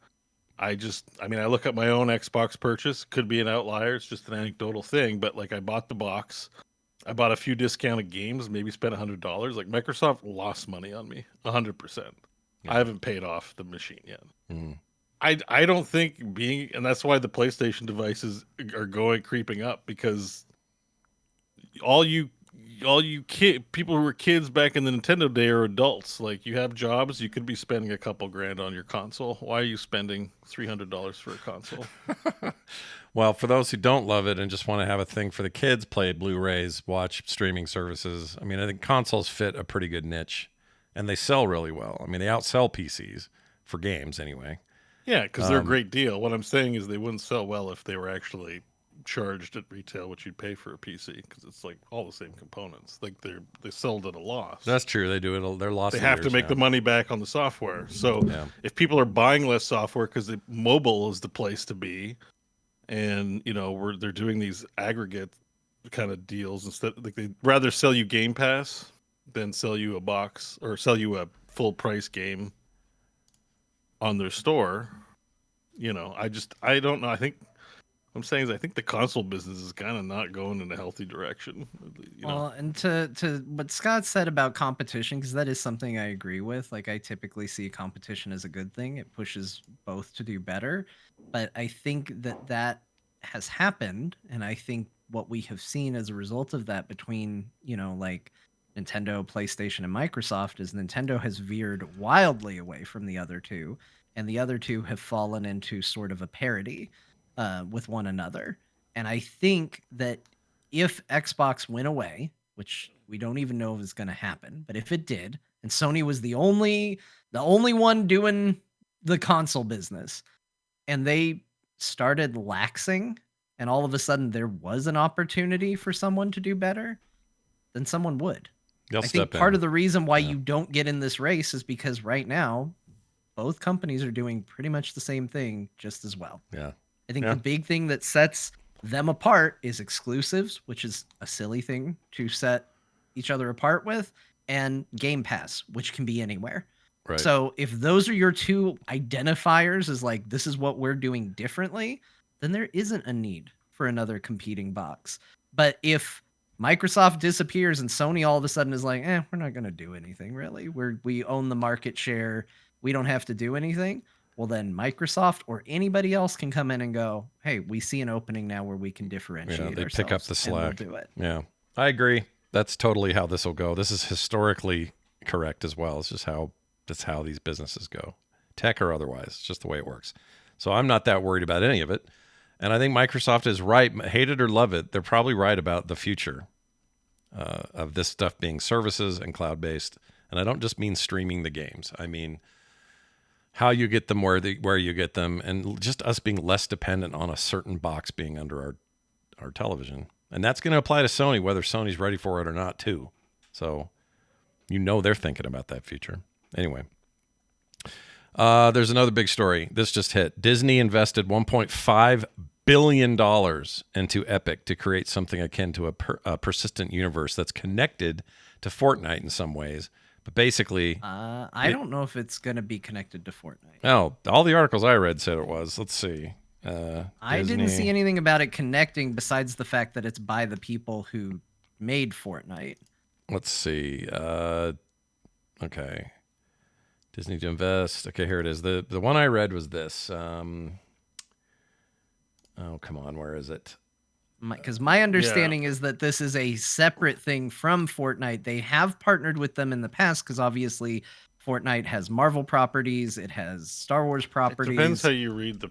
I look at my own Xbox purchase, could be an outlier, it's just an anecdotal thing, but like, I bought the box, I bought a few discounted games, maybe spent $100. Like, Microsoft lost money on me, 100%. Yeah. I haven't paid off the machine yet. Mm. I don't think and that's why the PlayStation devices are creeping up, because all you people who were kids back in the Nintendo day are adults. Like, you have jobs, you could be spending a couple grand on your console. Why are you spending $300 for a console? Well, for those who don't love it and just want to have a thing for the kids, play Blu-rays, watch streaming services. I mean, I think consoles fit a pretty good niche, and they sell really well. I mean, they outsell PCs for games anyway. Yeah, because they're a great deal. What I'm saying is they wouldn't sell well if they were actually charged at retail what you'd pay for a PC, because it's like all the same components. Like, they sold at a loss. That's true. They do it. They're lost. They have to make the money back on the software. So if people are buying less software because mobile is the place to be, and they're doing these aggregate kind of deals instead, like, they'd rather sell you Game Pass than sell you a box or sell you a full price game on their store. I don't know. I think the console business is kind of not going in a healthy direction. Well, and to what Scott said about competition, because that is something I agree with. Like, I typically see competition as a good thing. It pushes both to do better. But I think that has happened, and I think what we have seen as a result of that between, like Nintendo, PlayStation, and Microsoft is Nintendo has veered wildly away from the other two, and the other two have fallen into sort of a parity with one another. And I think that if Xbox went away, which we don't even know if it's going to happen, but if it did, and Sony was the only one doing the console business, and they started laxing, and all of a sudden there was an opportunity for someone to do better, then someone would. I think part of the reason why you don't get in this race is because right now both companies are doing pretty much the same thing just as well. Yeah. I think the big thing that sets them apart is exclusives, which is a silly thing to set each other apart with, and Game Pass, which can be anywhere. Right. So if those are your two identifiers as like, this is what we're doing differently, then there isn't a need for another competing box. But if Microsoft disappears and Sony all of a sudden is like, we're not going to do anything really. We own the market share. We don't have to do anything. Well, then Microsoft or anybody else can come in and go, hey, we see an opening now where we can differentiate ourselves. They pick up the slack. We'll do it. Yeah, I agree. That's totally how this will go. This is historically correct as well. It's just that's how these businesses go, tech or otherwise. It's just the way it works. So I'm not that worried about any of it. And I think Microsoft is right. Hate it or love it, they're probably right about the future of this stuff being services and cloud-based. And I don't just mean streaming the games. I mean how you get them, where you get them, and just us being less dependent on a certain box being under our television. And that's going to apply to Sony, whether Sony's ready for it or not, too. So they're thinking about that future. Anyway, there's another big story. This just hit. Disney invested $1.5 billion into Epic to create something akin to a persistent universe that's connected to Fortnite in some ways, But basically, I don't know if it's going to be connected to Fortnite. oh, all the articles I read said it was. Let's see. I didn't see anything about it connecting besides the fact that it's by the people who made Fortnite. Let's see. Okay. Disney to invest. Okay, here it is. The one I read was this. Oh, come on. Where is it? Because my understanding is that this is a separate thing from Fortnite. They have partnered with them in the past because obviously Fortnite has Marvel properties. It has Star Wars properties. It depends how you read the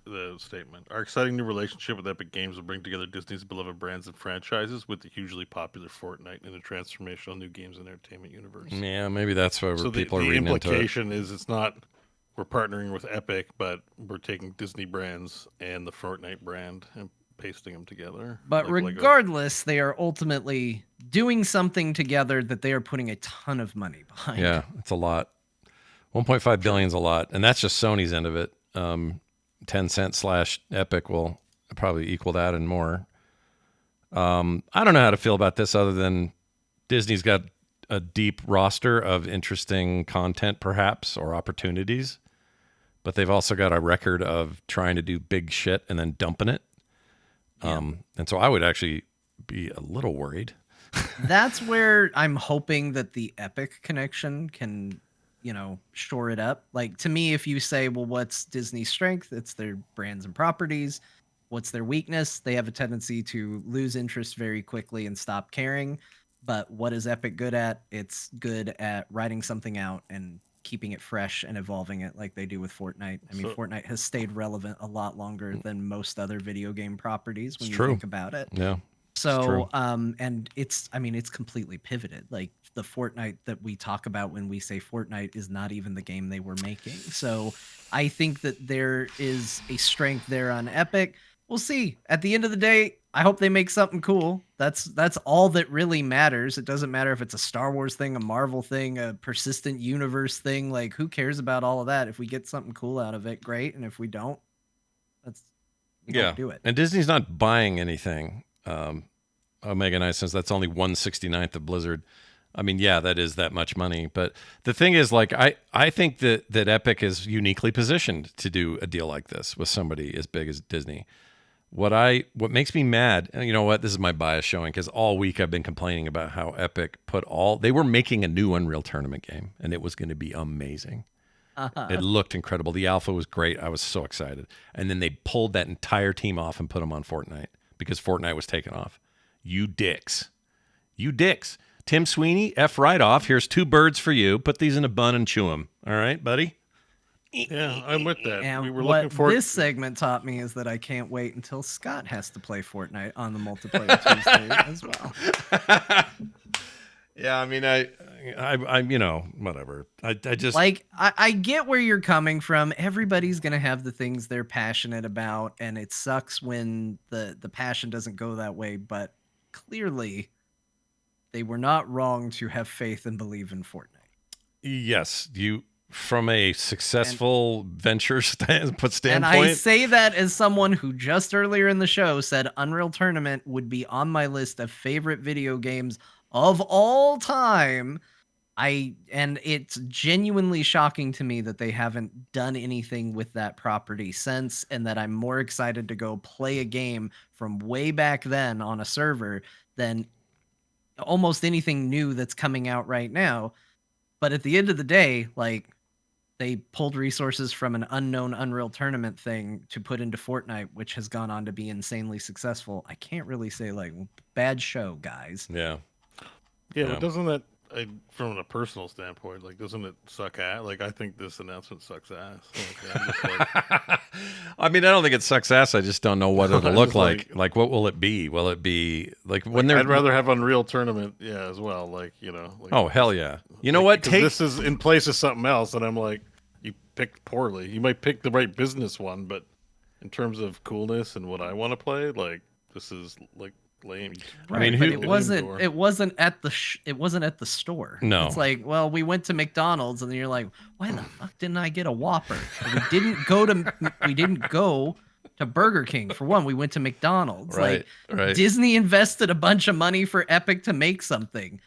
the statement. Our exciting new relationship with Epic Games will bring together Disney's beloved brands and franchises with the hugely popular Fortnite in a transformational new games and entertainment universe. Yeah, maybe that's why people are the reading into it. The implication is it's not we're partnering with Epic, but we're taking Disney brands and the Fortnite brand and pasting them together. But regardless, they are ultimately doing something together that they are putting a ton of money behind. Yeah, it's a lot. 1.5 billion is a lot, and that's just Sony's end of it. Tencent / Epic will probably equal that and more. I don't know how to feel about this other than Disney's got a deep roster of interesting content, perhaps, or opportunities, but they've also got a record of trying to do big shit and then dumping it. And so I would actually be a little worried. That's where I'm hoping that the Epic connection can, shore it up. Like, to me, if you say, well, what's Disney's strength? It's their brands and properties. What's their weakness? They have a tendency to lose interest very quickly and stop caring. But what is Epic good at? It's good at writing something out and keeping it fresh and evolving it like they do with Fortnite. I mean, Fortnite has stayed relevant a lot longer than most other video game properties when you think about it. Yeah. So, and it's completely pivoted. Like, the Fortnite that we talk about when we say Fortnite is not even the game they were making. So I think that there is a strength there on Epic. We'll see. At the end of the day, I hope they make something cool. That's all that really matters. It doesn't matter if it's a Star Wars thing, a Marvel thing, a persistent universe thing. Like, who cares about all of that? If we get something cool out of it, great. And if we don't, don't do it. And Disney's not buying anything. Omega Knight, since that's only 1/69th of Blizzard. I mean, yeah, that is that much money. But the thing is, like, I think that Epic is uniquely positioned to do a deal like this with somebody as big as Disney. What makes me mad, and you know what, this is my bias showing, because all week I've been complaining about how Epic they were making a new Unreal Tournament game, and it was going to be amazing. It looked incredible. The alpha was great. I was so excited. And then they pulled that entire team off and put them on Fortnite because Fortnite was taken off. You dicks. Tim Sweeney, F right off. Here's 2 birds for you. Put these in a bun and chew them. All right, buddy? Yeah, I'm with that. And we were what looking forward. This segment taught me is that I can't wait until Scott has to play Fortnite on the multiplayer Tuesday as well. Yeah, I mean, I'm whatever. I just like, I get where you're coming from. Everybody's gonna have the things they're passionate about, and it sucks when the passion doesn't go that way. But clearly, they were not wrong to have faith and believe in Fortnite. Yes, from a successful venture standpoint. And I say that as someone who just earlier in the show said Unreal Tournament would be on my list of favorite video games of all time. And it's genuinely shocking to me that they haven't done anything with that property since, and that I'm more excited to go play a game from way back then on a server than almost anything new that's coming out right now. But at the end of the day, like, they pulled resources from an unknown Unreal Tournament thing to put into Fortnite, which has gone on to be insanely successful. I can't really say, like, bad show, guys. Yeah. But doesn't that, from a personal standpoint, like, doesn't it suck ass? Like, I think this announcement sucks ass. Like, I'm just like, I mean, I don't think it sucks ass. I just don't know what it'll look like. Like, what will it be? Will it be like when they're? I'd rather have Unreal Tournament, as well. Like, Like, oh hell yeah! You know what? This is in place of something else, and I'm like, you picked poorly. You might pick the right business one, but in terms of coolness and what I want to play, like, this is like lame. Right, I mean, but it wasn't at the store. No, it's like, well, we went to McDonald's, and then you're like, why the fuck didn't I get a Whopper? We didn't go to Burger King for one. We went to McDonald's. Right. Disney invested a bunch of money for Epic to make something.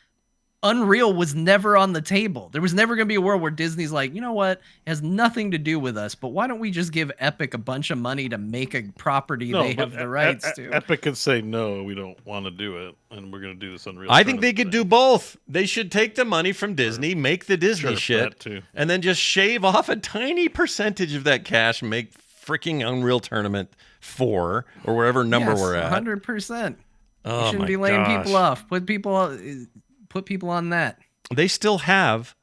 Unreal was never on the table. There was never going to be a world where Disney's like, you know what? It has nothing to do with us, but why don't we just give Epic a bunch of money to make a property they have the rights to? Epic could say, no, we don't want to do it, and we're going to do this Unreal. I think they could do both. They should take the money from Disney, make the Disney shit, and then just shave off a tiny percentage of that cash and make freaking Unreal Tournament 4 or whatever number we're at. 100%. Oh, you shouldn't be laying people off. Put people on that. They still have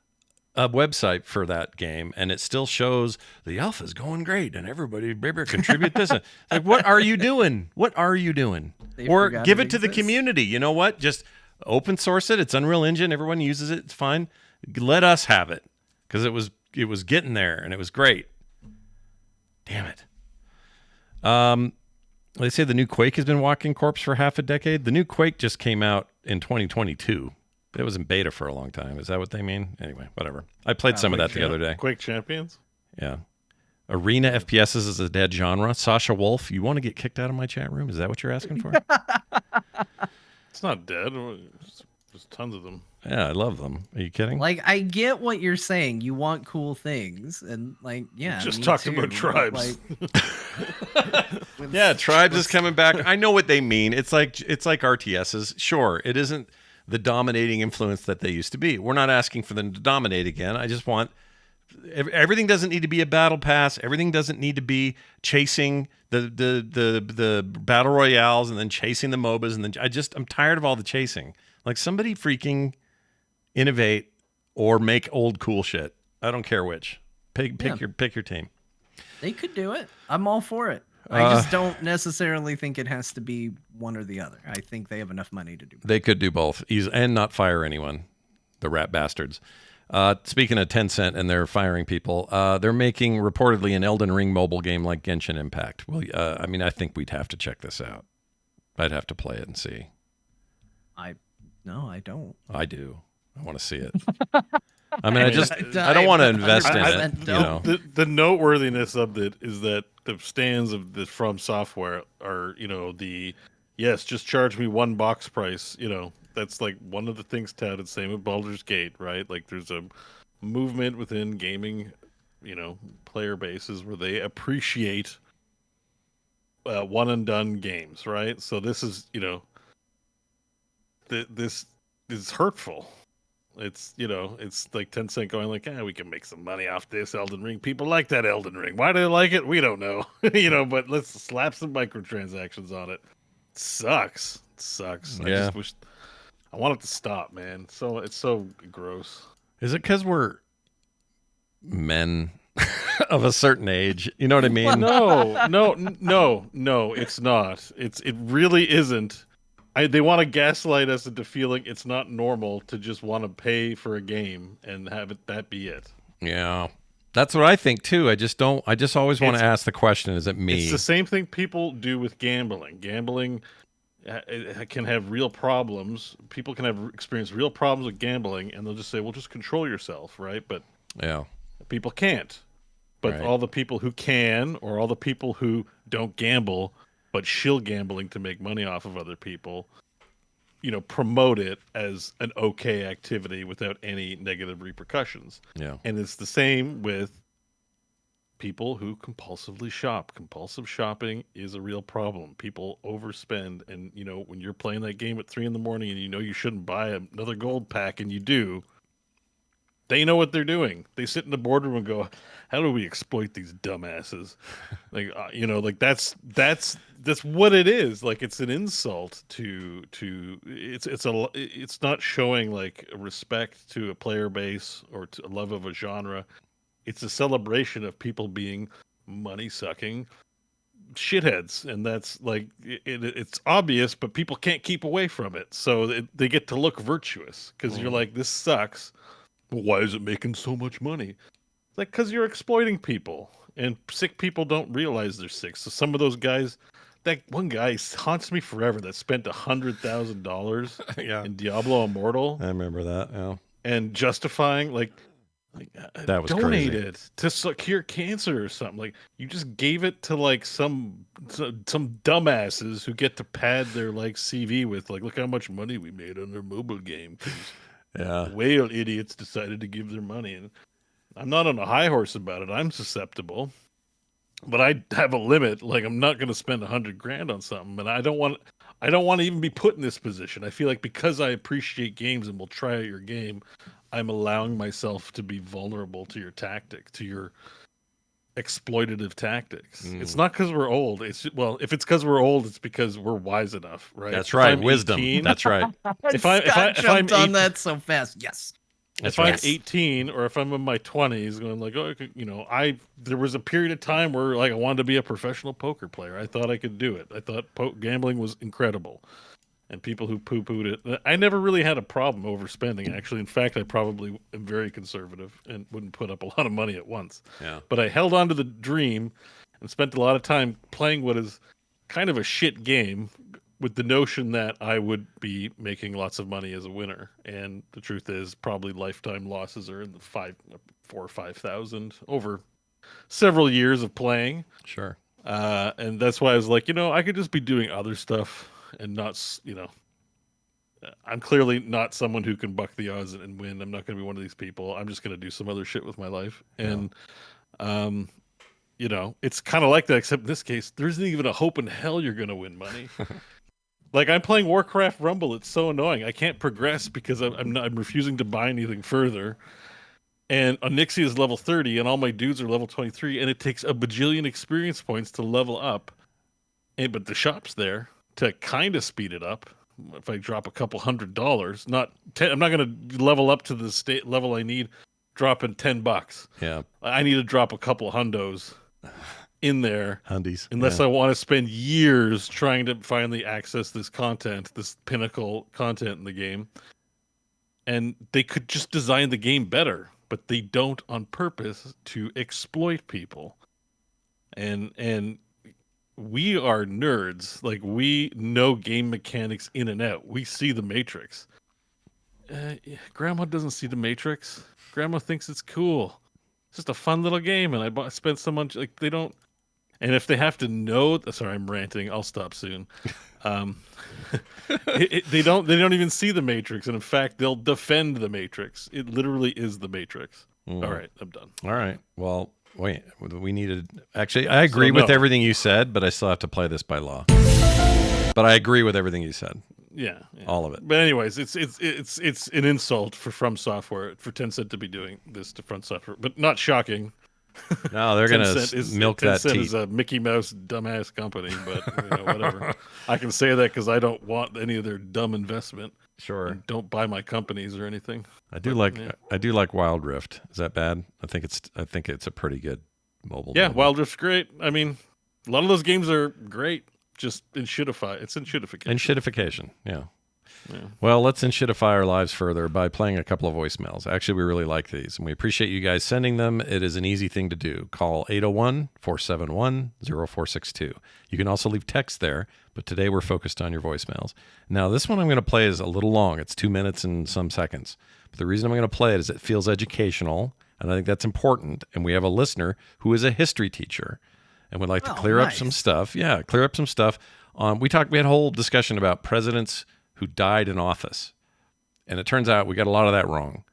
a website for that game, and it still shows the alpha's going great, and everybody better contribute this. Like, what are you doing? What are you doing? Or give it to the community. You know what? Just open source it. It's Unreal Engine. Everyone uses it. It's fine. Let us have it, because it was getting there, and it was great. Damn it. They say the new Quake has been walking corpse for half a decade. The new Quake just came out in 2022. It was in beta for a long time. Is that what they mean? Anyway, whatever. I played some of that the other day. Quake Champions? Yeah. Arena FPSs is a dead genre. Sasha Wolf, you want to get kicked out of my chat room? Is that what you're asking for? It's not dead. There's tons of them. Yeah, I love them. Are you kidding? Like, I get what you're saying. You want cool things, and like, yeah. Just talking about tribes. Yeah, tribes is coming back. I know what they mean. It's like RTSs. Sure, it isn't the dominating influence that they used to be. We're not asking for them to dominate again. I just want everything doesn't need to be a battle pass. Everything doesn't need to be chasing the battle royales and then chasing the MOBAs, and then I'm tired of all the chasing. Like, somebody freaking innovate or make old cool shit. I don't care which. Pick your team. They could do it. I'm all for it. I just don't necessarily think it has to be one or the other. I think they have enough money to do both. They could do both and not fire anyone, the rat bastards. Speaking of Tencent and they're firing people, they're making reportedly an Elden Ring mobile game like Genshin Impact. Well, I mean, I think we'd have to check this out. I'd have to play it and see. No, I don't. I do. I want to see it. I mean, I don't want to invest in it. You know? The noteworthiness of it is that the stands of the From Software are, yes, just charge me one box price. That's like one of the things touted. Same with Baldur's Gate, right? Like, there's a movement within gaming, player bases where they appreciate one and done games, right? So this is, this is hurtful. It's like Tencent going like, we can make some money off this Elden Ring. People like that Elden Ring. Why do they like it? We don't know. But let's slap some microtransactions on it. It sucks. Yeah. I just wish I want it to stop, man. So it's so gross. Is it because we're men of a certain age? You know what I mean? No, it's not. It really isn't. They want to gaslight us into feeling it's not normal to just want to pay for a game and have that be it. Yeah. That's what I think too. I just always want to ask the question, is it me? It's the same thing people do with gambling. Gambling can have real problems. People can experience real problems with gambling, and they'll just say, well, just control yourself, right? But yeah, people can't. But all the people who can, or all the people who don't gamble but shill gambling to make money off of other people, promote it as an okay activity without any negative repercussions. Yeah. And it's the same with people who compulsively shop. Compulsive shopping is a real problem. People overspend, and when you're playing that game at 3 a.m. and you shouldn't buy another gold pack, and you do, they know what they're doing. They sit in the boardroom and go, how do we exploit these dumbasses? That's what it is. Like, it's an insult to it's not showing like respect to a player base or to a love of a genre. It's a celebration of people being money-sucking shitheads, and that's like it's obvious, but people can't keep away from it. So they get to look virtuous because you're like, this sucks. Why is it making so much money? It's like, because you're exploiting people, and sick people don't realize they're sick. So some of those guys, that one guy haunts me forever that spent $100,000 in Diablo Immortal. I remember that. Yeah, and justifying that was donated crazy. To cure cancer or something. Like, you just gave it to like some dumbasses who get to pad their like CV with like, look how much money we made on their mobile game. Yeah. Whale idiots decided to give their money, and I'm not on a high horse about it. I'm susceptible, but I have a limit. Like, I'm not going to spend $100,000 on something, and I don't want to even be put in this position. I feel like because I appreciate games and will try out your game, I'm allowing myself to be vulnerable to your tactic, to your exploitative tactics. It's not because we're old. If it's because we're old, it's because we're wise enough, right? That's right. Wisdom. 18, That's right. if I'm jumped on that so fast. Yes. That's if I'm right. 18 or if I'm in my 20s, going like, oh, there was a period of time where like I wanted to be a professional poker player. I thought I could do it. I thought gambling was incredible, and people who poo-pooed it, I never really had a problem overspending. Actually, in fact, I probably am very conservative and wouldn't put up a lot of money at once. Yeah. But I held on to the dream and spent a lot of time playing what is kind of a shit game, with the notion that I would be making lots of money as a winner. And the truth is, probably lifetime losses are in the 4,000 or 5,000 over several years of playing. Sure. And that's why I was like, I could just be doing other stuff and not, I'm clearly not someone who can buck the odds and win. I'm not going to be one of these people. I'm just going to do some other shit with my life. And, it's kind of like that, except in this case, there isn't even a hope in hell you're going to win money. Like, I'm playing Warcraft Rumble. It's so annoying. I can't progress because I'm refusing to buy anything further. And Onyxia is level 30, and all my dudes are level 23, and it takes a bajillion experience points to level up. But the shop's there to kind of speed it up. If I drop a couple $100, I'm not going to level up to the state level I need, dropping $10. Yeah. I need to drop a couple hundos in there, Hundies. unless I want to spend years trying to finally access this content, this pinnacle content in the game. And they could just design the game better, but they don't on purpose to exploit people. And we are nerds. Like, we know game mechanics in and out. We see the Matrix. Grandma doesn't see the Matrix. Grandma thinks it's cool. It's just a fun little game, and I spent so much. Like, they don't. And if they have to know, sorry, I'm ranting. I'll stop soon. They don't even see the Matrix, and in fact, they'll defend the Matrix. It literally is the Matrix. All right, I'm done. All right. Well, wait. We needed. Actually, I agree with everything you said, but I still have to play this by law. But I agree with everything you said. Yeah. All of it. But anyways, it's an insult for From Software, for Tencent to be doing this to From Software, but not shocking. No, they're going to milk that Tencent teat. is a Mickey Mouse dumbass company, but whatever. I can say that because I don't want any of their dumb investment. Sure. And don't buy my companies or anything. I do like Wild Rift. Is that bad? I think it's a pretty good mobile. Yeah, game. Wild Rift's great. I mean, a lot of those games are great. Just in shitify. It's in shitification. In shitification, yeah. Well, let's shitify our lives further by playing a couple of voicemails. Actually, we really like these, and we appreciate you guys sending them. It is an easy thing to do. Call 801-471-0462. You can also leave text there, but today we're focused on your voicemails. Now, this one I'm going to play is a little long. It's 2 minutes and some seconds. But the reason I'm going to play it is it feels educational, and I think that's important. And we have a listener who is a history teacher and would like to clear up some stuff. Yeah, clear up some stuff. We had a whole discussion about presidents who died in office. And it turns out we got a lot of that wrong.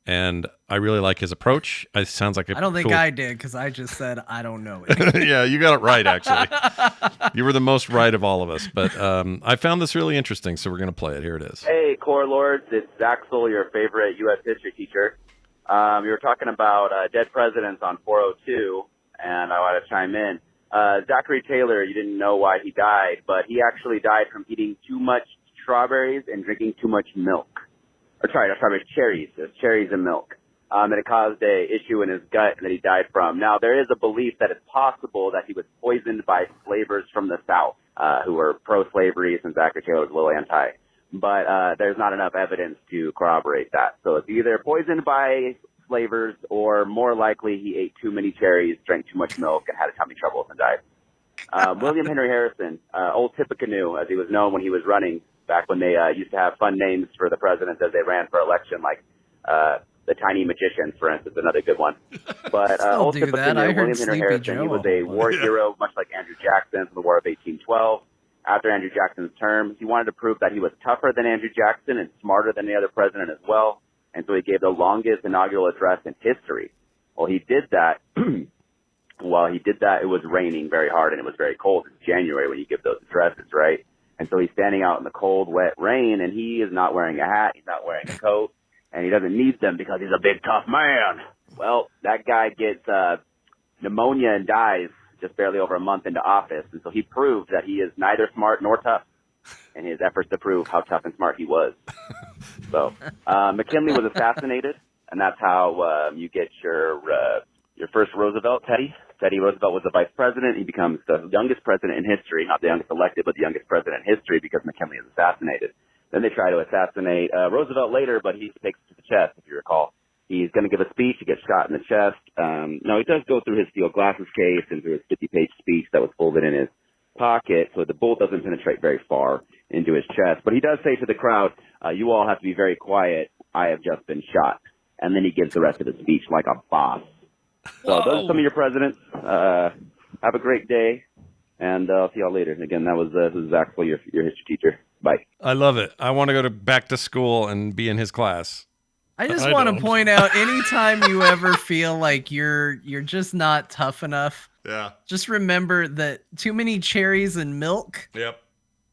And I really like his approach. It sounds like I don't think I did, because I just said I don't know it. Yeah, you got it right, actually. You were the most right of all of us. But I found this really interesting, so we're going to play it. Here it is. Hey, Core Lords. It's Zaxel, your favorite U.S. history teacher. You were talking about dead presidents on 402, and I want to chime in. Zachary Taylor, you didn't know why he died, but he actually died from eating too much strawberries and drinking too much milk. Or sorry, not strawberries, cherries. It was cherries and milk. And it caused a issue in his gut that he died from. Now, there is a belief that it's possible that he was poisoned by slavers from the South, who were pro-slavery, since Zachary Taylor was a little anti. But there's not enough evidence to corroborate that. So it's either poisoned by slavers, or more likely he ate too many cherries, drank too much milk, and had tummy troubles and died. William Henry Harrison, Old Tippecanoe, as he was known when he was running, back when they used to have fun names for the presidents as they ran for election, like the Tiny Magicians, for instance, another good one. But Old Tippecanoe, William Henry Harrison, he was a war hero, much like Andrew Jackson from the War of 1812. after Andrew Jackson's term. He wanted to prove that he was tougher than Andrew Jackson and smarter than the other president as well. And so he gave the longest inaugural address in history. Well, he did that. While he did that, it was raining very hard and it was very cold. It's January when you give those addresses, right? And so he's standing out in the cold, wet rain, and he is not wearing a hat. He's not wearing a coat, and he doesn't need them because he's a big, tough man. Well, that guy gets pneumonia and dies just barely over a month into office. And so he proved that he is neither smart nor tough in his efforts to prove how tough and smart he was. So McKinley was assassinated, and that's how you get your first Roosevelt, Teddy. Teddy Roosevelt was the vice president. He becomes the youngest president in history, not the youngest elected, but the youngest president in history because McKinley is assassinated. Then they try to assassinate Roosevelt later, but he takes it to the chest, if you recall. He's going to give a speech. He gets shot in the chest. No, he does go through his steel glasses case and through his 50-page speech that was folded in his pocket, so the bullet doesn't penetrate very far into his chest. But he does say to the crowd, you all have to be very quiet. I have just been shot. And then he gives the rest of his speech like a boss. So those are some of your presidents. Have a great day, and I'll see y'all later. Again, that was Zach, your history teacher. Bye. I love it. I want to go back to school and be in his class. I just want to point out, anytime you ever feel like you're just not tough enough, just remember that too many cherries and milk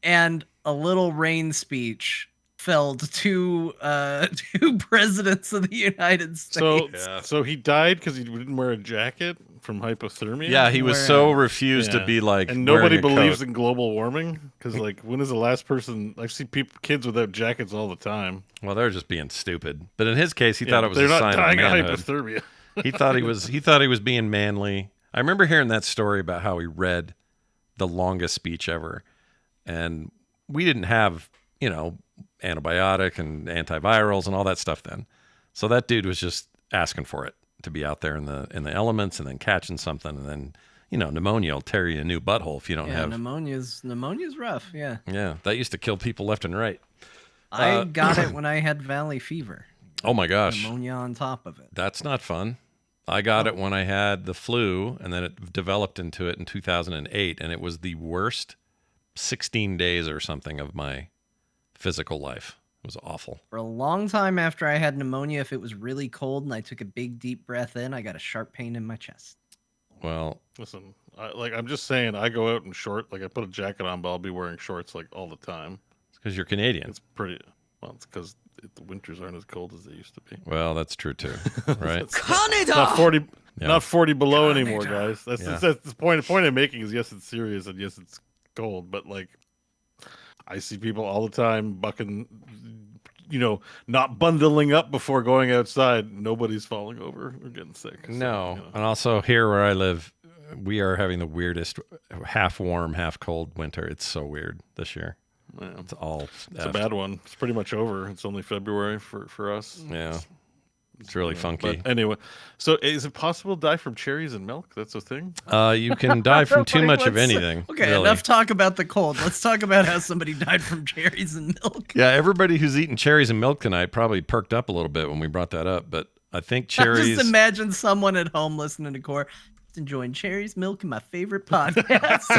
and a little rain speech felled two presidents of the United States. So he died because he didn't wear a jacket from hypothermia? Yeah, he was so refused to be like, and nobody believes in global warming because, like, when is the last person? I see kids without jackets all the time. Well, they're just being stupid. But in his case, he thought it was a sign of manhood. Hypothermia. he thought he was being manly. I remember hearing that story about how he read the longest speech ever, and we didn't have, antibiotic and antivirals and all that stuff then. So that dude was just asking for it to be out there in the elements and then catching something, and then pneumonia will tear you a new butthole if you don't have pneumonia's rough. Yeah, that used to kill people left and right. I got it when I had valley fever. Oh my gosh, pneumonia on top of it. That's not fun. I got it when I had the flu, and then it developed into it in 2008, and it was the worst 16 days or something of my physical life. It was awful. For a long time after I had pneumonia, if it was really cold and I took a big deep breath in, I got a sharp pain in my chest. Well, listen, I'm just saying, I go out in short, like I put a jacket on, but I'll be wearing shorts like all the time. It's because you're Canadian. It's because the winters aren't as cold as they used to be. Well, that's true too, right? Canada! Not 40 below anymore, guys. That's the point I'm making is, yes, it's serious and yes, it's cold, but like, I see people all the time bucking, not bundling up before going outside. Nobody's falling over or getting sick. No. And also here where I live, we are having the weirdest half warm, half cold winter. It's so weird this year. Yeah. It's a bad one. It's pretty much over. It's only February for us. Yeah. It's really funky. But anyway, so is it possible to die from cherries and milk? That's a thing? You can die from too much of anything. Okay, really. Enough talk about the cold. Let's talk about how somebody died from cherries and milk. Yeah, everybody who's eating cherries and milk tonight probably perked up a little bit when we brought that up. But I think cherries... Just imagine someone at home listening to Core, enjoying cherries, milk, and my favorite podcast.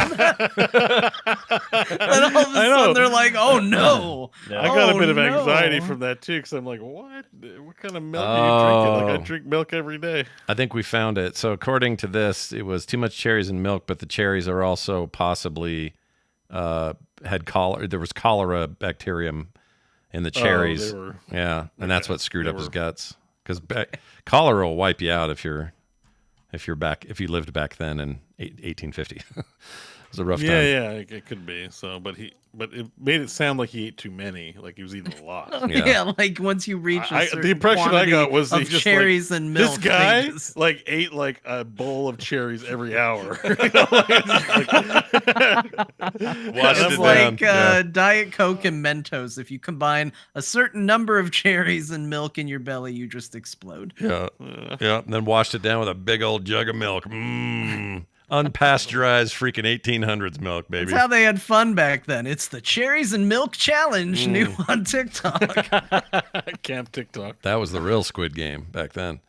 And all of a sudden they're like, oh no. Yeah. I got a bit of anxiety from that too, because I'm like, what kind of milk are you drinking? Like, I drink milk every day. I think we found it. So according to this, it was too much cherries and milk, but the cherries are also possibly had cholera. There was cholera bacterium in the cherries. And that's what screwed up his guts. Because cholera will wipe you out if you lived back then in 1850. It was a rough time. Yeah, it could be. So, but it made it sound like he ate too many, like he was eating a lot. Yeah, like once you reach a certain the impression I got was of he just cherries and milk. This guy ate like a bowl of cherries every hour. Washed It's it like down. Diet Coke and Mentos. If you combine a certain number of cherries and milk in your belly, you just explode. Yeah. And then washed it down with a big old jug of milk. Unpasteurized freaking 1800s milk, baby. That's how they had fun back then. It's the cherries and milk challenge, new on TikTok. Camp TikTok. That was the real Squid Game back then.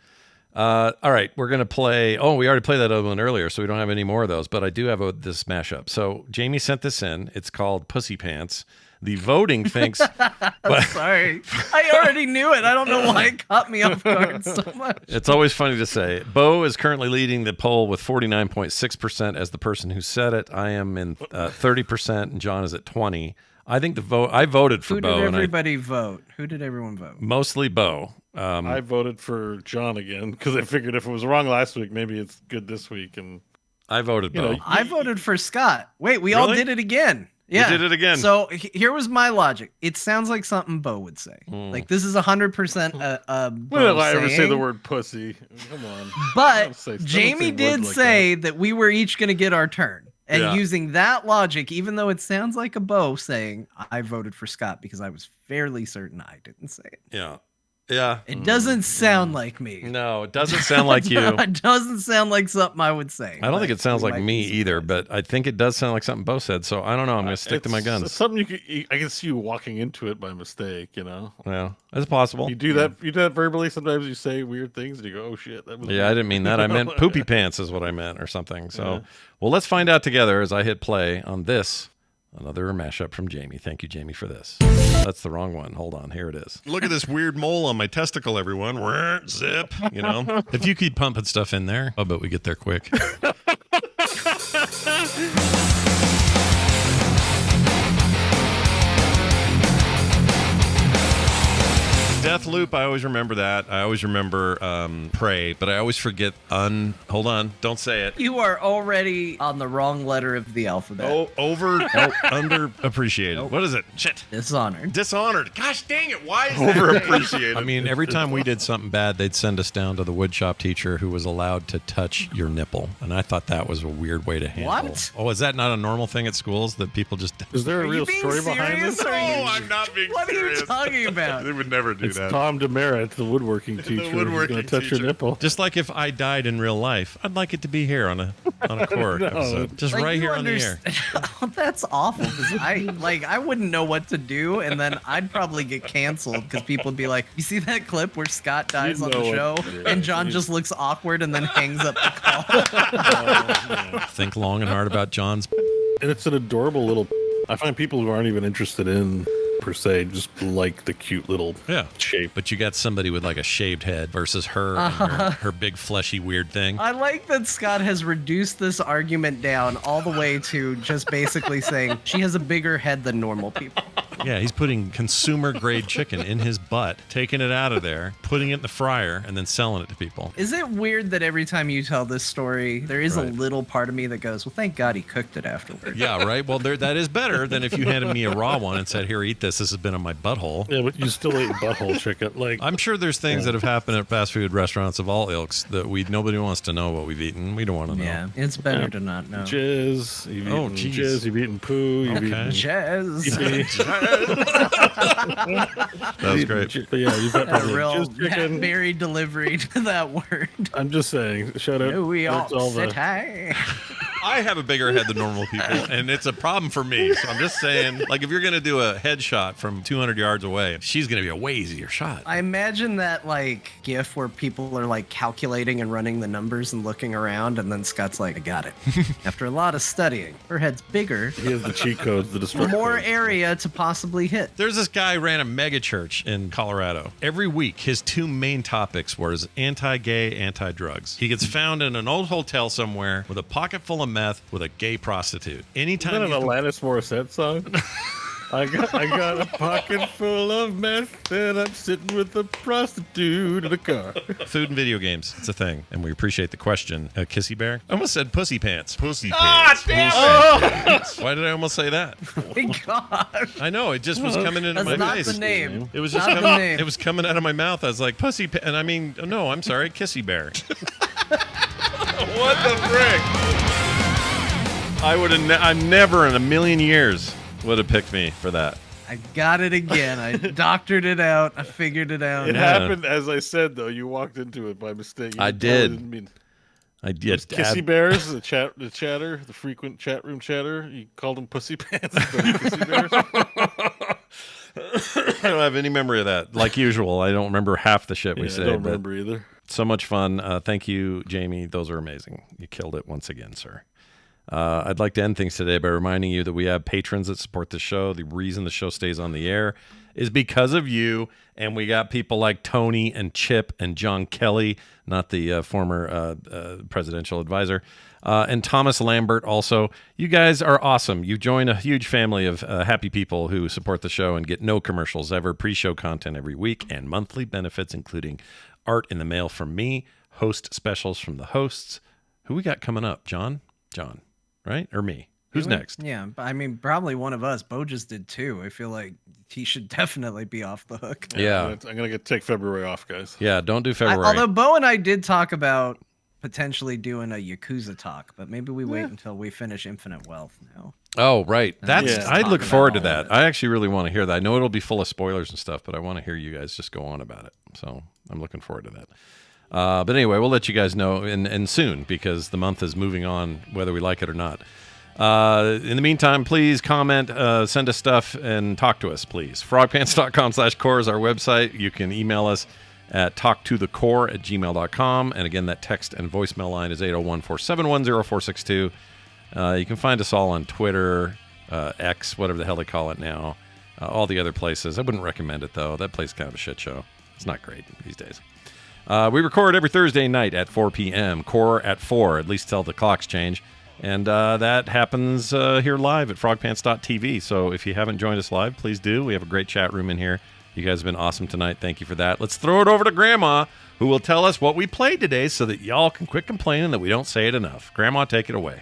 All right, we're going to play. Oh, we already played that other one earlier, so we don't have any more of those. But I do have this mashup. So Jamie sent this in. It's called Pussy Pants. The voting thinks. Sorry. I already knew it. I don't know why it caught me off guard so much. It's always funny to say. Beau is currently leading the poll with 49.6% as the person who said it. I am in 30%, and John is at 20%. I think I voted for Beau. Who did everybody vote? Who did everyone vote? Mostly Beau. I voted for John again because I figured if it was wrong last week, maybe it's good this week. And I voted Beau. I voted for Scott. Wait, we all did it again. Yeah, we did it again. So here was my logic. It sounds like something Beau would say. Like this is 100% when did I ever say the word pussy? Come on. But Jamie did say that we were each going to get our turn. And using that logic, even though it sounds like a Beau saying, I voted for Scott because I was fairly certain I didn't say it. Yeah. Yeah. It doesn't sound like me. No, it doesn't sound like you. It doesn't sound like something I would say. I don't think it sounds like me either, but I think it does sound like something Beau said. So I don't know. I'm going to stick to my guns. Something I can see you walking into it by mistake, Yeah, it's possible. You do that. You do that verbally. Sometimes you say weird things and you go, "Oh shit, that was." Yeah, I didn't mean that. I meant poopy pants is what I meant, or something. So, well, let's find out together as I hit play on this. Another mashup from Jamie. Thank you, Jamie, for this. That's the wrong one. Hold on. Here it is. Look at this weird mole on my testicle, everyone. Zip. If you keep pumping stuff in there, I'll bet we get there quick. Deathloop, I always remember that. I always remember Prey, but I always forget hold on, don't say it. You are already on the wrong letter of the alphabet. Underappreciated. What is it? Shit. Dishonored. Gosh dang it, why is that? Overappreciated. I mean, every time we did something bad, they'd send us down to the woodshop teacher who was allowed to touch your nipple. And I thought that was a weird way to handle. What? Oh, is that not a normal thing at schools that people just... Is there a real story behind this? No, I'm not being What serious. are you talking about? They would never do It's that. Tom DeMerit, the woodworking teacher. The woodworking going to touch your nipple. Just like if I died in real life, I'd like it to be here on a core episode. Just right here on the air. That's awful. Because I wouldn't know what to do, and then I'd probably get canceled because people would be like, "You see that clip where Scott dies on the show, and John just looks awkward and then hangs up the call." Think long and hard about John's. And it's an adorable little. I find people who aren't even interested in per se just like the cute little shape. But you got somebody with like a shaved head versus her and her big fleshy weird thing. I like that Scott has reduced this argument down all the way to just basically saying she has a bigger head than normal people. Yeah, he's putting consumer grade chicken in his butt, taking it out of there, putting it in the fryer, and then selling it to people. Is it weird that every time you tell this story, there is a little part of me that goes, well, thank God he cooked it afterwards. Yeah, right? Well, that is better than if you handed me a raw one and said, here, eat this. This has been on my butthole. Yeah, but you still ate butthole chicken. Like, I'm sure there's things that have happened at fast food restaurants of all ilks that nobody wants to know what we've eaten. We don't want to know. Yeah, it's better to not know. Jizz. You've eaten poo. You've eaten jazz. That was great. But yeah, you've got a real very delivery to that word. I'm just saying, shout out. We all sit high. I have a bigger head than normal people, and it's a problem for me. So I'm just saying, like, if you're going to do a headshot from 200 yards away, she's going to be a way easier shot. I imagine that, like, gif where people are, like, calculating and running the numbers and looking around, and then Scott's like, I got it. After a lot of studying, her head's bigger. He has the cheat codes, the destruct more codes. area to possibly hit. There's this guy who ran a mega church in Colorado. Every week, his two main topics were anti-gay, anti-drugs. He gets found in an old hotel somewhere with a pocket full of meth with a gay prostitute. Anytime is that an Alanis Morissette song? I got a pocket full of meth and I'm sitting with a prostitute in a car. Food and video games. It's a thing. And we appreciate the question. Kissy Bear? I almost said pussy pants. Pussy pants. Damn it! Why did I almost say that? Oh my God. I know. It just was coming into That's my not face. the name. It was just not coming. the name. It was coming out of my mouth. I was like, pussy pants. And I mean, no, I'm sorry. Kissy Bear. What the frick? I would have. I never in a million years would have picked me for that. I got it again. I doctored it out. I figured it out. It happened, as I said, though. You walked into it by mistake. I did. Didn't mean. I did. Kissy Bears, the chatter, the frequent chat room chatter. You called them pussy pants. Kissy Bears. I don't have any memory of that. Like usual, I don't remember half the shit we say. I don't remember either. So much fun. Thank you, Jamie. Those are amazing. You killed it once again, sir. I'd like to end things today by reminding you that we have patrons that support the show. The reason the show stays on the air is because of you. And we got people like Tony and Chip and John Kelly, not the former presidential advisor, and Thomas Lambert also. You guys are awesome. You join a huge family of happy people who support the show and get no commercials ever, pre-show content every week, and monthly benefits, including art in the mail from me, host specials from the hosts. Who we got coming up? John, right? Or me? Who's next? Yeah, I mean, probably one of us. Beau just did too. I feel like he should definitely be off the hook. Yeah. I'm going to take February off, guys. Yeah, don't do February. Although Beau and I did talk about potentially doing a Yakuza talk, but maybe we wait until we finish Infinite Wealth now. Oh, right. I look forward to that. it. I actually really want to hear that. I know it'll be full of spoilers and stuff, but I want to hear you guys just go on about it. So I'm looking forward to that. But anyway, we'll let you guys know and soon, because the month is moving on, whether we like it or not. In the meantime, please comment, send us stuff, and talk to us, please. Frogpants.com/core is our website. You can email us at talktothecore@gmail.com. And again, that text and voicemail line is 801-471-0462. You can find us all on Twitter, X, whatever the hell they call it now, all the other places. I wouldn't recommend it, though. That place is kind of a shit show. It's not great these days. We record every Thursday night at 4 p.m., Core at 4, at least till the clocks change. And that happens here live at frogpants.tv. So if you haven't joined us live, please do. We have a great chat room in here. You guys have been awesome tonight. Thank you for that. Let's throw it over to Grandma, who will tell us what we played today so that y'all can quit complaining that we don't say it enough. Grandma, take it away.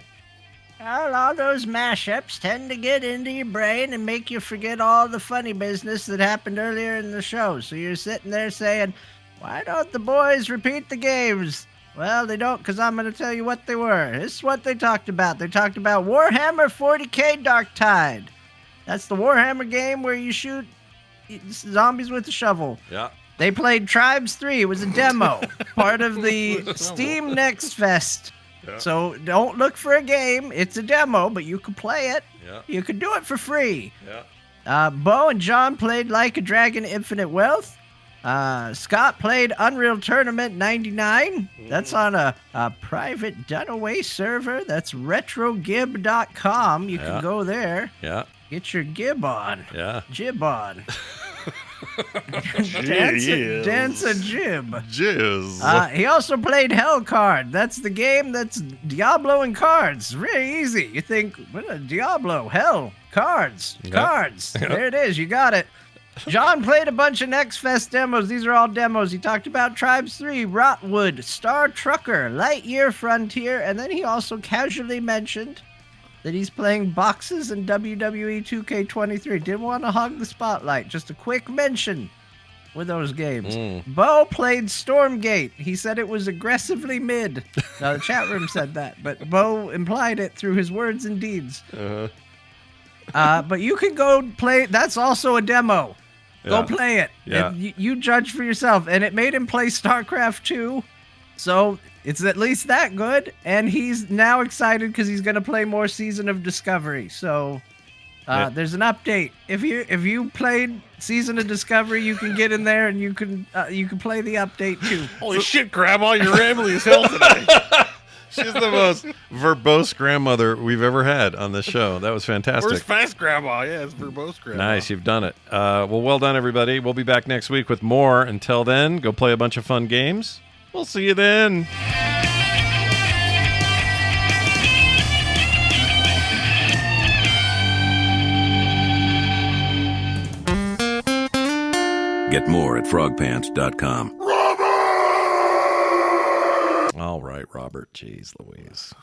Well, all those mashups tend to get into your brain and make you forget all the funny business that happened earlier in the show. So you're sitting there saying, why don't the boys repeat the games? Well, they don't, because I'm going to tell you what they were. This is what they talked about. They talked about Warhammer 40k Darktide. That's the Warhammer game where you shoot zombies with a shovel. Yeah. They played Tribes 3. It was a demo, part of the Steam Next Fest. Yeah. So don't look for a game. It's a demo, but you can play it. Yeah. You can do it for free. Yeah. Beau and John played Like a Dragon Infinite Wealth. Scott played Unreal Tournament 99. That's on a private Dunaway server. That's retrogib.com. You can go there. Yeah. Get your gib on. Yeah. Jib on. Dance a jib. Jizz. He also played Hellcard. That's the game that's Diablo and cards. Really easy. You think, what a Diablo, hell, cards, cards. Yep. There it is. You got it. John played a bunch of Next Fest demos. These are all demos. He talked about Tribes 3, Rotwood, Star Trucker, Lightyear Frontier, and then he also casually mentioned that he's playing boxes in WWE 2K23. Didn't want to hog the spotlight. Just a quick mention with those games. Beau played Stormgate. He said it was aggressively mid. Now, the chat room said that, but Beau implied it through his words and deeds. But you can go play. That's also a demo. Go play it. Yeah. And you judge for yourself. And it made him play Starcraft 2. So it's at least that good. And he's now excited because he's going to play more Season of Discovery. So there's an update. If you played Season of Discovery, you can get in there and you can play the update too. Holy shit, Grandma, you're rambling as hell today. She's the most verbose grandmother we've ever had on this show. That was fantastic. Where's Fast Grandma? Yeah, it's verbose Grandma. Nice, you've done it. Well done, everybody. We'll be back next week with more. Until then, go play a bunch of fun games. We'll see you then. Get more at frogpants.com. All right, Robert. Jeez Louise.